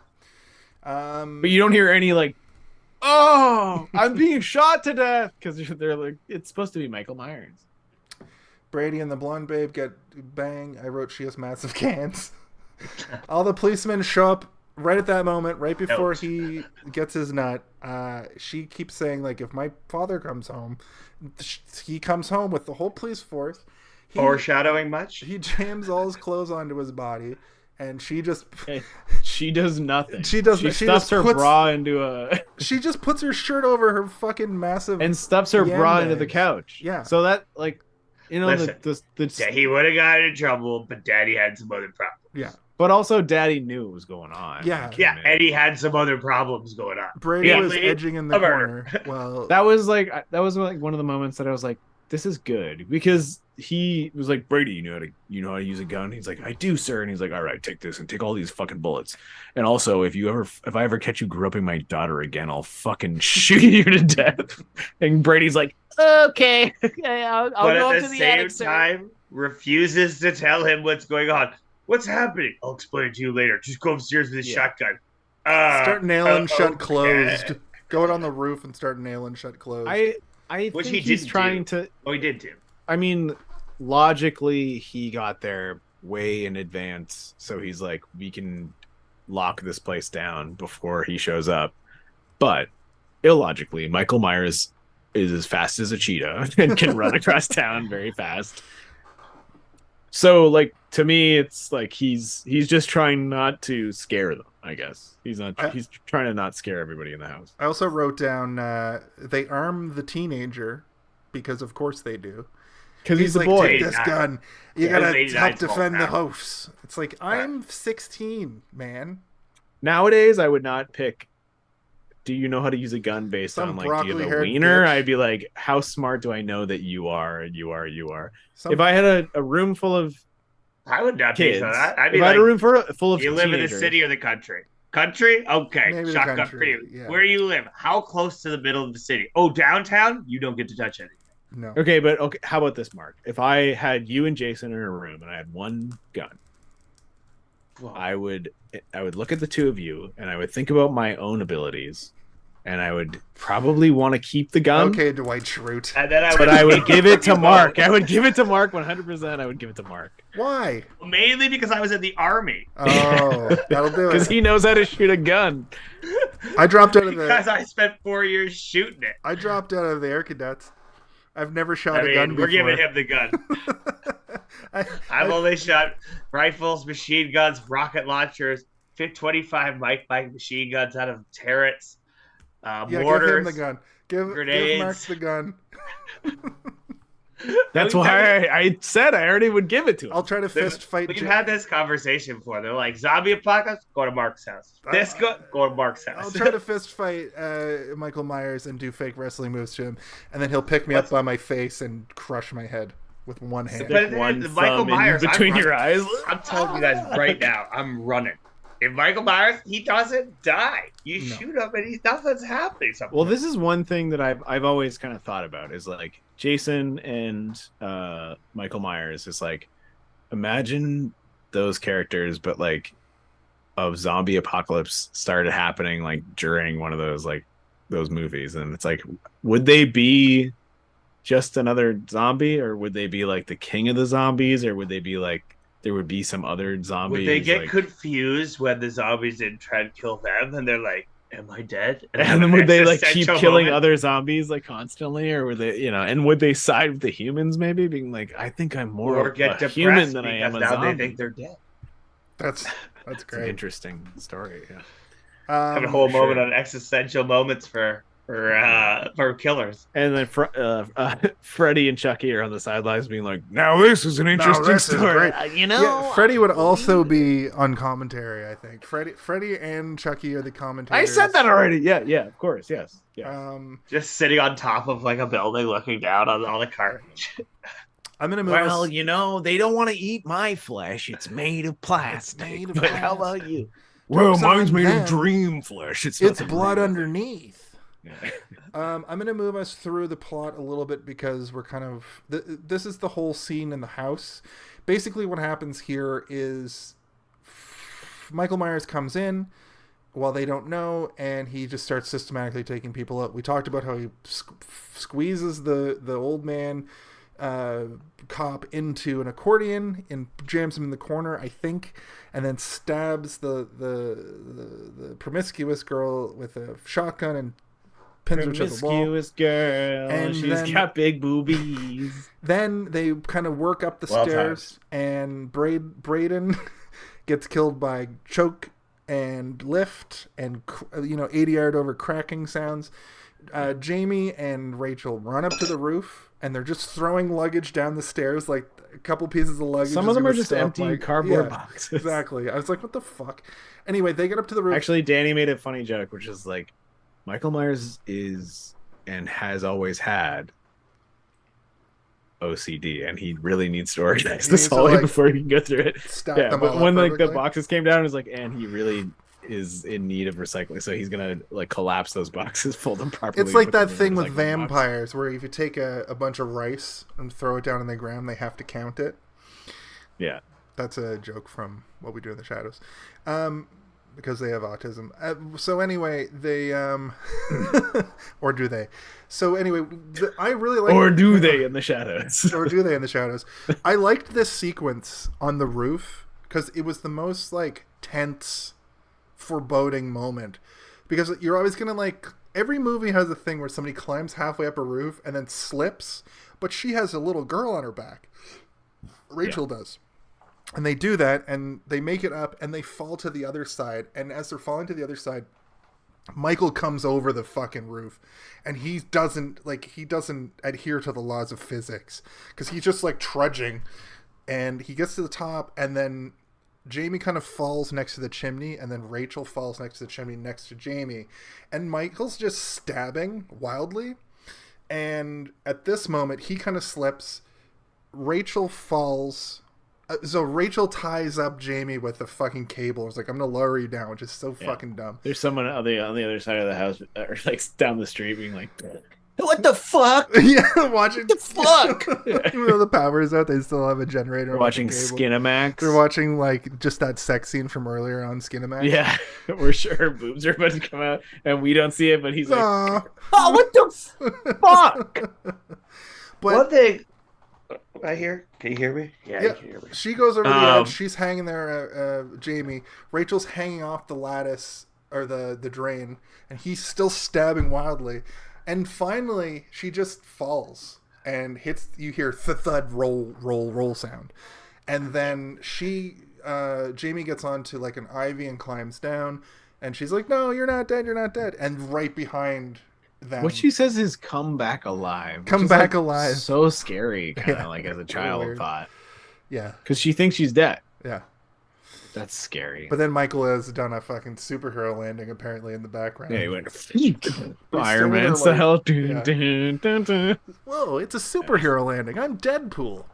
yeah. But you don't hear any like, "Oh, I'm being shot to death," because they're like, it's supposed to be Michael Myers. Brady and the blonde babe get bang. I wrote she has massive cans. All the policemen show up right at that moment, right before he gets his nut. She keeps saying, like, if my father comes home, he comes home with the whole police force. Foreshadowing much? He jams all his clothes onto his body, and she just She does nothing. She does- She she stuffs just her puts- bra into a puts her shirt over her fucking massive and stuffs her bra into the bags. couch. Yeah. So that like, you know, Listen, the Yeah, he would have gotten in trouble, but Daddy had some other problems. Yeah. but also Daddy knew what was going on. Yeah. Yeah, and he had some other problems going on. Brady Yeah. was edging in the A murder. corner. Well, That was like one of the moments that I was like, this is good, because he was like, "Brady, you know how to use a gun?" He's like, "I do, sir." And he's like, "All right, take this and take all these fucking bullets. And also, if I ever catch you groping my daughter again, I'll fucking shoot you to death." And Brady's like, "Okay, I'll But go at up the to the same attic, sir." time, refuses to tell him what's going on. What's happening? I'll explain to you later. Just go upstairs with his shotgun. start nailing shut okay. closed. Go out on the roof and start nailing shut closed. I Which think he he's didn't trying do. to. Oh, he did too. I mean, logically, he got there way in advance, so he's like, we can lock this place down before he shows up. But illogically, Michael Myers is as fast as a cheetah and can run across town very fast. So, like, to me, it's like he's just trying not to scare them. I guess he's trying to not scare everybody in the house. I also wrote down they arm the teenager because of course they do. Because he's a like, boy. take this gun. You Yeah, gotta he's help 89 small defend the now. house. It's like, I'm 16, man. Nowadays, I would not pick. Do you know how to use a gun based Some on like, do you have a broccoli-haired wiener? bitch. I'd be like, how smart do I know that you are? You are. Some, If I had a room full of I would not kids. be so. I'd be if I had like, a room full of you live in the teenagers. city or the country? Country? Okay, Maybe the shotgun country, for you. yeah. Where you live? How close to the middle of the city? Oh, downtown? You don't get to touch anything. No. Okay, but okay, how about this, Mark? If I had you and Jason in a room and I had one gun, Whoa. I would look at the two of you and I would think about my own abilities, and I would probably want to keep the gun. Okay, Dwight Schrute. And then But I would give it to Mark. I would give it to Mark 100%. I would give it to Mark Why? Mainly because I was in the army. Oh, that'll do because it. he knows how to shoot a gun. I dropped out of Because the. I spent 4 years shooting it. I dropped out of the Air Cadets. I've never shot I mean, a gun we're before. giving him the gun. I've I- only shot rifles, machine guns, rocket launchers, 25 Mike machine guns out of turrets, yeah, mortars. give him the gun. Give Mark grenades. the gun. That's why I said I already would give it to him. I'll try to fist fight. We've had this conversation before. They're like, zombie apocalypse, go to Mark's house. Go to Mark's house. I'll try to fist fight Michael Myers and do fake wrestling moves to him, and then he'll pick me up by my face and crush my head with one hand. But one then Michael Myers between your eyes. I'm telling you guys right now, I'm running. If Michael Myers, he doesn't die. You shoot him and nothing's happening. Well, this is one thing that I've always kind of thought about is like Jason and Michael Myers is like, imagine those characters, but like a zombie apocalypse started happening like during one of those like those movies, and it's like, would they be just another zombie, or would they be like the king of the zombies, or would they be like there would be some other zombies? Would they get like... confused when the zombies didn't try to kill them, and they're like, "Am I dead?" And then would they like keep killing moment? other zombies like constantly, or would they, and would they side with the humans maybe, being like, I think I'm more or of get a depressed human than I because am a now zombie? they think they're dead. That's It's an great. interesting story. Yeah. Have a whole sure. moment on existential moments for killers. And then Freddy and Chucky are on the sidelines being like, now this is an interesting this is story. great. Yeah, Freddy would also be on commentary, I think. Freddy and Chucky are the commentators. I said that already. Yeah, of course, yes. Yeah. Just sitting on top of like a building, looking down on all the carnage. I'm gonna move. Well, they don't want to eat my flesh. It's made of plastic. made of but how plastic. about you? Well, mine's made of dream flesh. it's blood underneath. Yeah. I'm going to move us through the plot a little bit because we're kind of... this is the whole scene in the house. Basically what happens here is Michael Myers comes in while they don't know, and he just starts systematically taking people out. We talked about how he squeezes the old man cop into an accordion and jams him in the corner, I think, and then stabs the promiscuous girl with a shotgun and pins her to the wall. Promiscuous girl, And she's got big boobies. Then they kind of work up the stairs, and Braden gets killed by choke and lift and 80-yard over cracking sounds. Jamie and Rachel run up to the roof, and they're just throwing luggage down the stairs, like a couple pieces of luggage. Some of them are just empty cardboard boxes. Exactly. I was like, what the fuck? Anyway, they get up to the roof. Actually, Danny made a funny joke, which is like, Michael Myers is and has always had OCD, and he really needs to organize this all before he can go through it. Stack them but all when up like the perfectly. boxes came down, it was like, and he really is in need of recycling, so he's gonna like collapse those boxes, fold them properly. It's like put that them in thing the with recycling box. vampires, where if you take a bunch of rice and throw it down in the ground, they have to count it. Yeah. That's a joke from What We Do in the Shadows. Because they have autism. So anyway, they... or do they? So anyway, I really like... Or do they in the shadows? Or do they in the shadows? I liked this sequence on the roof because it was the most like tense, foreboding moment. Because you're always going to like... Every movie has a thing where somebody climbs halfway up a roof and then slips, but she has a little girl on her back. Rachel does. And they do that, and they make it up, and they fall to the other side. And as they're falling to the other side, Michael comes over the fucking roof, and he doesn't adhere to the laws of physics, because he's just like trudging, and he gets to the top, and then Jamie kind of falls next to the chimney, and then Rachel falls next to the chimney next to Jamie, and Michael's just stabbing wildly. And at this moment, he kind of slips. Rachel falls So Rachel ties up Jamie with the fucking cable. It's like, I'm gonna lower you down, which is so fucking dumb. There's someone on the other side of the house, or like down the street, being like, "What the fuck? Yeah, watching What the fuck?" Even though the power is out, they still have a generator. We're watching Skinamax. They're watching like just that sex scene from earlier on Skinamax. Yeah, we're sure her boobs are about to come out, and we don't see it, but he's like, Aw. "Oh, what the fuck?" But One thing right here. Can you hear me? Yeah, you can hear me. she goes over the edge. She's hanging there, Jamie. Rachel's hanging off the lattice or the drain, and he's still stabbing wildly. And finally, she just falls and hits. You hear thud, roll sound, and then Jamie gets onto like an ivy and climbs down. And she's like, "No, you're not dead. You're not dead." And right behind them, What she says is "come back alive." Come which is, back like, alive. So scary, kind of Yeah, like as a weird. child thought, yeah, because she thinks she's dead. yeah. That's scary. But then Michael has done a fucking superhero landing apparently in the background. Yeah, he went still fireman were, like- style. yeah. Dun, dun, dun. Whoa, it's a superhero landing. I'm Deadpool.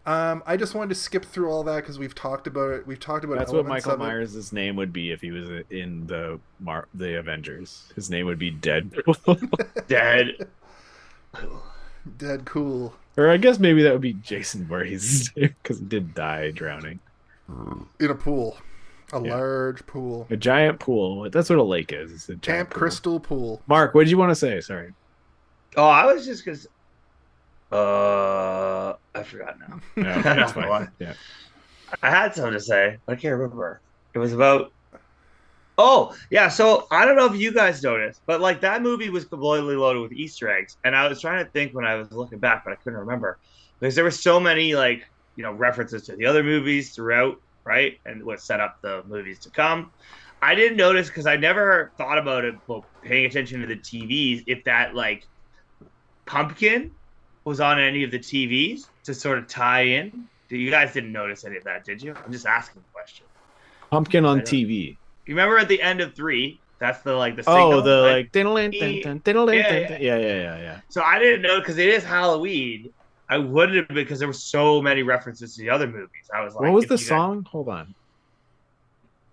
I just wanted to skip through all that because we've talked about it. We've talked about That's what elements Michael of it. Myers' name would be if he was in the Avengers. His name would be Deadpool. Dead. Dead cool. Or I guess maybe that would be Jason Voorhees because he did die drowning. In a pool. A large pool. A giant pool. That's what a lake is. It's a giant Camp pool. Crystal Pool. Mark, what did you want to say? Sorry. Oh, I was just because. I forgot now. No, I don't that's know fine. why. Yeah. I had something to say, but I can't remember. It was about. Oh, yeah. So I don't know if you guys noticed, but like that movie was completely loaded with Easter eggs. And I was trying to think when I was looking back, but I couldn't remember because there were so many references to the other movies throughout, right? And what set up the movies to come. I didn't notice because I never thought about it, well, paying attention to the TVs, if that like pumpkin was on any of the TVs to sort of tie in. You guys didn't notice any of that, did you? I'm just asking a question. Pumpkin on TV. You remember at the end of 3, that's the Oh, signal, the right? like diddle-in, dun, dun, diddle-in, dun, dun. Yeah. So I didn't know because it is Halloween. I wouldn't have because there were so many references to the other movies. I was like, What was if the you guys- song? Hold on.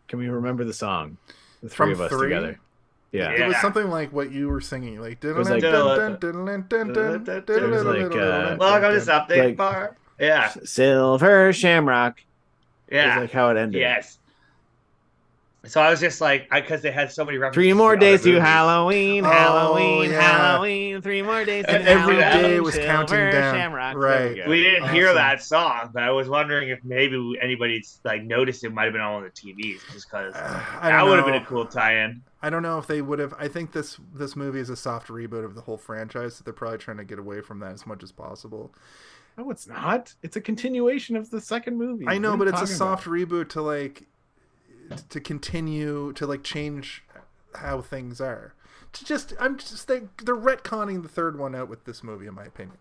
Can we remember the song? The three From of us 3? together. Yeah. It was Yeah. something like what you were singing, like was like- Welcome to something Like- bar. Yeah, Silver Shamrock. yeah, Is like how it ended. yes. So I was just like, because they had so many references. 3 more to the days other to movies. Halloween, Oh, Halloween, yeah. Halloween. 3 more days to And every Halloween, day was Silver counting down. Shamrock. Right. There we go. We didn't hear Awesome. that song, but I was wondering if maybe anybody's like noticed it might have been on one of the TVs, just because I that don't would have been know. a cool tie-in. I don't know if they would have. I think this movie is a soft reboot of the whole franchise, so they're probably trying to get away from that as much as possible. No, it's not. It's a continuation of the second movie. I know, What but are you it's a talking soft reboot to like to continue to like change how things are. They're retconning the third one out with this movie, in my opinion.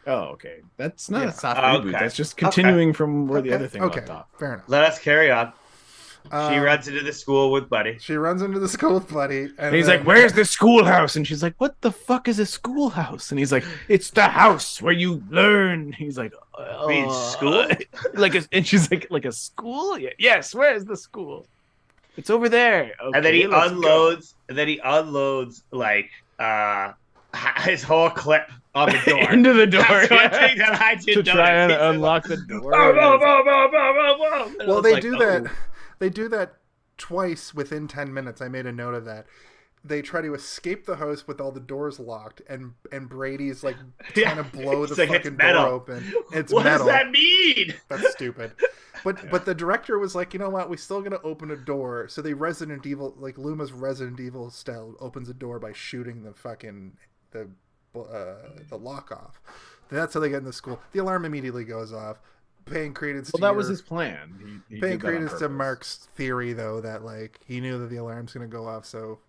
about? Oh, okay. That's not Yeah. a soft Okay. reboot. That's just continuing from where the Okay, other thing okay, left off. fair enough. Let us carry on. She Uh, runs into the school with Buddy. She runs into the school with Buddy, and And he's then- like, "Where's the schoolhouse?" And she's like, "What the fuck is a schoolhouse?" And he's like, "It's the house where you learn." He's like, Mean school? And she's like a school? Yes. Where's the school? It's over there. Okay, And then he let's go." unloads. And then he unloads like his whole clip on the door. into the door That's one thing that I to did try and notice. unlock the door. Boom, boom, boom, boom, boom, boom, boom. And I Well, was they like, do oh. that. They do that twice within 10 minutes. I made a note of that. They try to escape the house with all the doors locked, and Brady's like trying to blow It's the like, it's fucking metal. door open. It's What metal. does that mean? That's stupid. But the director was like, you know what? We're still gonna open a door. So they Resident Evil, like Loomis Resident Evil style, opens a door by shooting the fucking the lock off. That's how they get in the school. The alarm immediately goes off. Paying credence. Well, to that was your- his plan. He Paying did that on credence to purpose. Mark's theory, though, that like he knew that the alarm's gonna go off, so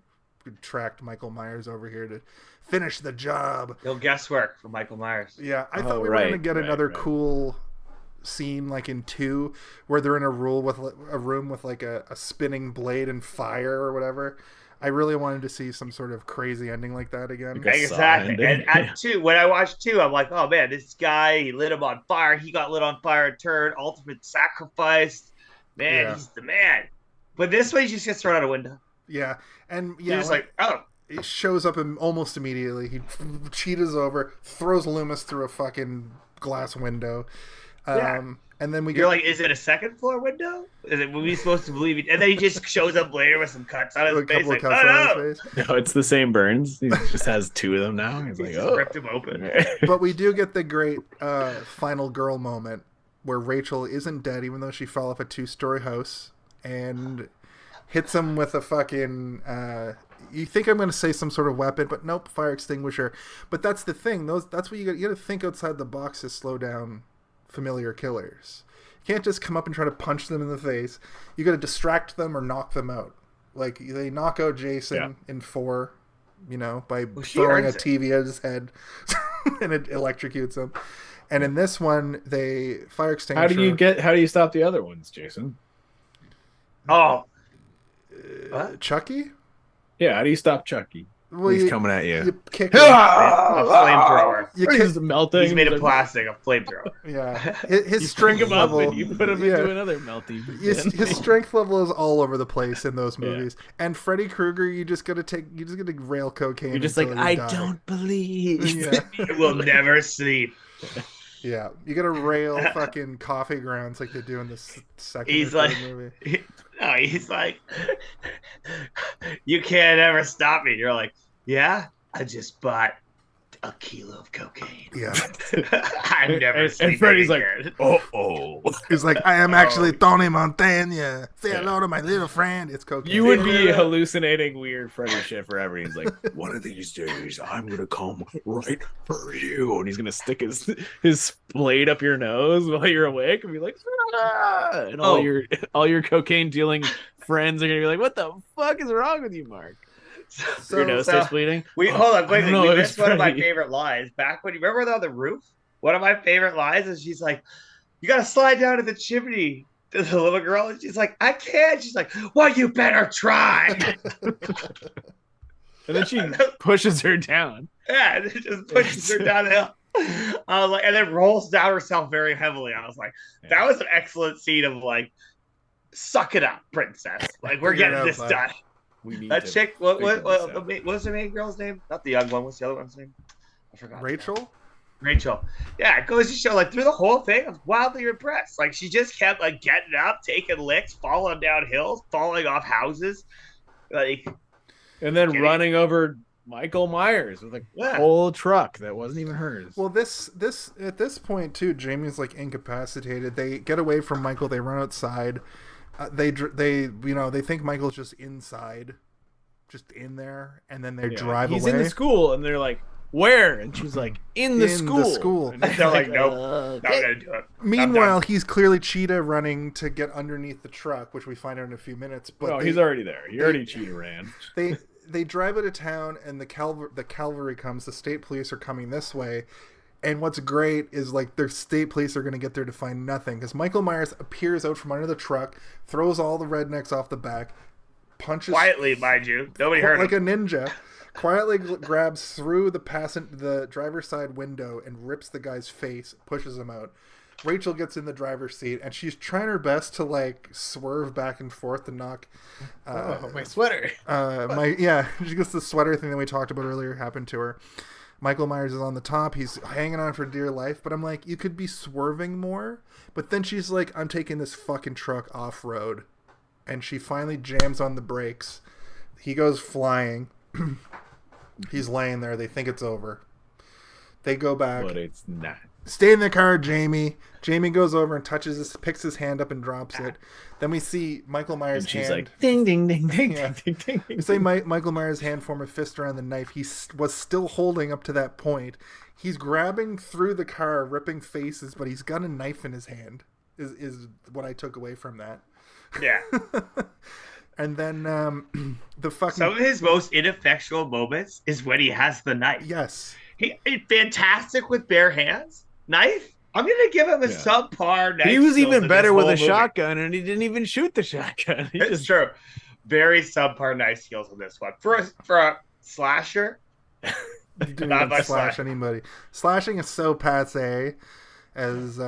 we tracked Michael Myers over here to finish the job. No guesswork for Michael Myers. Yeah, I Oh, thought we were gonna right, get right, another right. cool scene like in 2 where they're in a room with like a spinning blade and fire or whatever. I really wanted to see some sort of crazy ending like that again. Like a Exactly. Saw ending. And two, when I watched two, I'm like, oh man, this guy, he lit him on fire. He got lit on fire in turn. Ultimate sacrifice. Man, Yeah. he's the man. But this way, he just gets thrown out a window. Yeah, and You're just like, oh. he shows up almost immediately. He cheetahs over, throws Loomis through a fucking glass window. Yeah. And then we You're like, is it a second floor window? Is it? Were we supposed to believe it? And then he just shows up later with some cuts on his a face. couple of Like, cuts oh, on no! his face. No, it's the same Burns. He just has two of them now. He's He like, just oh. ripped him open. But we do get the great final girl moment where Rachel isn't dead, even though she fell off a 2-story house, and hits him with a fucking. You think I'm going to say some sort of weapon, but nope, fire extinguisher. But that's the thing; that's what you got. You got to think outside the box to slow down familiar killers. You can't just come up and try to punch them in the face. You got to distract them or knock them out. Like they knock out Jason in 4, by throwing a TV at his head, and it electrocutes him. And in this one, they fire extinguisher. How do you stop the other ones, Jason? Oh. What? Chucky? Yeah, how do you stop Chucky? Well, He's coming at you. You kick him. A flamethrower. You He's kick, melting. He's made of like, plastic, a flamethrower. yeah. His You strength bring him up level. and you put him into another melty. His strength level is all over the place in those movies. And Freddy Krueger, you just gotta rail cocaine. You're just like, until you I die. don't believe. Yeah. He will never sleep. Yeah, you gotta rail fucking coffee grounds like they do in the second He's or third like, movie. no, he's like, you can't ever stop me. You're like, yeah, I just bought a kilo of cocaine. Yeah, I'm never sleeping And Freddy's again. like, oh. he's like, I am actually Tony Montana. Say hello to my little friend. It's cocaine. You would be hallucinating weird Freddy shit forever. He's like, one of these days, I'm gonna come right for you, and he's gonna stick his blade up your nose while you're awake, and be like, ah! And all your cocaine dealing friends are gonna be like, what the fuck is wrong with you, Mark? Your nose starts bleeding. Hold on, quickly. know, We it was missed one of my Freddy. favorite lines. Back when you remember on the roof, one of my favorite lines is she's like, you gotta slide down to the chimney to the little girl, and she's like, I can't. She's like, well, you better try. And then she pushes her down. Yeah, and it just pushes her down the hill. I was like, and then rolls down herself very heavily. I was like, that was an excellent scene of like, suck it up, princess. Like, we're Figure it getting out, this bud. done. We need That to chick, figure this out. what was the main girl's name? Not the young one. What's the other one's name? I forgot. Rachel. Rachel. Yeah, it goes to show, like, through the whole thing, I was wildly impressed. Like, she just kept, like, getting up, taking licks, falling down hills, falling off houses. Like, And then Kidding. running over Michael Myers with a Yeah. whole truck that wasn't even hers. Well, this at this point too, Jamie's like incapacitated. They get away from Michael. They run outside. They think Michael's just inside, just in there, and then they drive He's away. in the school, and they're like, "Where?" And she's like, "In the school." and they're like, nope, not gonna do it. Meanwhile, he's clearly Cheetah running to get underneath the truck, which we find out in a few minutes. But No, he's already there. He already cheated ran. They drive out of town, and the cavalry comes. The state police are coming this way. And what's great is, like, their state police are going to get there to find nothing. Because Michael Myers appears out from under the truck, throws all the rednecks off the back, punches... Quietly, mind you. Nobody heard like him. a ninja, quietly grabs through the driver's side window and rips the guy's face, pushes him out. Rachel gets in the driver's seat, and she's trying her best to, like, swerve back and forth to knock... my sweater. She gets the sweater thing that we talked about earlier happened to her. Michael Myers is on the top. He's hanging on for dear life. But I'm like, you could be swerving more. But then she's like, I'm taking this fucking truck off-road. And she finally jams on the brakes. He goes flying. He's laying there. They think it's over. They go back. But it's not. Stay in the car, Jamie. Jamie goes over and picks his hand up and drops it. Then we see Michael Myers' And she's hand. like, ding, ding, ding, ding, Yeah. ding, ding, ding. We say Michael Myers' hand form a fist around the knife he was still holding up to that point. He's grabbing through the car, ripping faces, but he's got a knife in his hand, is what I took away from that. Yeah. And then the fucking... Some of his most ineffectual moments is when he has the knife. Yes. He's fantastic with bare hands. Knife? I'm going to give him a subpar knife. He was skills even in better this with whole a movie. shotgun, and he didn't even shoot the shotgun. He It's just true. very subpar nice kills in this one. For a slasher, You didn't Not even my slash slash. anybody. Slashing is so passe, as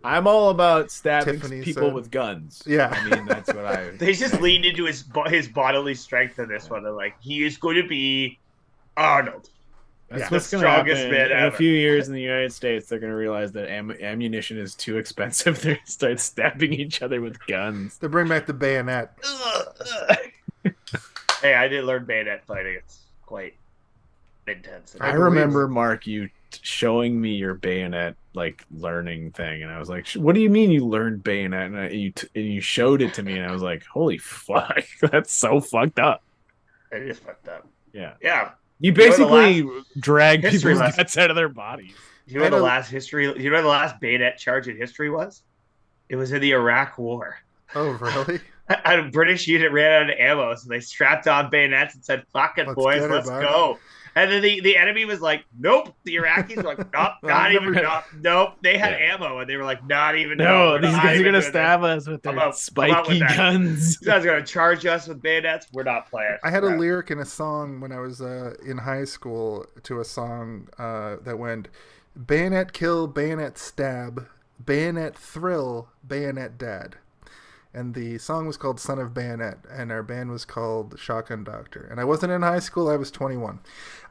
I'm all about stabbing Tiffany people said. with guns. Yeah. I mean, that's what I. they just leaned into his bodily strength in this one. They're like, he is going to be Arnold. That's Yeah. what's The going to happen. strongest man In a ever. few years in the United States, they're going to realize that ammunition is too expensive. They're going to start stabbing each other with guns. they bring back the bayonet. Hey, I did learn bayonet fighting. It's quite intense. I believe remember, it. Mark, you showing me your bayonet like learning thing, and I was like, "What do you mean you learned bayonet?" And you showed it to me, and I was like, "Holy fuck, that's so fucked up." It is fucked up. Yeah, Yeah. you know the basically drag history people's lesson. guts out of their bodies. You know I the know- last history. You know the last bayonet charge in history was? It was in the Iraq War. Oh, really? A British unit ran out of ammo, so they strapped on bayonets and said, "Fuck it, Let's boys, get it, let's bud." go." And then the enemy was like, "Nope." The Iraqis were like, "Nope, not even. Nope." They had ammo, and they were like, "Not even. No, we're these not guys are even gonna doing stab us with their I'm out with spiky that. guns. These guys are gonna charge us with bayonets. We're not playing." I had a Yeah. lyric in a song when I was in high school to a song that went, bayonet kill, bayonet stab, bayonet thrill, bayonet dad. And the song was called Son of Bayonet, and our band was called Shotgun Doctor. And I wasn't in high school, I was 21.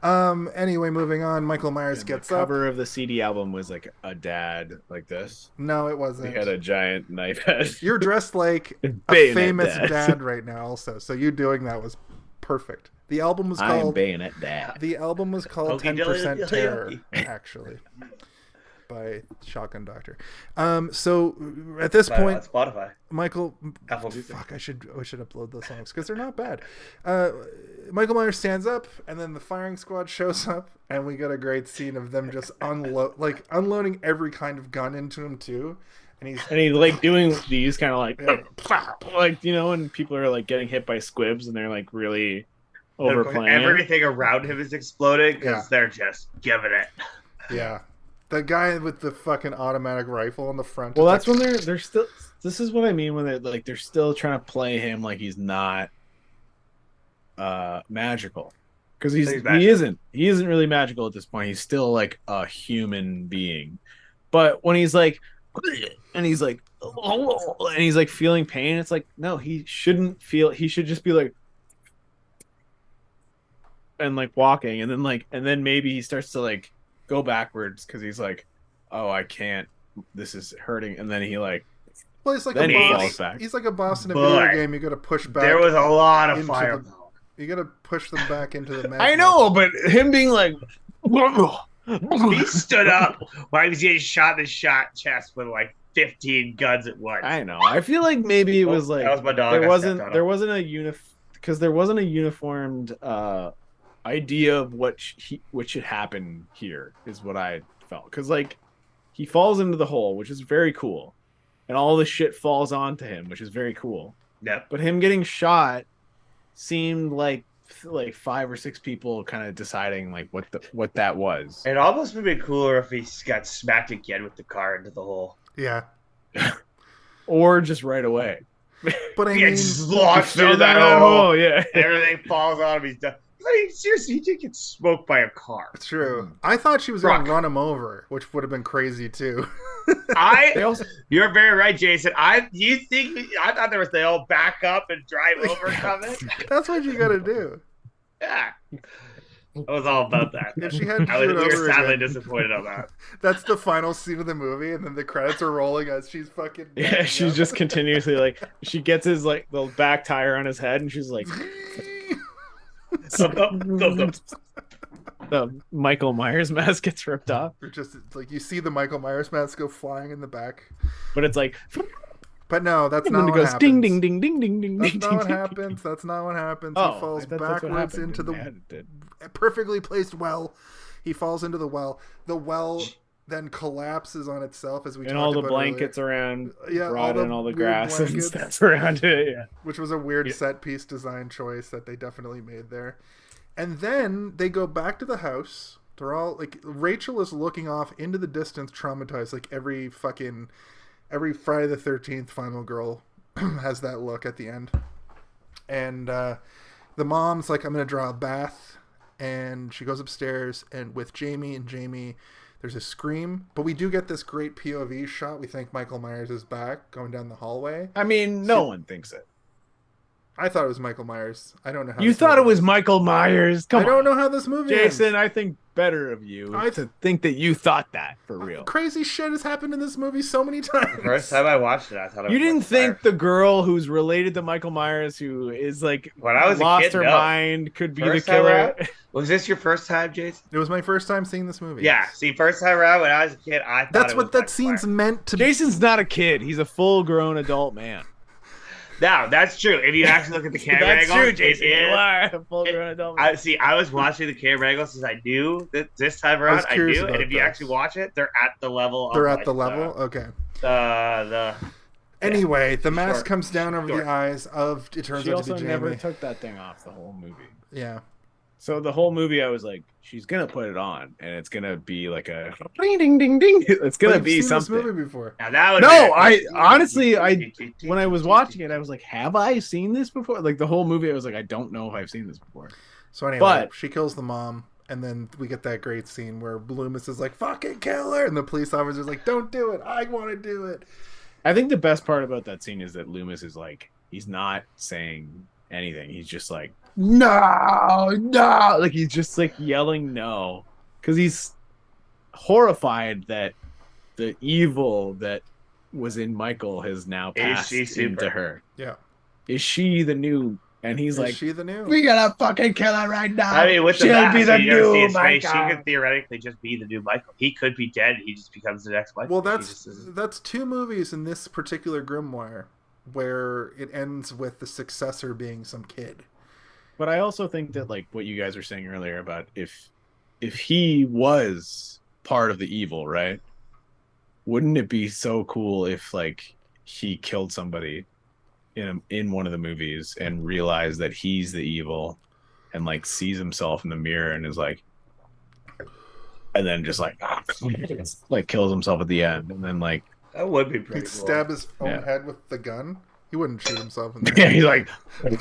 Anyway, moving on, Michael Myers The gets up. cover of the CD album was like a dad like this. No, it He wasn't. had a giant knife head. You're dressed like a Bayonet famous dad. dad right now also, so you doing that was perfect. The album was I am called Bayonet Dad. The album was called Okie 10% dokie. Terror, actually, by Shotgun Doctor. So at this By point, Spotify, Michael, Apple Music. fuck, I should upload those songs because they're not bad. Michael Myers stands up, and then the firing squad shows up, and we get a great scene of them just unloading every kind of gun into him too. And he's like doing these kind of like, Yeah. like, you know, when people are like getting hit by squibs and they're like really overplaying it. Everything around him is exploding because Yeah. they're just giving it. yeah, the guy with the fucking automatic rifle on the front. Well, is that's when they're still. This is what I mean when they're still trying to play him like he's not magical, because he isn't really magical at this point. He's still like a human being, but when he's like and he's like feeling pain, it's like, no, he shouldn't feel. He should just be like and like walking, and then maybe he starts to like go backwards because he's like, oh, I can't, this is hurting, and then he like, well, he's like then a he boss. falls back. He's like a boss in a But video game. You got to push back. There was a lot of into firepower. You got to push them back into the magma. I know, but him being like He stood up while he was getting shot in the chest with like 15 guns at once. I know. I feel like maybe it was like that was my dog. there I wasn't stepped on there him. wasn't a because there wasn't a uniformed idea of what should happen here, is what I felt. Because like he falls into the hole, which is very cool, and all the shit falls onto him, which is very cool. Yep. But him getting shot seemed like 5 or 6 people kind of deciding like what that was. It almost would be cooler if he got smacked again with the car into the hole. Yeah, Or just right away. but I He mean, gets launched Fell through that down hole. yeah. Everything falls on him. He's done. I mean, seriously, he did get smoked by a car. it's true. I thought she was going Rock. to run him over, which would have been crazy too. They also You're very right, Jason. I thought there was the old back up and drive over coming. That's what you got to do. Yeah. I was all about that. If she had to We do it were over sadly again, disappointed on that. that's the final scene of the movie, and then the credits are rolling as she's fucking. Yeah, she's just continuously like, she gets his like the back tire on his head, and she's like, the Michael Myers mask gets ripped off, Or just like you see the Michael Myers mask go flying in the back, but it's like, but no, that's and not then it what goes happens. ding ding ding ding ding ding That's ding. not what ding, happens. That's not what happens. Oh, He falls I thought that's what backwards happened. into the Yeah, it did. perfectly placed well. He falls into the well. The well then collapses on itself as we And talked all the about blankets around, Yeah, brought all in the all the weird grass and blankets. stuff around it. Yeah. earlier, which was a weird Yeah. set piece design choice that they definitely made there. And then they go back to the house. They're all like, Rachel is looking off into the distance, traumatized, like every Friday the 13th final girl has that look at the end. And the mom's like, I'm going to draw a bath. And she goes upstairs and with Jamie, and Jamie, there's a scream. But we do get this great POV shot. We think Michael Myers is back going down the hallway. I mean, no one thinks it. I thought it was Michael Myers. I don't know how You thought it was Michael Myers? Come on. I don't know how this movie Jason, ends. I think better of you to think that you thought that for real. Crazy shit has happened in this movie so many times. The first time I watched it, I thought it was You didn't Michael think Myers. the girl who's related to Michael Myers, who is like When I was a lost kid, her no. mind, could be First the time killer? around? Was this your first time, Jason? It was my first time seeing this movie. Yeah. See, first time around when I was a kid, I thought That's it what was that Michael scene's Myers. meant to be. Jason's not a kid. He's a full-grown adult man. No, that's true. If you actually look at the camera That's angle, true, Jason. it You is. are a full-grown adult man. I was watching the camera angle since I knew that this time I was around I curious knew, and about if you this. actually watch it, they're at the level. They're of, at the like, level? Okay. The Anyway, the mask Short. comes down over Short. the eyes of, it turns She out also to be never Jamie. took that thing off the whole movie. Yeah. So the whole movie, I was like, she's gonna put it on, and it's gonna be like a ding ding ding ding. It's gonna I've be seen something. this movie before. now that would No, I honestly, when I was watching it, I was like, have I seen this before? Like the whole movie, I was like, I don't know if I've seen this before. So anyway, But- she kills the mom, and then we get that great scene where Loomis is like, fucking kill her, and the police officer's like, don't do it, I want to do it. I think the best part about that scene is that Loomis is like, he's not saying anything. He's just like, no, no. Like he's just like yelling no. Because he's horrified that the evil that was in Michael has now passed she super? into her. Yeah. Is she the new? And he's Is like, she the new? we gotta fucking kill her right now. I mean, with the She'll mask, be the you never see new his face. She Michael. could theoretically just be the new Michael. He could be dead. He just becomes the next Michael. Well, He just isn't. that's two movies in this particular Grimoire where it ends with the successor being some kid. But I also think that like what you guys were saying earlier about if he was part of the evil, right? Wouldn't it be so cool if like he killed somebody in one of the movies and realized that he's the evil and like sees himself in the mirror and is like, and then just like like kills himself at the end and then like That would be pretty He'd cool. stab his own Yeah. head with the gun. He wouldn't shoot himself in the yeah, head. he's like ding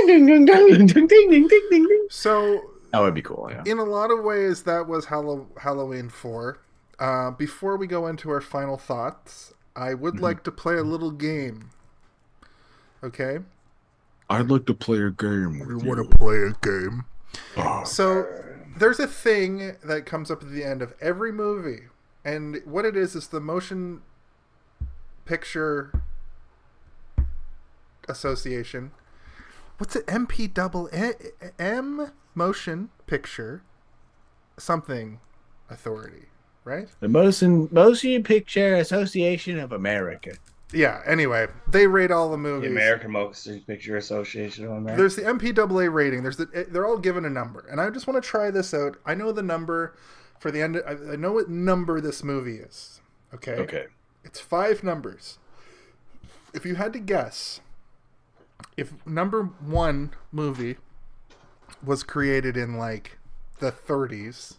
ding ding ding ding ding ding ding ding ding. So That would be cool, yeah. in a lot of ways, that was Halloween 4. Before we go into our final thoughts, I would like to play a little game. Okay? I'd like to play a game We with want you. to play a game. Oh, So there's a thing that comes up at the end of every movie. And what it is the Motion Picture Association. What's it? M Motion Picture something authority, right? The Motion Picture Association of America. Yeah, anyway, they rate all the The movies. American Motion Picture Association of America. There's the MPAA rating. They're all given a number. And I just want to try this out. I know the number for the end. I know what number this movie is. Okay? Okay. It's 5 numbers. If you had to guess, if number 1 movie was created in like the 30s,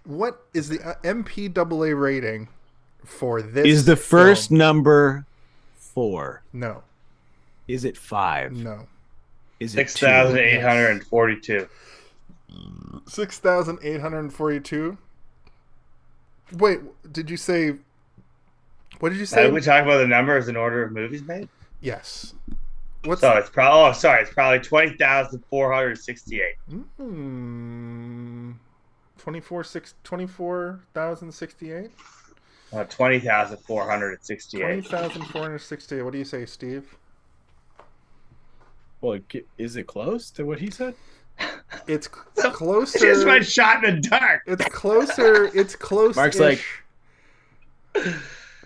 what is the MPAA rating for this? Is the first film? number 4? No. Is it 5? No. Is it 2? 6,842. 6,842. Wait, did you say? What did you say? Did we talk about the numbers in order of movies made? Yes. What's So it's probably it's probably 20,468. 24,068? 20,468. 20,468. What do you say, Steve? Well, is it close to what he said? It's closer. Just went shot in the dark. It's closer. It's close. Mark's like-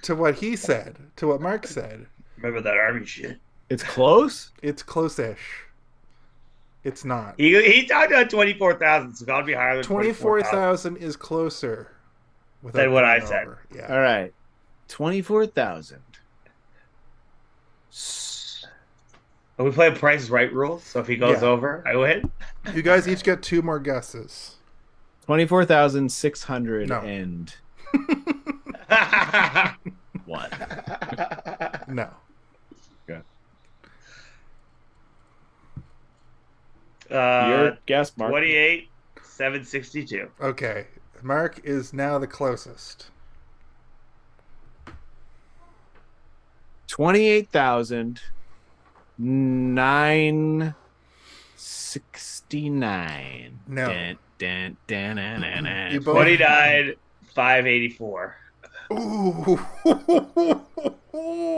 to what he said. To what Mark said. Remember that army shit? It's close? It's close-ish. It's not. He talked about 24,000, so that'll be higher than 24,000 is closer. without Than what going I said. over. Yeah. All right. 24,000. Are we playing Price is Right rules? So if he goes Yeah. over, I win. You guys each get 2 more guesses. 24,601. No. Okay. Your guess, Mark. 28,762. Okay. Mark is now the closest. 28,969. No. You both... 29,584. Ooh.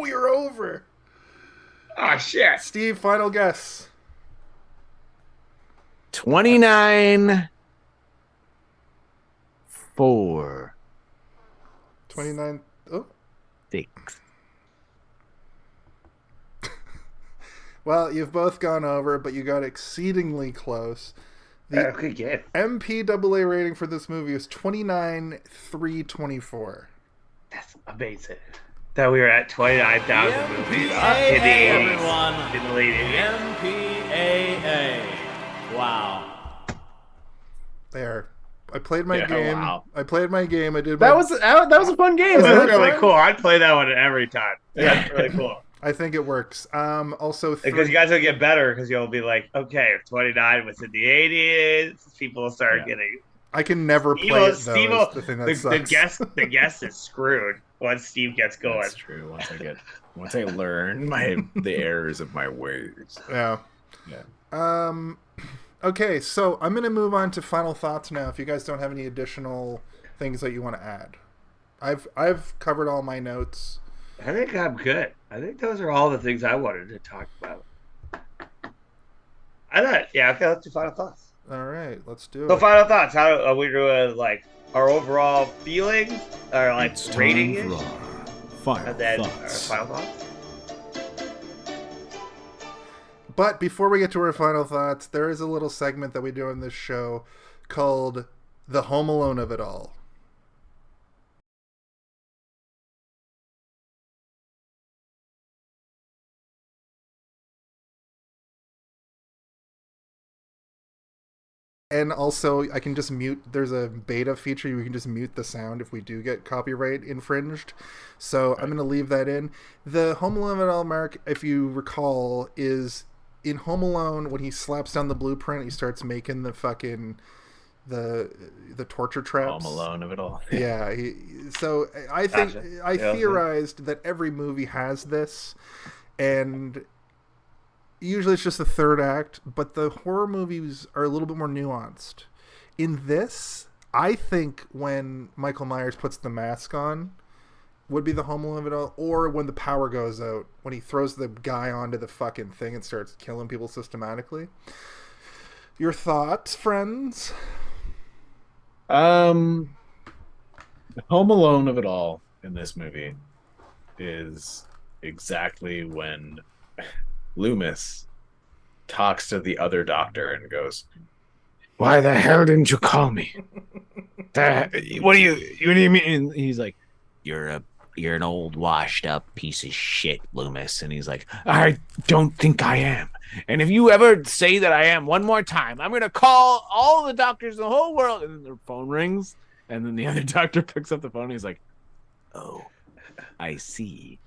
You're over. Oh, shit. Steve, final guess. 29 4 29. Oh. 6. Well, you've both gone over, but you got exceedingly close. The Okay, good. MPAA rating for this movie is 29,324. That's amazing. That we were at 29,000 movies in the 80s. Everyone. In the late 80s. MPAA. Wow. There. I played my Yeah, game. wow. I played my game. I did my... That was a fun game. That's that really fun? cool. I'd play that one every time. That's really cool. I think it works. Also, Because you guys will get better because you'll be like, okay, if 29 was in the 80s, people will start getting. I can never Steve, play it, though. Steve, Is the thing that sucks. the guest is screwed once Steve gets going. That's true. Once I learn the errors of my ways. Yeah. Okay, so I'm going to move on to final thoughts now. If you guys don't have any additional things that you want to add, I've covered all my notes. I think I'm good. I think those are all the things I wanted to talk about. Okay, let's do final thoughts. All right, let's do So it. final thoughts. How are we doing? Like our overall feelings, or like It's rating time it, for our final and then our thoughts. final thoughts. But before we get to our final thoughts, there is a little segment that we do on this show called The Home Alone of It All. And also, I can just mute. There's a beta feature. You can just mute the sound if we do get copyright infringed. So I'm going to leave that in. The Home Alone of It All, Mark, if you recall, is in Home Alone when he slaps down the blueprint. He starts making the fucking the torture traps. Home Alone of it all. Yeah. So I think Gotcha. I Yeah, theorized that every movie has this, and usually it's just the third act, but the horror movies are a little bit more nuanced. In this, I think when Michael Myers puts the mask on would be the Home Alone of it all, or when the power goes out, when he throws the guy onto the fucking thing and starts killing people systematically. Your thoughts, friends? The Home Alone of it all in this movie is exactly when Loomis talks to the other doctor and goes, "Why the hell didn't you call me? What do you mean?" And he's like, "You're an old washed up piece of shit, Loomis." And he's like, "I don't think I am. And if you ever say that I am one more time, I'm gonna call all the doctors in the whole world." And then their phone rings, and then the other doctor picks up the phone and he's like, "Oh, I see.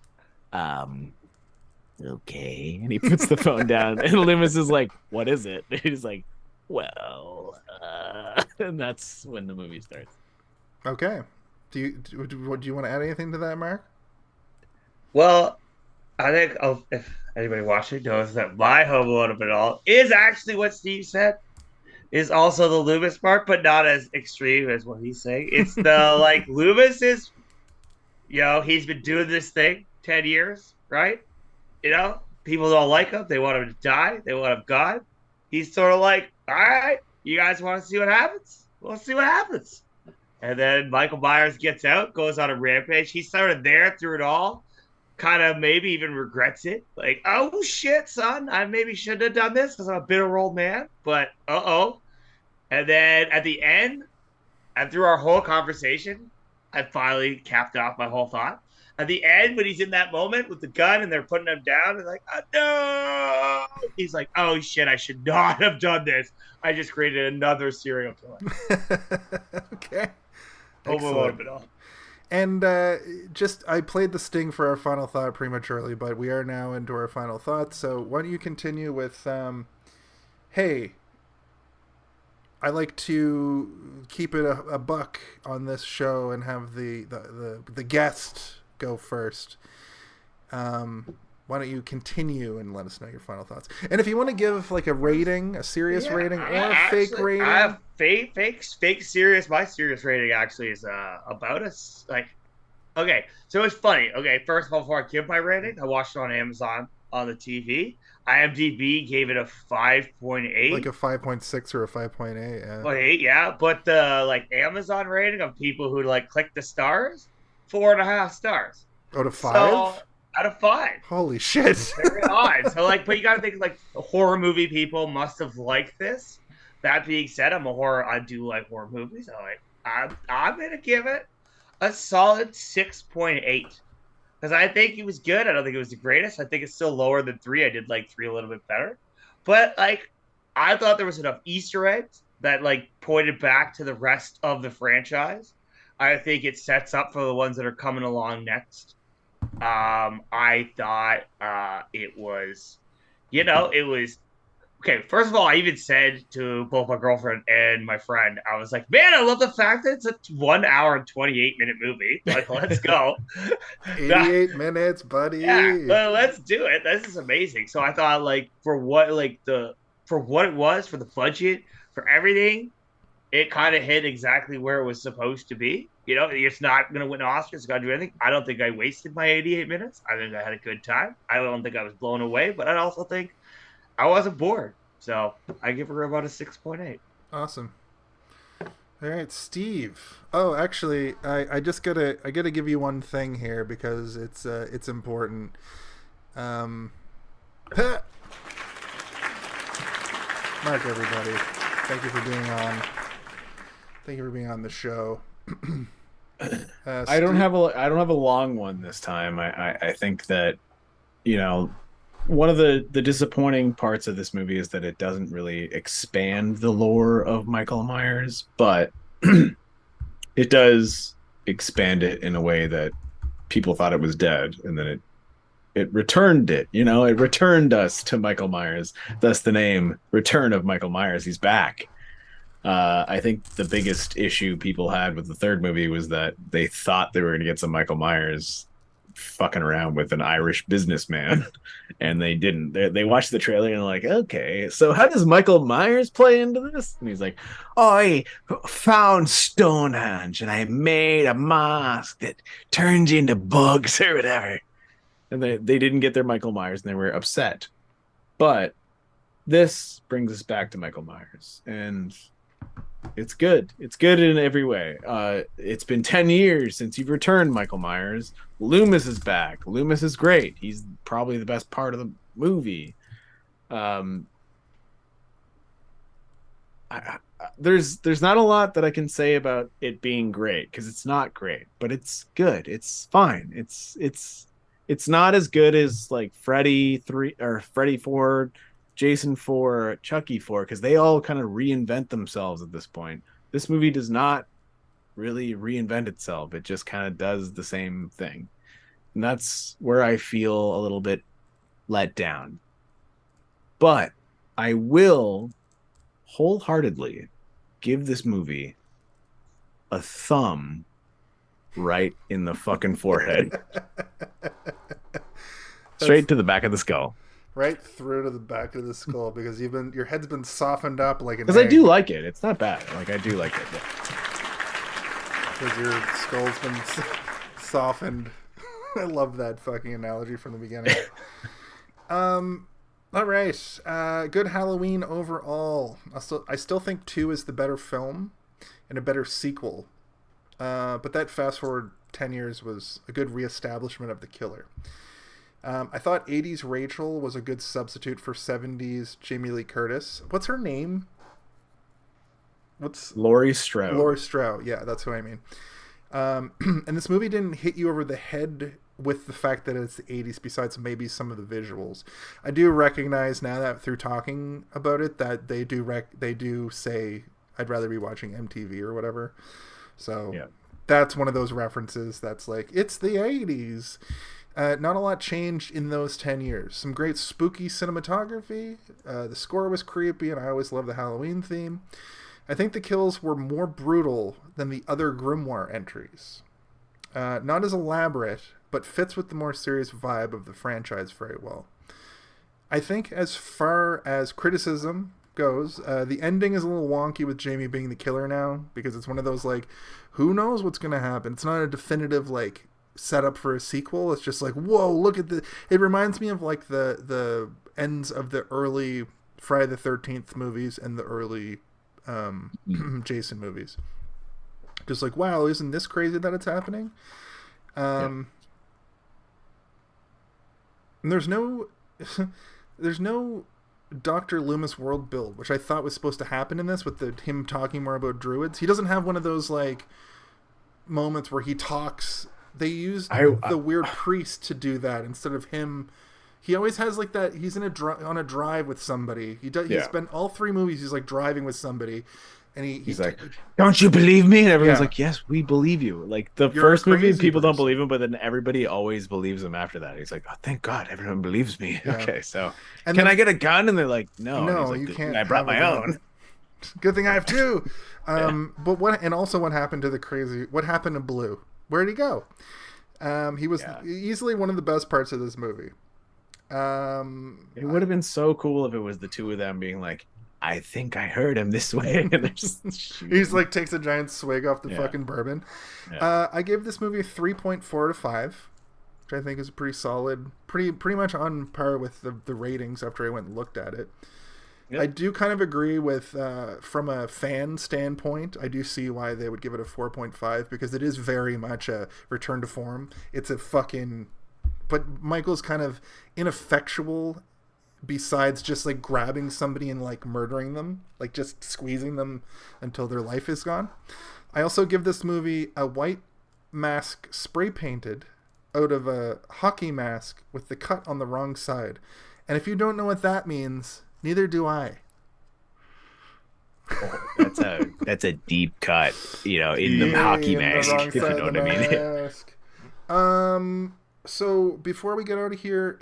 Okay." And he puts the phone down, and Loomis is like, "What is it?" And he's like, "Well," and that's when the movie starts. Okay. Do you want to add anything to that, Mark? Well, I think if anybody watching knows that my Home Alone of it all is actually what Steve said. Is also the Loomis part, but not as extreme as what he's saying. It's the like Loomis is, he's been doing this thing 10 years, right? People don't like him. They want him to die. They want him gone. He's sort of like, all right, you guys want to see what happens? We'll see what happens. And then Michael Myers gets out, goes on a rampage. He's sort of there through it all, kind of maybe even regrets it. Like, oh, shit, son, I maybe shouldn't have done this because I'm a bitter old man. But, uh-oh. And then at the end, and through our whole conversation, I finally capped off my whole thought. At the end, when he's in that moment with the gun and they're putting him down, and like, oh, no! He's like, oh, shit, I should not have done this. I just created another serial killer. Okay. Home Alone of it all. And I played the sting for our final thought prematurely, but we are now into our final thoughts. So why don't you continue with, hey, I like to keep it a buck on this show and have the guest go first. Why don't you continue and let us know your final thoughts? And if you want to give like a rating, a serious rating, or a fake rating, I have fake serious. My serious rating actually is about us. Like, okay, so it's funny. Okay, first of all, before I give my rating, I watched it on Amazon on the TV. IMDb gave it a 5.8, like a 5.6 or a 5.8. Yeah. 0.8, yeah. But the like Amazon rating of people who like click the stars, 4.5 stars. Out of 5? So, out of 5. Holy shit. Very odd. So like, but you gotta think like horror movie people must have liked this. That being said, I do like horror movies. I'm gonna give it a solid 6.8. Because I think it was good. I don't think it was the greatest. I think it's still lower than 3. I did like 3 a little bit better. But like, I thought there was enough Easter eggs that like pointed back to the rest of the franchise. I think it sets up for the ones that are coming along next. I thought it was, it was okay. First of all, I even said to both my girlfriend and my friend, I was like, "Man, I love the fact that it's a 1 hour and 28-minute movie. Like, let's go, 88 minutes, buddy. Yeah, let's do it. This is amazing." So I thought, like, for what it was, for the budget, for everything, it kind of hit exactly where it was supposed to be. It's not going to win Oscars. It's going to do anything. I don't think I wasted my 88 minutes. I think I had a good time. I don't think I was blown away, but I also think I wasn't bored. So I give her about a 6.8. Awesome. All right, Steve. Oh, actually, I gotta give you one thing here because it's important. Mark, everybody, thank you for being on the show. I don't have a long one this time. I think that one of the disappointing parts of this movie is that it doesn't really expand the lore of Michael Myers, but it does expand it in a way that people thought it was dead, and then it returned it. It returned us to Michael Myers. Thus the name Return of Michael Myers. He's back. I think the biggest issue people had with the third movie was that they thought they were going to get some Michael Myers fucking around with an Irish businessman, and they didn't. They watched the trailer and they're like, okay, so how does Michael Myers play into this? And he's like, I found Stonehenge and I made a mask that turns you into bugs or whatever. And they didn't get their Michael Myers and they were upset. But this brings us back to Michael Myers, and it's good. It's good in every way. It's been 10 years since you've returned, Michael Myers. Loomis is back. Loomis is great. He's probably the best part of the movie. There's not a lot that I can say about it being great because it's not great, but it's good. It's fine. It's not as good as like Freddy 3 or Freddy 4, Jason 4, Chucky 4, because they all kind of reinvent themselves at this point. This movie does not really reinvent itself. It just kind of does the same thing. And that's where I feel a little bit let down. But I will wholeheartedly give this movie a thumb right in the fucking forehead. Straight to the back of the skull. Right through to the back of the skull because your head's been softened up like an egg. Because I do like it. It's not bad. Like I do like it. Because your skull's been softened. I love that fucking analogy from the beginning. All right. Good Halloween overall. I still think 2 is the better film and a better sequel. But that fast forward 10 years was a good reestablishment of the killer. I thought 80s Rachel was a good substitute for 70s Jamie Lee Curtis. What's her name? Laurie Strode. Laurie Strode. Yeah, that's who I mean. And this movie didn't hit you over the head with the fact that it's the 80s, besides maybe some of the visuals. I do recognize now that through talking about it that they do say I'd rather be watching MTV or whatever. So yeah. That's one of those references that's like, it's the 80s. Not a lot changed in those 10 years. Some great spooky cinematography. The score was creepy, and I always love the Halloween theme. I think the kills were more brutal than the other Grimoire entries. Not as elaborate, but fits with the more serious vibe of the franchise very well. I think as far as criticism goes, the ending is a little wonky with Jamie being the killer now, because it's one of those, like, who knows what's going to happen? It's not a definitive, like, setup for a sequel. It's just like, whoa, look at the... It reminds me of, like, the ends of the early Friday the 13th movies and the early Jason movies. Just like, wow, isn't this crazy that it's happening? And there's no Dr. Loomis world build, which I thought was supposed to happen in this with him talking more about druids. He doesn't have one of those, like, moments where he talks. They used the weird priest to do that instead of him. He always has, like, that. He's on a drive with somebody. He's spent all 3 movies. He's, like, driving with somebody, and he's like, "Don't you believe me?" And everyone's like, "Yes, we believe you." Like the first movie, people don't believe him, but then everybody always believes him after that. He's like, "Oh, thank God, everyone believes me." Yeah. Okay, so can I get a gun? And they're like, "No, like, you can't. I brought my own." Good thing I have 2. But what happened to what happened to Blue? Where'd he go? He was easily one of the best parts of this movie. It would have been so cool if it was the 2 of them being like, "I think I heard him this way." And they're just he's like takes a giant swig off the fucking bourbon. I gave this movie a 3.4 to 5, which I think is pretty solid, pretty much on par with the ratings after I went and looked at it. Yep. I do kind of agree with from a fan standpoint, I do see why they would give it a 4.5, because it is very much a return to form. It's a fucking... But Michael's kind of ineffectual besides just, like, grabbing somebody and, like, murdering them, like, just squeezing them until their life is gone. I also give this movie a white mask spray painted out of a hockey mask with the cut on the wrong side. And if you don't know what that means, neither do I. Oh, that's a deep cut, in the hockey mask, if you know what I mean. So before we get out of here,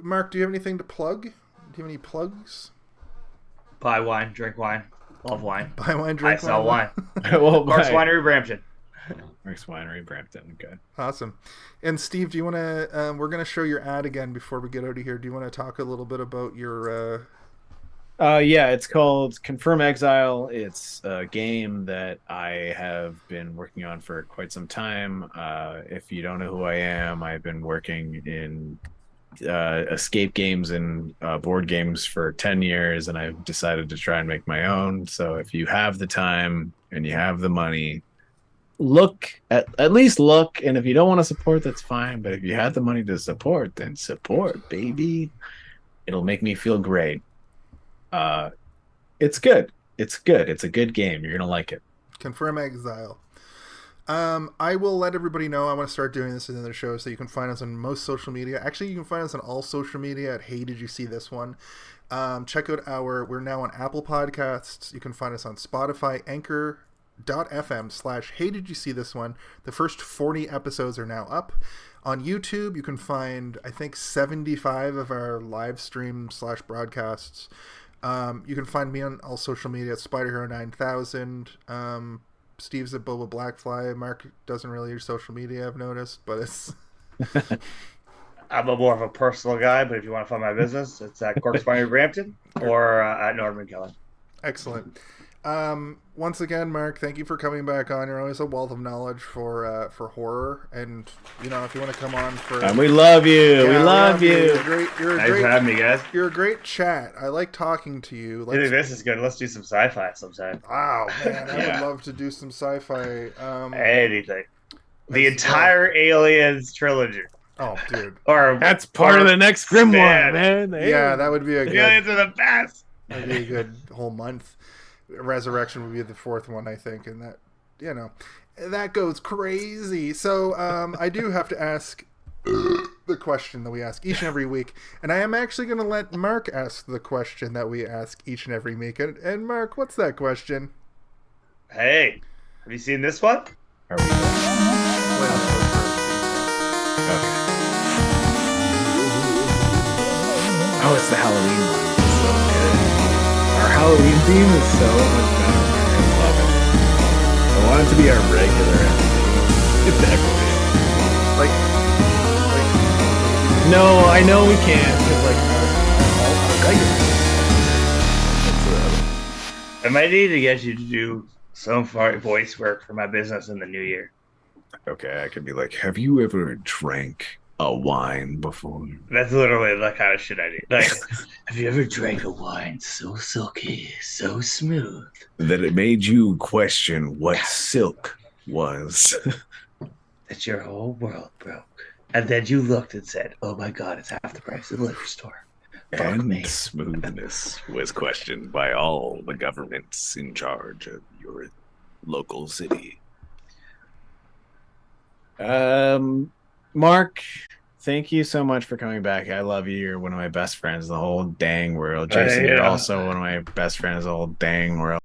Mark, do you have anything to plug? Do you have any plugs? Buy wine, drink wine, love wine. Buy wine, drink wine. I sell wine. Well, Mark's Winery, Brampton. Mark's Winery, Brampton. Okay. Awesome. And Steve, do you want to? We're going to show your ad again before we get out of here. Do you want to talk a little bit about your? It's called Confirm Exile. It's a game that I have been working on for quite some time. If you don't know who I am, I've been working in escape games and board games for 10 years, and I've decided to try and make my own. So if you have the time and you have the money, at least look. And if you don't want to support, that's fine. But if you have the money to support, then support, baby. It'll make me feel great. It's good. It's a good game. You're gonna like it. Confirm Exile. I will let everybody know. I want to start doing this in the show, so you can find us on most social media. Actually, you can find us on all social media at Hey Did You See This One. Check out we're now on Apple Podcasts. You can find us on Spotify, Anchor.fm/Hey Did You See This One. The first 40 episodes are now up. On YouTube, you can find, I think, 75 of our live stream / broadcasts. You can find me on all social media at SpiderHero9000. Steve's at Boba Blackfly. Mark doesn't really use social media, I've noticed, but it's... I'm more of a personal guy, but if you want to find my business, it's at Cork's Winery Brampton or at Nordemann-Keller. Excellent. Once again, Mark, thank you for coming back on. You're always a wealth of knowledge for horror, and if you want to come on for, and we love you. Yeah, we love you. Thanks for having me, guys. You're a great chat. I like talking to you. I think this is good. Let's do some sci-fi sometime. Wow, man, I would love to do some sci-fi. Anything. The entire Aliens trilogy. Oh, dude. That's part of the next Grimoire, man. Yeah, that would be a good. The Aliens are the best. That'd be a good whole month. Resurrection would be the 4th one, I think, and that, that goes crazy. So I do have to ask the question that we ask each and every week, and I am actually going to let Mark ask the question that we ask each and every week. And Mark, what's that question? Hey, have you seen this one? Are we okay. Oh, it's the Halloween one. So good. Our Halloween theme is so much better. I love it. I want it to be our regular decorating. Like, No, I know we can't because like I might need to get you to do some voice work for my business in the new year. Okay, I could be like, have you ever drank a wine before? That's literally the kind of shit I do. Like, have you ever drank a wine so silky, so smooth That it made you question what silk was. that your whole world broke? And then you looked and said, "Oh my God, it's half the price of the liquor store." Fuck And me. smoothness was questioned by all the governments in charge of your local city. Mark, thank you so much for coming back. I love you. You're one of my best friends in the whole dang world. Jason, you're Yeah. also one of my best friends in the whole dang world.